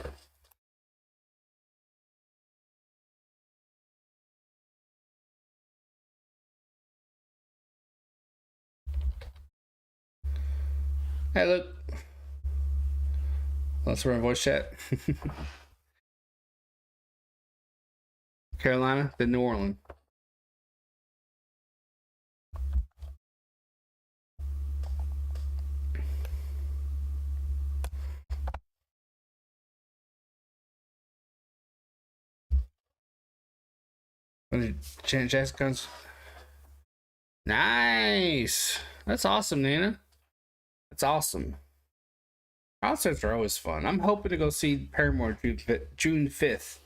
Hey, look. Let's run voice chat. Carolina, then New Orleans. Janet Jackson comes. Nice. That's awesome, Nina. That's awesome. Concerts are always fun. I'm hoping to go see Paramore June 5th.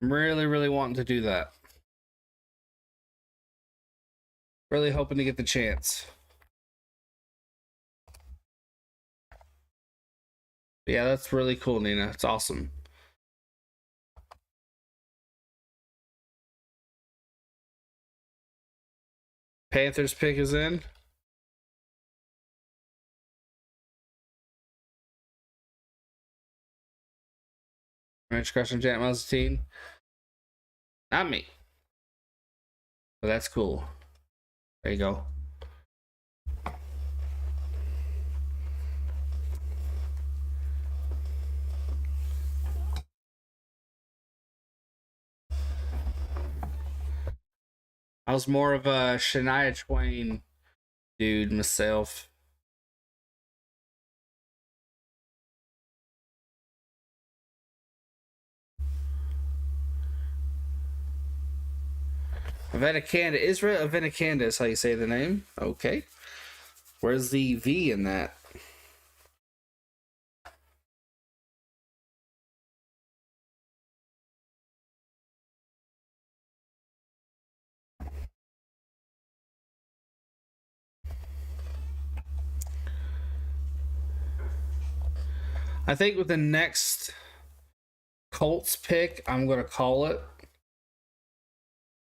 I'm really, really wanting to do that. Really hoping to get the chance. But yeah, that's really cool, Nina. It's awesome. Panthers pick is in. Ranch Crush and Janet Mazatine. Not me. But that's cool. There you go. I was more of a Shania Twain dude myself. Avenicanda. Israel Avenicanda is how you say the name. Okay. Where's the V in that? I think with the next Colts pick, I'm going to call it.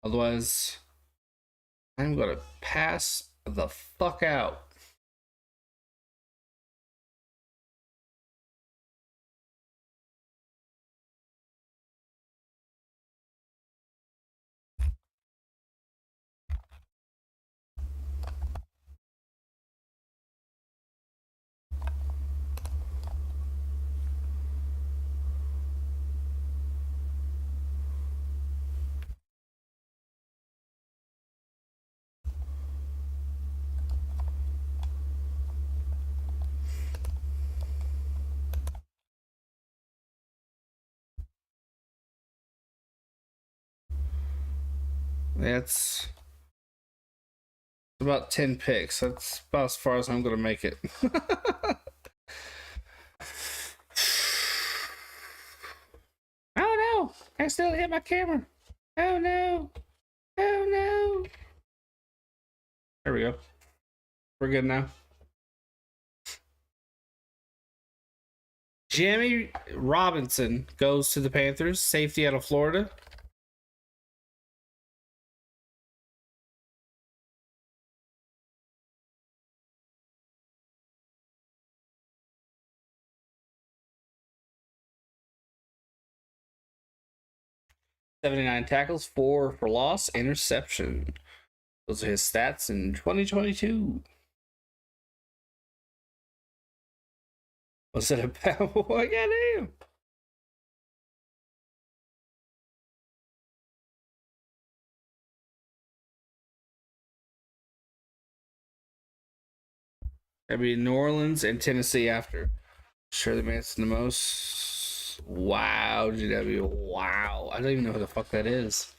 Otherwise, I'm going to pass the fuck out. That's about 10 picks. That's about as far as I'm going to make it. Oh no! I still hit my camera. Oh no! Oh no! There we go. We're good now. Jamie Robinson goes to the Panthers, safety out of Florida. 79 tackles, 4 for loss, interception. Those are his stats in 2022. Was it a bad boy? Goddamn. That'd be New Orleans and Tennessee after. Shirley Manson the most. Wow, GW. Wow. I don't even know who the fuck that is.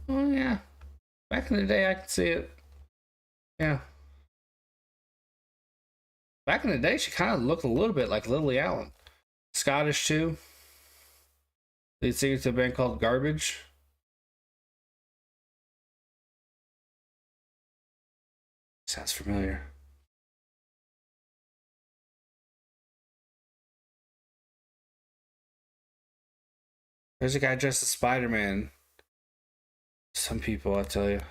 Oh, yeah. Back in the day, I could see it. Yeah. Back in the day, she kind of looked a little bit like Lily Allen. Scottish, too. Lead singer to a band called Garbage. Sounds familiar. There's a guy dressed as Spider-Man. Some people, I tell you.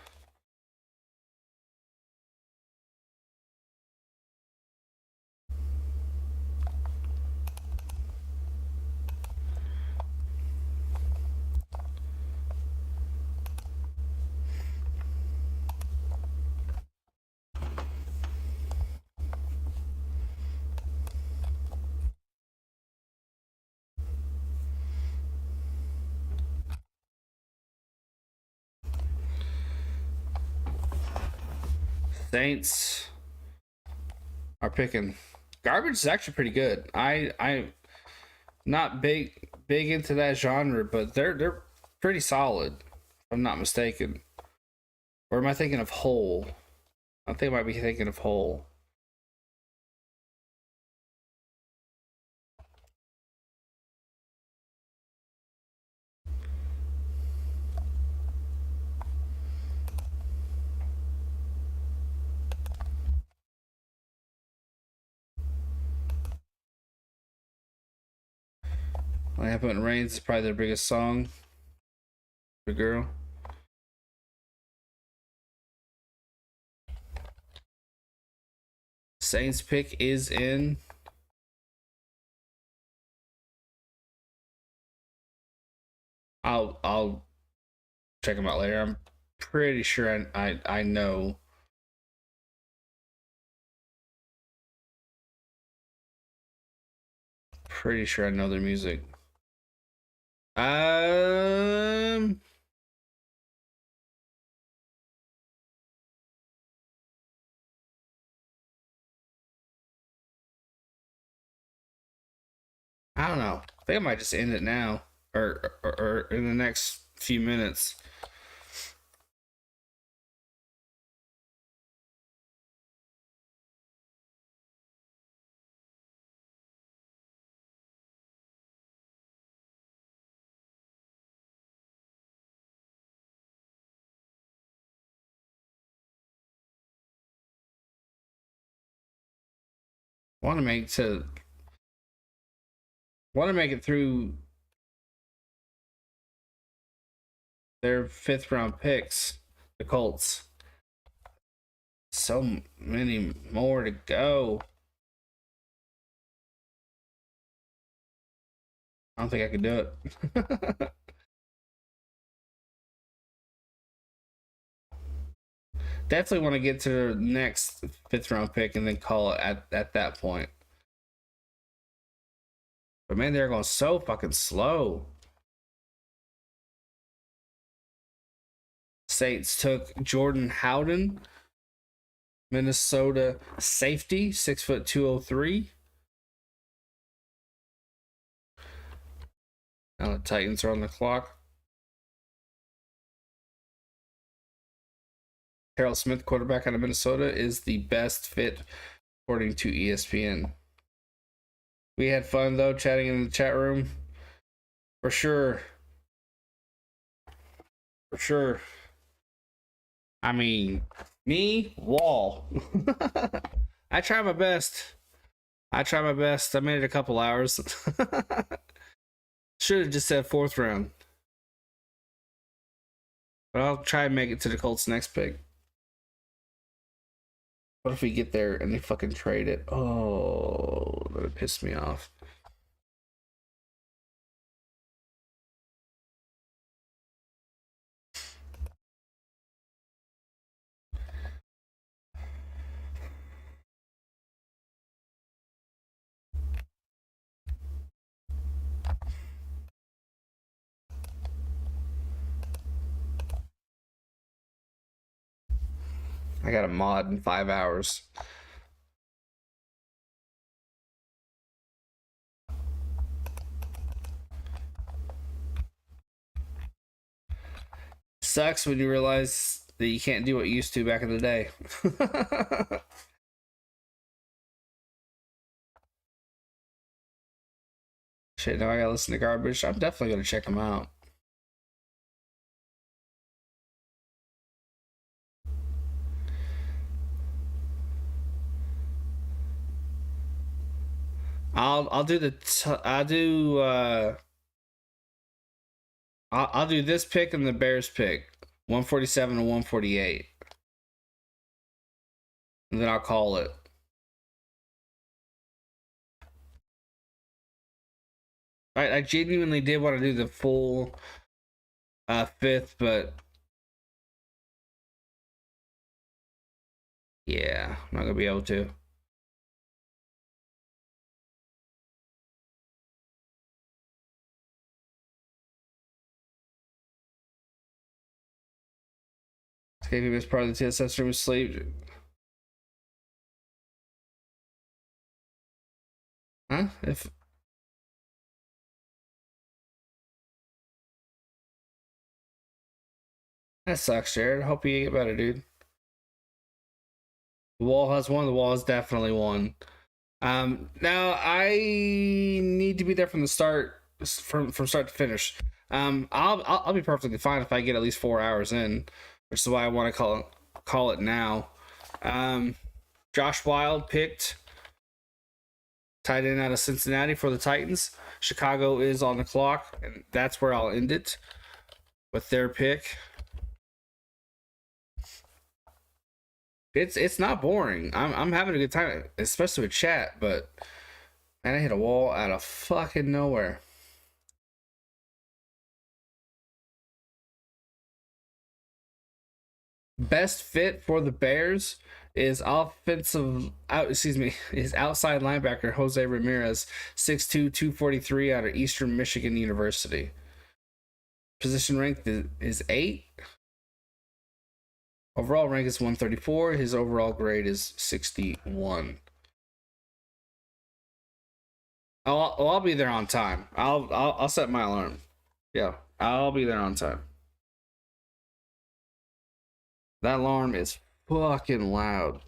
Saints are picking. Garbage is actually pretty good. I not big into that genre, but they're pretty solid. If I'm not mistaken. Or am I thinking of Hole? I think I might be thinking of Hole. What Happened When It Rains is probably their biggest song. The girl. Saints pick is in. I'll check them out later. I'm pretty sure I know. Pretty sure I know their music. Um, I don't know. I think I might just end it now, or in the next few minutes. Want to make to want to make it through their fifth round picks, the Colts. So many more to go. I don't think I can do it. Definitely want to get to the next fifth round pick and then call it at that point. But man, they're going so fucking slow. Saints took Jordan Howden, Minnesota safety, 6'2", 203. Now the Titans are on the clock. Harold Smith, quarterback out of Minnesota, is the best fit according to ESPN. We had fun though chatting in the chat room. For sure. For sure. I mean, me, Wall. I try my best. I made it a couple hours. Should have just said 4th round. But I'll try and make it to the Colts next pick. What if we get there and they fucking trade it? Oh, that would piss me off. I got a mod in 5 hours. Sucks when you realize that you can't do what you used to back in the day. Shit, now I gotta listen to garbage. I'm definitely gonna check them out. I'll do I'll do this pick and the Bears pick, 147 and 148, and then I'll call it. I genuinely did want to do the full 5th, but yeah, I'm not gonna be able to. Escaping as part of the TSS room sleep. Huh? If that sucks, Jared. Hope you get better, dude. The wall has won. The wall has definitely won. Now I need to be there from the start, from start to finish. I'll be perfectly fine if I get at least 4 hours in, which is why I want to call it now. Josh Wild picked tight end out of Cincinnati for the Titans. Chicago is on the clock, and that's where I'll end it with their pick. It's not boring. I'm having a good time, especially with chat, but man, I hit a wall out of fucking nowhere. Best fit for the Bears is is outside linebacker Jose Ramirez, 6'2", 243 out of Eastern Michigan University. Position rank is 8. Overall rank is 134. His overall grade is 61. I'll be there on time. I'll set my alarm. Yeah, I'll be there on time. That alarm is fucking loud.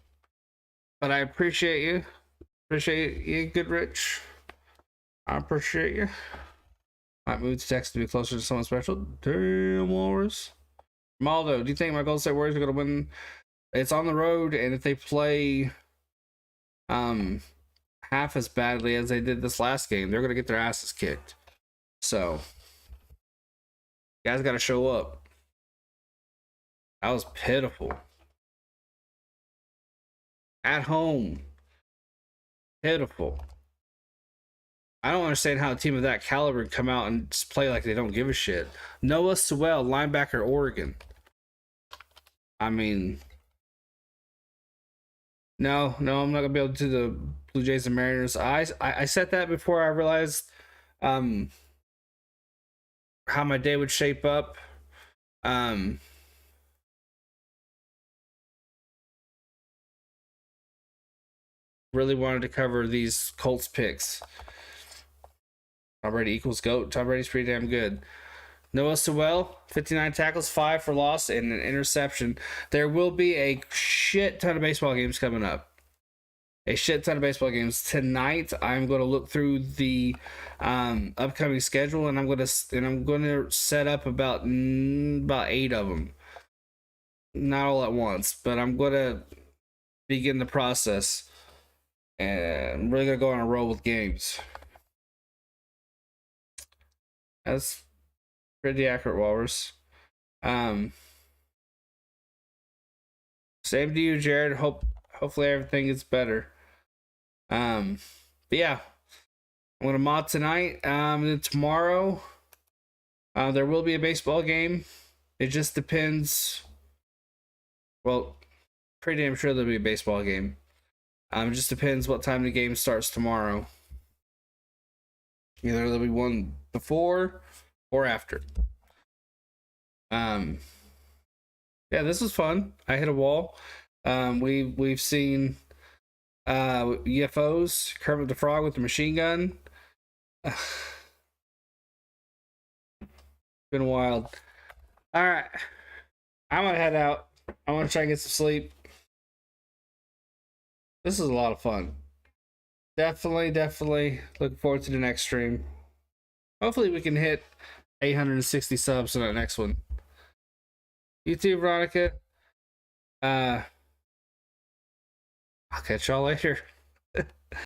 But I appreciate you. Appreciate you, good Rich. I appreciate you. Might move to Texas to be closer to someone special. Damn, Walrus. Maldo, do you think my Golden State Warriors are going to win? It's on the road, and if they play half as badly as they did this last game, they're going to get their asses kicked. So, guys got to show up. That was pitiful. At home. Pitiful. I don't understand how a team of that caliber can come out and just play like they don't give a shit. Noah Sewell, linebacker, Oregon. I mean, no, I'm not gonna be able to do the Blue Jays and Mariners. I said that before I realized how my day would shape up. Really wanted to cover these Colts picks. Tom Brady equals GOAT. Tom Brady's pretty damn good. Noah Sewell, 59 tackles, 5 for loss, and an interception. There will be a shit ton of baseball games coming up. A shit ton of baseball games tonight. I'm going to look through the upcoming schedule, and I'm going to set up about 8 of them. Not all at once, but I'm going to begin the process, and I'm really going to go on a roll with games. That's pretty accurate, Walrus. Um, Same to you, Jared. Hopefully everything gets better. But yeah, I'm gonna mod tonight. And then tomorrow, there will be a baseball game. It just depends. Well, pretty damn sure there'll be a baseball game. It just depends what time the game starts tomorrow. Either there'll be one before or after. Yeah, this was fun. I hit a wall. We've seen UFOs, Kermit the Frog with the machine gun. Been wild. All right, I'm gonna head out. I want to try and get some sleep. This is a lot of fun. Definitely looking forward to the next stream. Hopefully we can hit 860 subs in that next one. You too, Veronica. I'll catch y'all later.